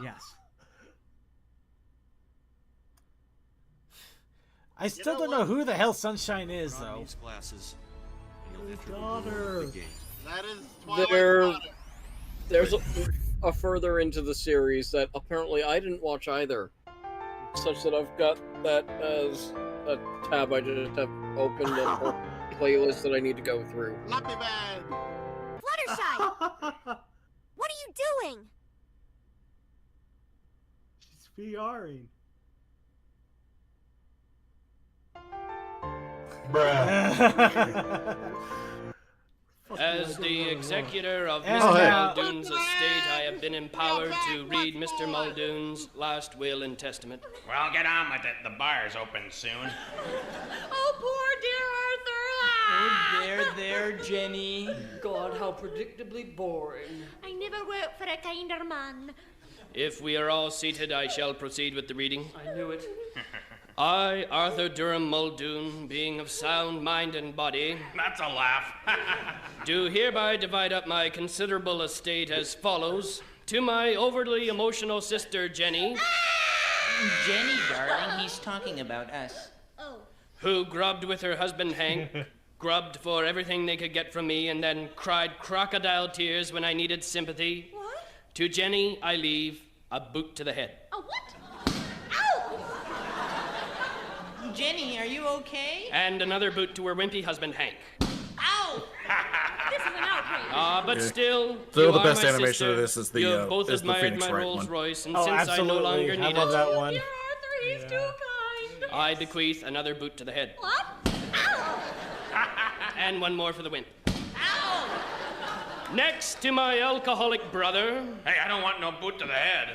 Yes. I still don't know who the hell Sunshine is, though. These glasses, and you'll enter daughter. the gate. That is Twilight's There, daughter. there's a further into the series that apparently I didn't watch either, such that I've got that as a tab I just have opened a whole playlist that I need to go through. Floppy bag. Fluttershy! What are you doing? She's VRing. As the executor of Oh, Mr. hey. Muldoon's estate, I have been empowered to read Mr. Muldoon's last will and testament. Well, get on with it. The bar's open soon. Oh, poor dear Arthur! Oh, there, Jenny. God, how predictably boring. I never worked for a kinder man. If we are all seated, I shall proceed with the reading. I knew it. I, Arthur Durham Muldoon, being of sound mind and body, That's a laugh. do hereby divide up my considerable estate as follows. To my overly emotional sister, Jenny, Jenny, darling, he's talking about us. Oh. who grubbed with her husband Hank, grubbed for everything they could get from me, and then cried crocodile tears when I needed sympathy. What? To Jenny, I leave a boot to the head. A what? Ow! Jenny, are you okay? And another boot to her wimpy husband Hank. Ow! This is an outrage. But Yeah. still, Still you the are best my animation sister. of this is the, You have both is the admired Phoenix my Wright Rolls one. Royce, and Oh, since I no longer absolutely. I need love it, that one. Dear Arthur, he's too kind. I bequeath another boot to the head. What? Ow! And one more for the wimp. Next to my alcoholic brother, Hey, I don't want no boot to the head.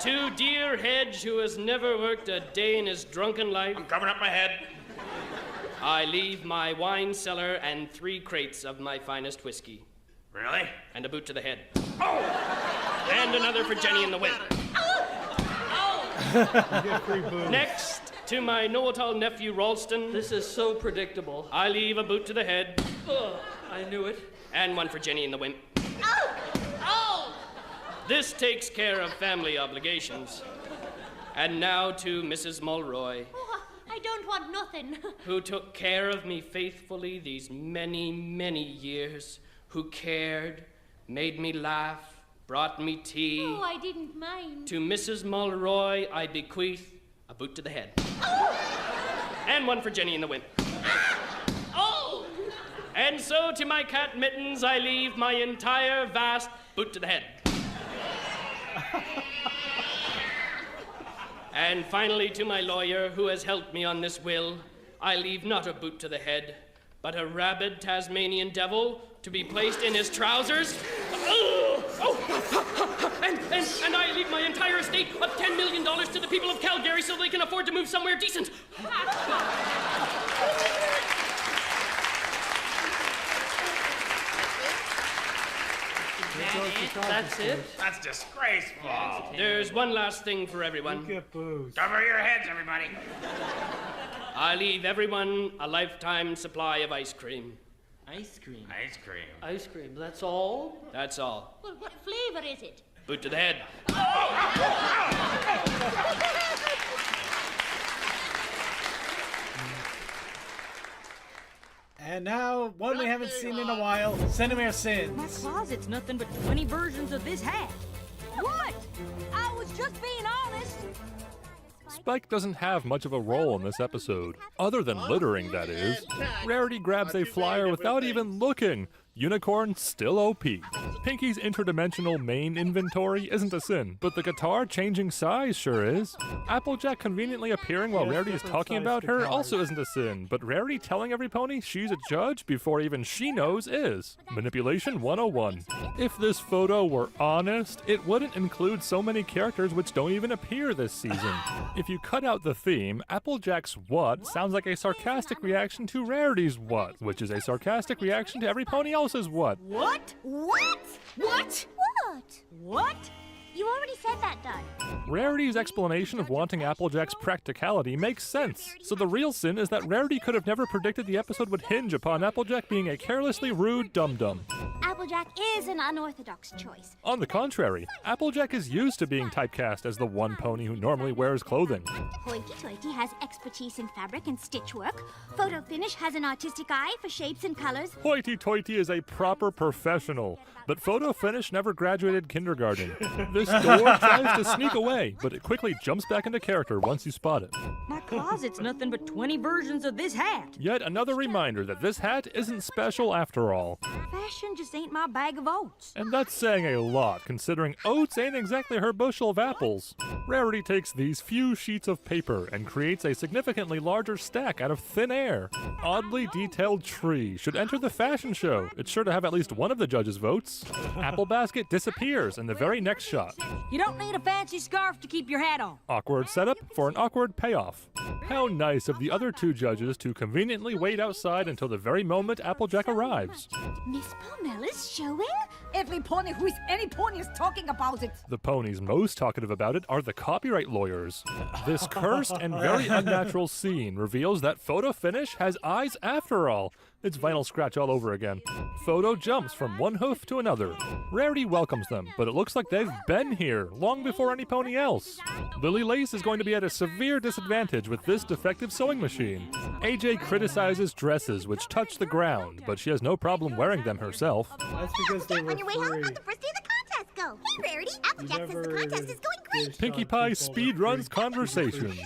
to dear Hedge, who has never worked a day in his drunken life, I'm covering up my head. I leave my wine cellar and 3 crates of my finest whiskey. Really? And a boot to the head. Oh! And another for Jenny and the wimp. Next, to my know-it-all nephew Ralston, This is so predictable. I leave a boot to the head Ugh, I knew it. and one for Jenny and the wimp. Oh! This takes care of family obligations. And now to Mrs. Mulroy, Oh, I don't want nothing. who took care of me faithfully these many, many years, who cared, made me laugh, brought me tea. Oh, I didn't mind. To Mrs. Mulroy, I bequeath a boot to the head. And one for Jenny and the wimp. Oh! And so to my cat Mittens, I leave my entire vast boot to the head. And finally, to my lawyer, who has helped me on this will, I leave not a boot to the head, but a rabid Tasmanian devil to be placed in his trousers. And I leave my entire estate of $10 million to the people of Calgary so they can afford to move somewhere decent. That's it? That's disgraceful. There's one last thing for everyone. Get booze. Cover your heads, everybody. I leave everyone a lifetime supply of ice cream. Ice cream. Ice cream. Ice cream, that's all? That's all. Well, what flavor is it? Boot to the head. And now, one we haven't seen in a while, Cinnamere My Sins. closet's nothing but 20 versions of this hat. What? I was just being honest. Spike doesn't have much of a role in this episode, other than littering, that is. Rarity grabs a flyer without even looking. Unicorn still OP. Pinky's interdimensional main inventory isn't a sin, but the guitar changing size sure is. Applejack conveniently appearing while Rarity is talking about her also isn't a sin, but Rarity telling every pony she's a judge before even she knows is. Manipulation 101. If this photo were honest, it wouldn't include so many characters which don't even appear this season. If you cut out the theme, Applejack's what sounds like a sarcastic reaction to Rarity's what, which is a sarcastic reaction to every pony else's what. What? What? What? What? What? You already said that, Dud. Rarity's explanation of wanting Applejack's practicality makes sense, so the real sin is that Rarity could have never predicted the episode would hinge upon Applejack being a carelessly rude dum-dum. Applejack is an unorthodox choice. On the contrary, Applejack is used to being typecast as the one pony who normally wears clothing. Hoity-toity has expertise in fabric and stitch work. Photo Finish has an artistic eye for shapes and colors. Hoity-toity is a proper professional, but Photo Finish never graduated kindergarten. This door tries to sneak away, but it quickly jumps back into character once you spot it. My closet's nothing but 20 versions of this hat. Yet another reminder that this hat isn't special after all. Fashion just ain't my bag of oats. And that's saying a lot, considering oats ain't exactly her bushel of apples. Rarity takes these few sheets of paper and creates a significantly larger stack out of thin air. Oddly detailed tree should enter the fashion show. It's sure to have at least one of the judges' votes. Apple basket disappears in the very next shot. You don't need a fancy scarf to keep your hat on. Awkward setup for an awkward payoff. How nice of the other two judges to conveniently wait outside until the very moment Applejack arrives. Miss Palmella's showing? Every pony who is any pony is talking about it. The ponies most talkative about it are the copyright lawyers. This cursed and very unnatural scene reveals that Photo Finish has eyes after all. It's vinyl scratch all over again. Photo jumps from one hoof to another. Rarity welcomes them, but it looks like they've been here long before any pony else. Lily Lace is going to be at a severe disadvantage with this defective sewing machine. AJ criticizes dresses which touch the ground, but she has no problem wearing them herself. That's because they were On your way home, free. let the first day of the contest go. Hey, Rarity, Applejack says the contest is going great. Pinkie Pie speedruns conversations.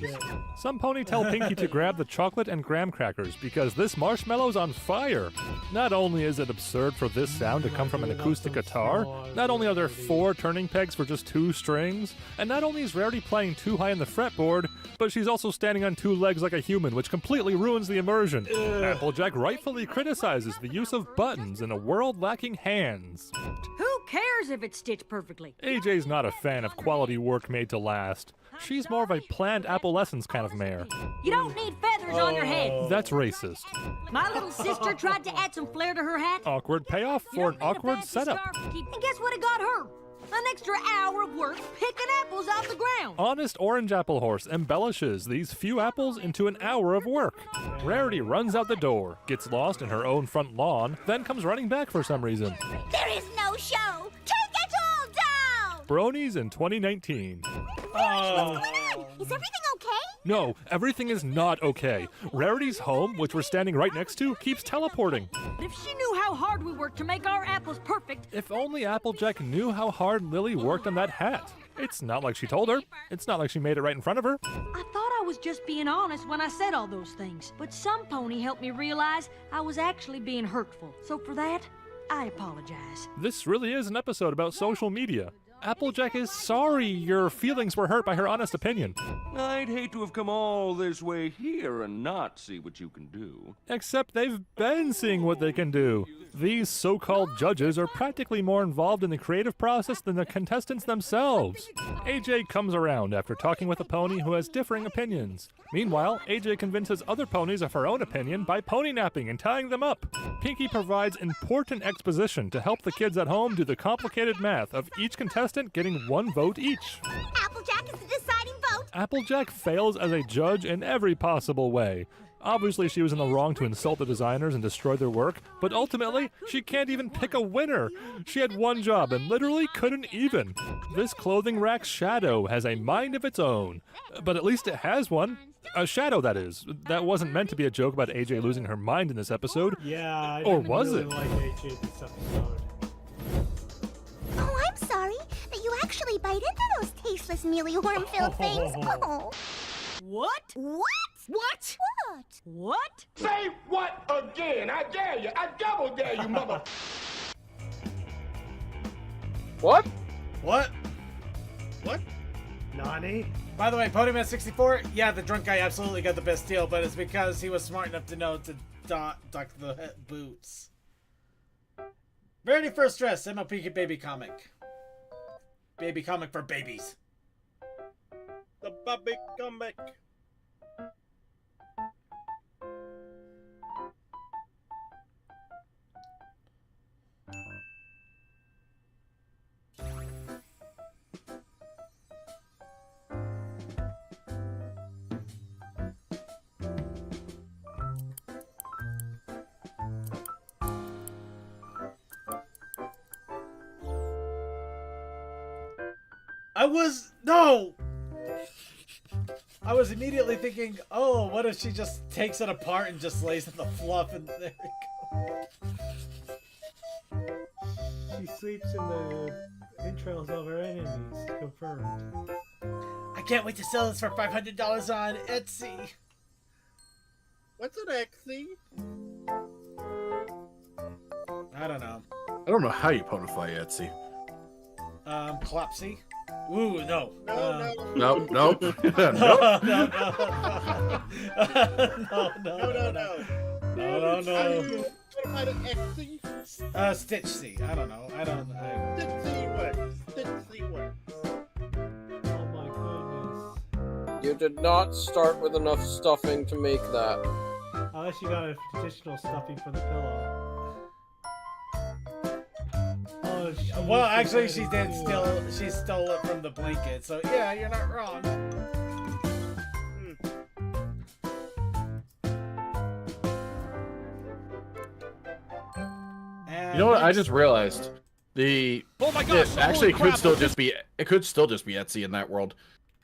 Some pony tell Pinkie to grab the chocolate and graham crackers because this marshmallow's on fire. Not only is it absurd for this sound to come from an acoustic guitar, not only are there 4 turning pegs for just 2 strings, and not only is Rarity playing too high on the fretboard, but she's also standing on 2 legs like a human, which completely ruins the immersion. Applejack rightfully criticizes the use of buttons in a world lacking hands. Who cares if it's stitched perfectly? AJ's not a fan of quality work made to last. She's more of a planned adolescence kind of mare. You don't need feathers on your head. That's racist. My little sister tried to add some flair to her hat. Awkward payoff for an awkward setup. And guess what it got her? An extra hour of work picking apples out the ground. Honest Orange Apple Horse embellishes these few apples into an hour of work. Rarity runs out the door, gets lost in her own front lawn, then comes running back for some reason. There is no show. Take it all down. Bronies in 2019. Is everything okay? No, everything is not okay. Rarity's home, which we're standing right next to, keeps teleporting. But if she knew how hard we worked to make our apples perfect. If only Applejack knew how hard Lily worked on that hat. It's not like she told her. It's not like she made it right in front of her. I thought I was just being honest when I said all those things. But some pony helped me realize I was actually being hurtful. So for that, I apologize. This really is an episode about social media. Applejack is sorry your feelings were hurt by her honest opinion. I'd hate to have come all this way here and not see what you can do. Except they've been seeing what they can do. These so-called judges are practically more involved in the creative process than the contestants themselves. AJ comes around after talking with a pony who has differing opinions. Meanwhile, AJ convinces other ponies of her own opinion by pony napping and tying them up. Pinky provides important exposition to help the kids at home do the complicated math of each contestant getting 1 vote each. Applejack is the deciding vote. Applejack fails as a judge in every possible way. Obviously, she was in the wrong to insult the designers and destroy their work, but ultimately, she can't even pick a winner. She had one job and literally couldn't even. This clothing rack's shadow has a mind of its own, but at least it has one. A shadow, that is. That wasn't meant to be a joke about AJ losing her mind in this episode. Yeah, I or didn't was really it? like AJ this episode. Oh, I'm sorry that you actually bite into those tasteless, mealy, worm-filled things. Oh. What? What? What? What? What? Say what again? I dare you. I double dare you, mother. What? What? What? Nani? By the way, Ponyman64, yeah, the drunk guy absolutely got the best deal, but it's because he was smart enough to know to dock the boots. Very first dress, MLP baby comic. Baby comic for babies. The baby comic. I was immediately thinking, oh, what if she just takes it apart and just lays in the fluff and there we go. She sleeps in the entrails of her enemies. Confirmed. I can't wait to sell this for $500 on Etsy. What's an Etsy? I don't know. I don't know how you ponify Etsy. Collapsy. Ooh, no. Nope. Nope. No, Nope. no. What about an Etsy? Stitch C. I don't know. Stitch works. Oh my goodness. You did not start with enough stuffing to make that. Unless you got additional stuffing for the pillow. Oh, Well, actually, she did steal. She stole it from the blanket. So yeah, you're not wrong. You know what? I just realized Oh my gosh! it actually holy could crap, still this is- just be it could still just be Etsy in that world,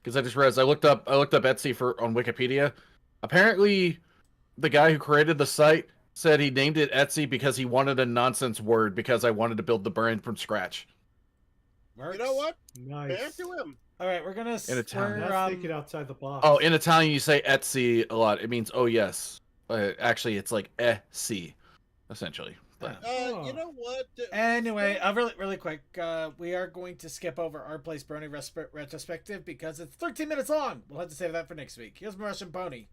because I just realized I looked up Etsy on Wikipedia. Apparently, the guy who created the site said he named it Etsy because he wanted a nonsense word because I wanted to build the brand from scratch. Works. You know what? Nice. Fair to him. All right, we're gonna. In Italian. That's thinking outside the box. Oh, in Italian you say Etsy a lot. It means oh yes. Actually, it's like si, essentially. But You know what? Anyway, really quick, we are going to skip over our Place Brony retrospective because it's 13 minutes long. We'll have to save that for next week. Here's my Russian pony.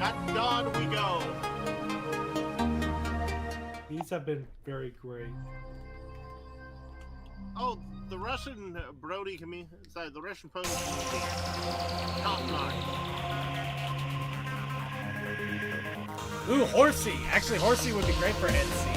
At dawn we go. These have been very great. Oh, the Russian Brody the Russian pony. Top notch. Ooh, Horsey. Actually, Horsey would be great for Etsy.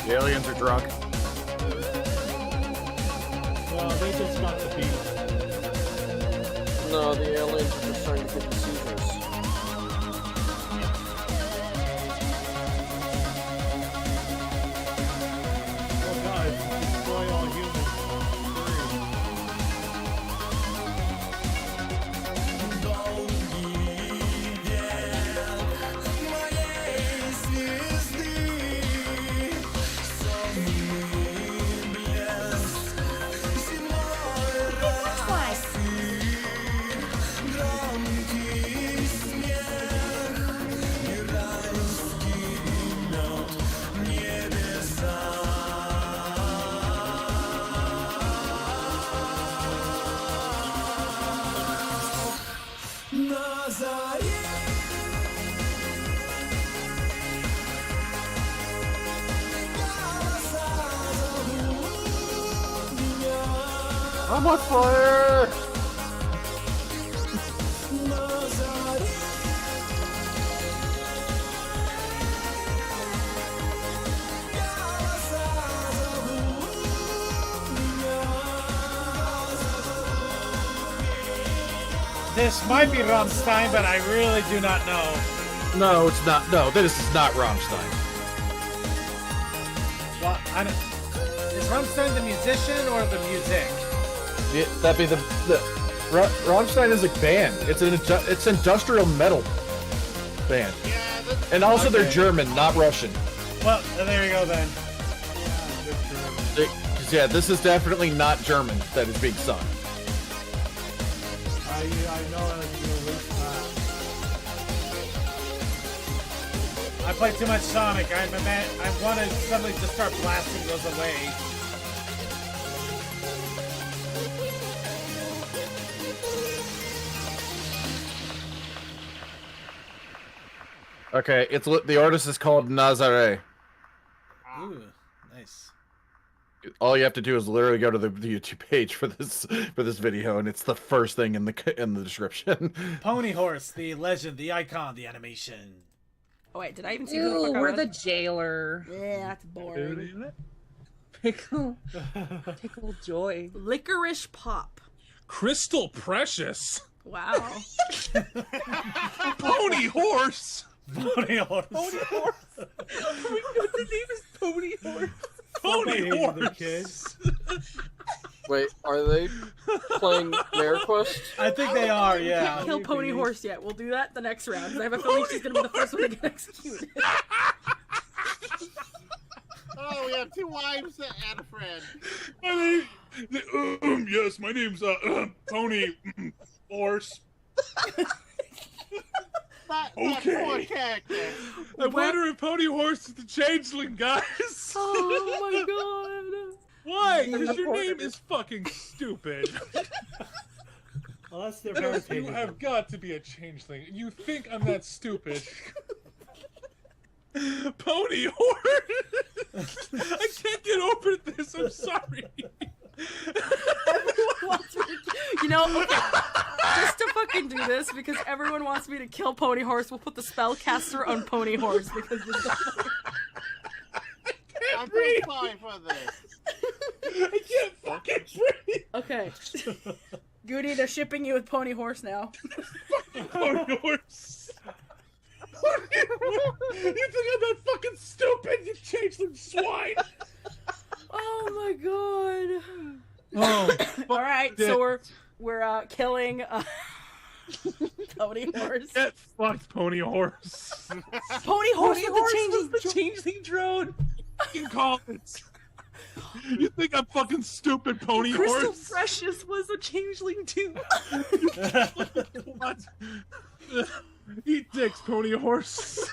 the aliens are drunk. Well, they just got the beat. No, the aliens are just starting to get the seizures. Oh god, destroy all humans. I'm on fire! This might be Rammstein, but I really do not know. No, it's not. No, this is not Rammstein. Well, I don't... Is Rammstein the musician or the music? Yeah, that'd be the Rammstein is a band. It's industrial metal band. And also Okay. they're German, not Russian. Well, there you go then. Because yeah, this is definitely not German that is being sung. I know I play too much Sonic. I'm a man. I want to suddenly just start blasting those away. Okay, the artist is called Nazare. Ooh, nice. All you have to do is literally go to the YouTube page for this video, and it's the first thing in the description. Pony Horse, the legend, the icon, the animation. Oh wait, did I even see who the fuck I we're was? the jailer. Yeah, that's boring. Pickle Joy. Licorice Pop. Crystal Precious. Wow. Pony Horse. Pony Horse. Pony Horse. Oh my god, the name is Pony Horse. Pony Horse. The kids. Wait, are they playing Mayor Quest? I think they are, We yeah. can't kill Pony Horse yet. We'll do that the next round. 'Cause I have a feeling she's gonna be the first one to get executed. Oh, we have two wives and a friend. Yes, my name's Pony Horse. That Okay. poor character. I wonder if Pony Horse is the changeling, guys. Oh my god. Why? Because your name is fucking stupid. Well, that's their very You have got to be a changeling. You think I'm that stupid? Pony Horse. I can't get over this. I'm sorry. Everyone wants me to, you know, okay, just to fucking do this, because everyone wants me to kill Pony Horse, we'll put the spellcaster on Pony Horse, because it's I'm so sorry for this. I can't fucking breathe. Okay. Goody, they're shipping you with Pony Horse now. Pony Horse. You think I'm that fucking stupid? You changeling swine. Oh my god. Oh. Alright, so we're killing Pony Horse. Get fucked, Pony Horse. Pony Horse Pony with the changeling drone. You call it. You think I'm fucking stupid, Pony Crystal Horse? Precious was a changeling too. What? Eat dicks, Pony Horse.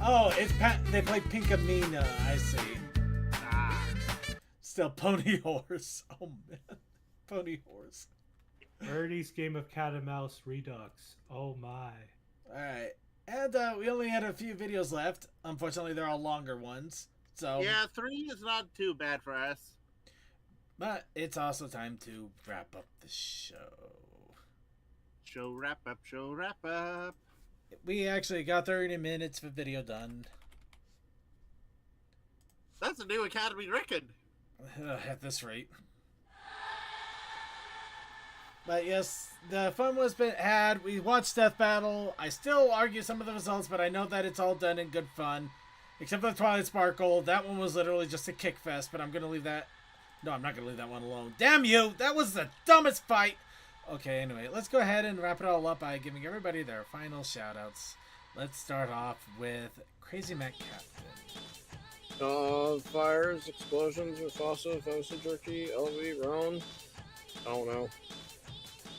Oh, they play Pinkamena, I see. Still Pony Horse. Oh man. Pony Horse. Ernie's game of cat and mouse redux. Oh my. Alright. And we only had a few videos left. Unfortunately, they're all longer ones. So Yeah, 3 is not too bad for us. But it's also time to wrap up the show. Show wrap up, show wrap up. We actually got 30 minutes of video done. That's a new Academy record. At this rate. But yes, the fun was had. We watched Death Battle. I still argue some of the results, but I know that it's all done in good fun. Except for the Twilight Sparkle. That one was literally just a kick fest, but I'm going to leave that... No, I'm not going to leave that one alone. Damn you! That was the dumbest fight! Okay, anyway, let's go ahead and wrap it all up by giving everybody their final shoutouts. Let's start off with Crazy Mac Captain. Fires, explosions, Mufasa, Fosa Jerky, LV, Roan. I don't know.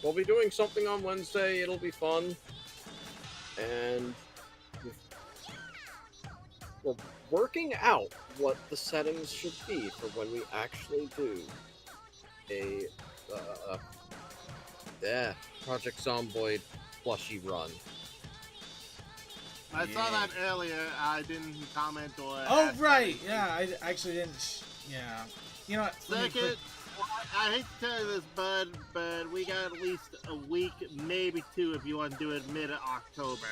We'll be doing something on Wednesday. It'll be fun. And we're working out what the settings should be for when we actually do a Project Zomboid plushie run. I saw that earlier. I didn't comment or. Oh right, yeah. I actually didn't. Yeah. You know what? Second, I hate to tell you this, bud, but we got at least a week, maybe 2, if you want to do it mid-October.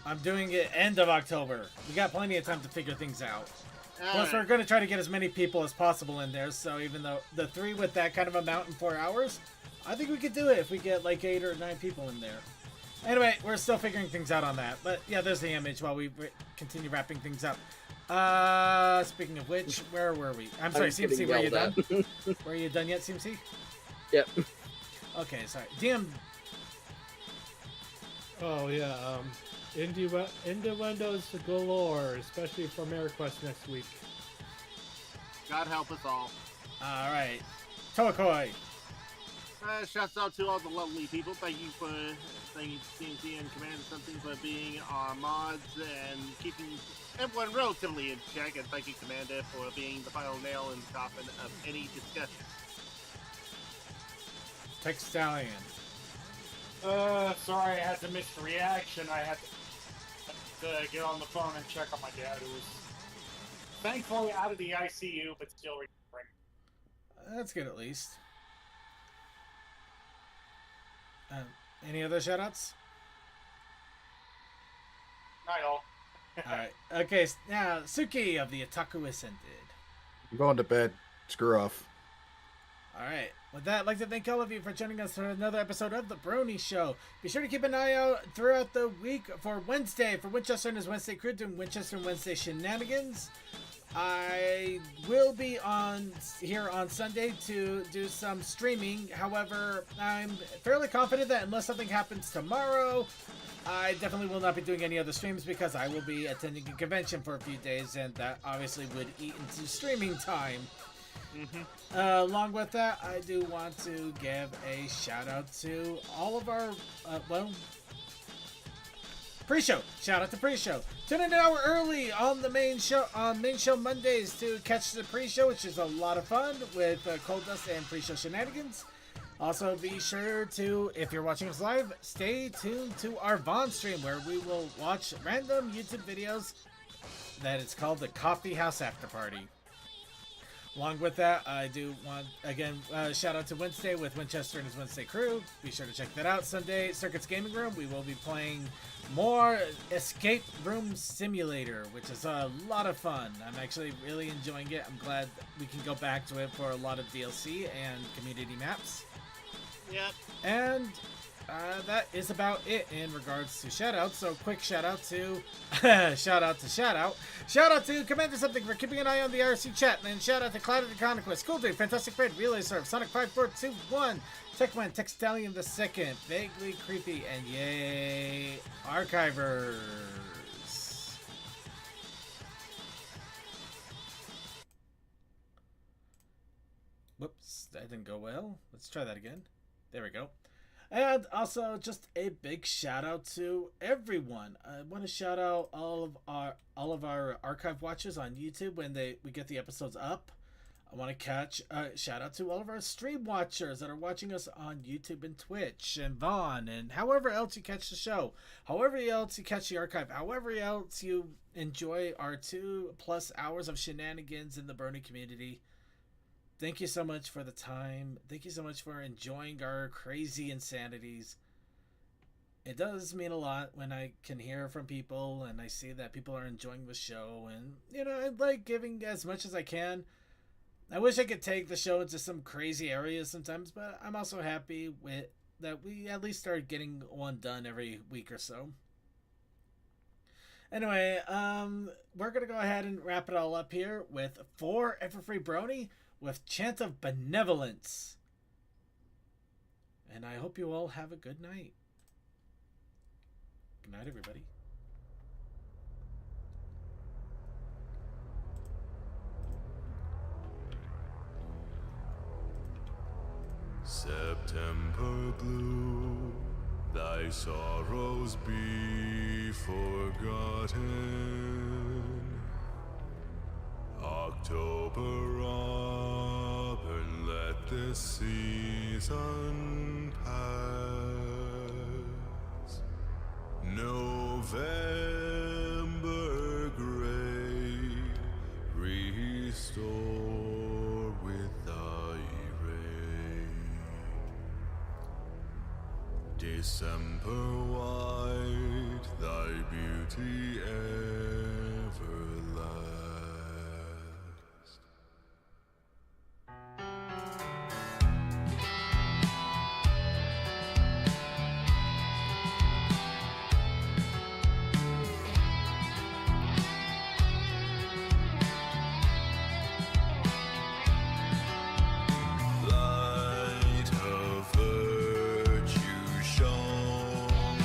I'm doing it end of October. We got plenty of time to figure things out. Plus, right. we're going to try to get as many people as possible in there, so even though the 3 with that kind of amount in 4 hours, I think we could do it if we get like 8 or 9 people in there. Anyway, we're still figuring things out on that. But yeah, there's the image while we continue wrapping things up. Speaking of which, where were we? I'm sorry, CMC, were you done? Were you done yet, CMC? Yep. Okay, sorry. DM. Oh yeah, innuendos galore, especially for MeriQuest next week. God help us all. All right, Tokoi. Shouts out to all the lovely people. Thank you CNC and Commander Something for being our mods and keeping everyone relatively in check. And thank you, Commander, for being the final nail in the coffin of any discussion. Textalion. Sorry, I had to miss the reaction. I had to get on the phone and check on my dad, who was thankfully out of the ICU, but still recovering. That's good at least. Any other shoutouts? Not all. Alright. Okay, now Suki of the Otaku Ascended. I'm going to bed. Screw off. Alright. With that, I'd like to thank all of you for joining us for another episode of The Brony Show. Be sure to keep an eye out throughout the week for Wednesday. For Winchester and his Wednesday crew doing Winchester and Wednesday shenanigans. I will be here on Sunday to do some streaming. However, I'm fairly confident that unless something happens tomorrow, I definitely will not be doing any other streams because I will be attending a convention for a few days, and that obviously would eat into streaming time. Along with that, I do want to give a shout out to all of our pre-show. Shout out to pre-show. Tune in an hour early on the main show Mondays to catch the pre-show, which is a lot of fun with Cold Dust and pre-show shenanigans. Also, be sure to, if you're watching us live, stay tuned to our Vaughn stream where we will watch random YouTube videos that is called the Coffee House After Party. Along with that, I do want, again, shout out to Wednesday with Winchester and his Wednesday crew. Be sure to check that out. Sunday, Circuits Gaming Room, we will be playing more Escape Room Simulator, which is a lot of fun. I'm actually really enjoying it. I'm glad we can go back to it for a lot of DLC and community maps. Yep. And that is about it in regards to shoutouts. So quick shout out to shout out to Commander Something for keeping an eye on the RC chat, and then shout out to Cloud of the Conquest, Cool Dude, Fantastic Fred, Relay Serve, Sonic 5421, Techman, Textalion the Second, Vaguely Creepy, and yay, Archivers. Whoops, that didn't go well. Let's try that again. There we go. And also, just a big shout out to everyone. I want to shout out all of our archive watchers on YouTube when we get the episodes up. I want to shout out to all of our stream watchers that are watching us on YouTube and Twitch and Vaughn and however else you catch the show, however else you catch the archive, however else you enjoy our 2+ hours of shenanigans in the Brony community. Thank you so much for the time. Thank you so much for enjoying our crazy insanities. It does mean a lot when I can hear from people and I see that people are enjoying the show, and I like giving as much as I can. I wish I could take the show into some crazy areas sometimes, but I'm also happy with that we at least start getting one done every week or so. Anyway, we're gonna go ahead and wrap it all up here with 4 Everfree Brony with Chant of Benevolence. And I hope you all have a good night. Good night, everybody. September blue, thy sorrows be forgotten. October up and let this season pass. November November gray, restore with thy ray. December white, thy beauty everlast. Light of virtue shone,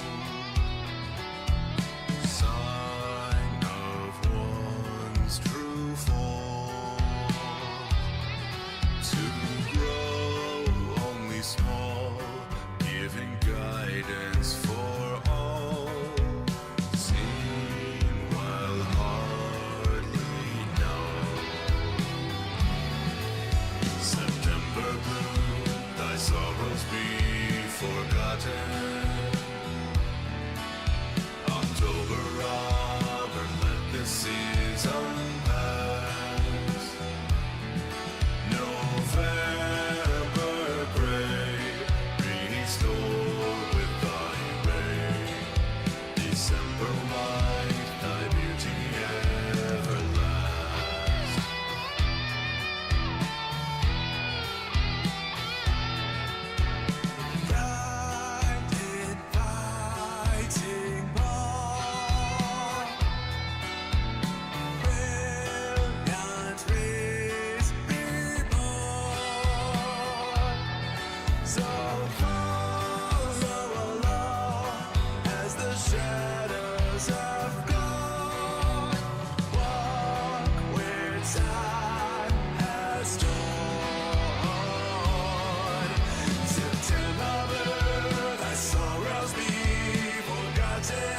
sign of one's true form, to grow only small, giving guidance for all, seen while hardly known. September blue, thy sorrows be forgotten. October robber, let this season pass. November gray, restore with thy ray. December white, thy beauty everlast. Bright inviting ball, brilliant rays reborn. So follow along as the shadows of God walk where time has torn. September, thy sorrows be forgotten.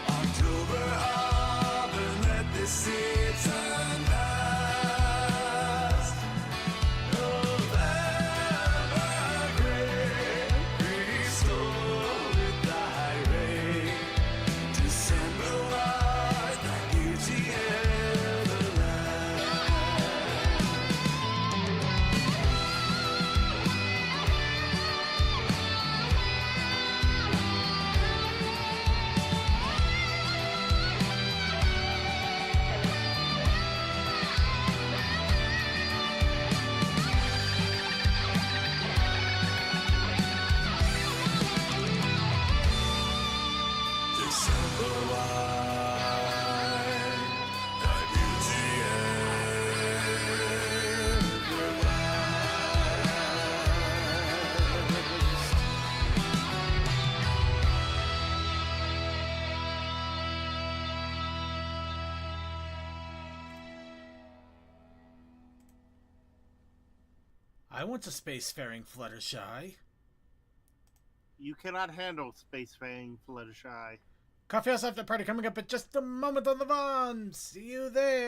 October up and let this season pass. November gray, restore with thy ray. December white, thy beauty everlast. December white, thy beauty everlast. I want a spacefaring Fluttershy. You cannot handle spacefaring Fluttershy. Coffee House After Party coming up at just a moment on the Vaughn. See you there.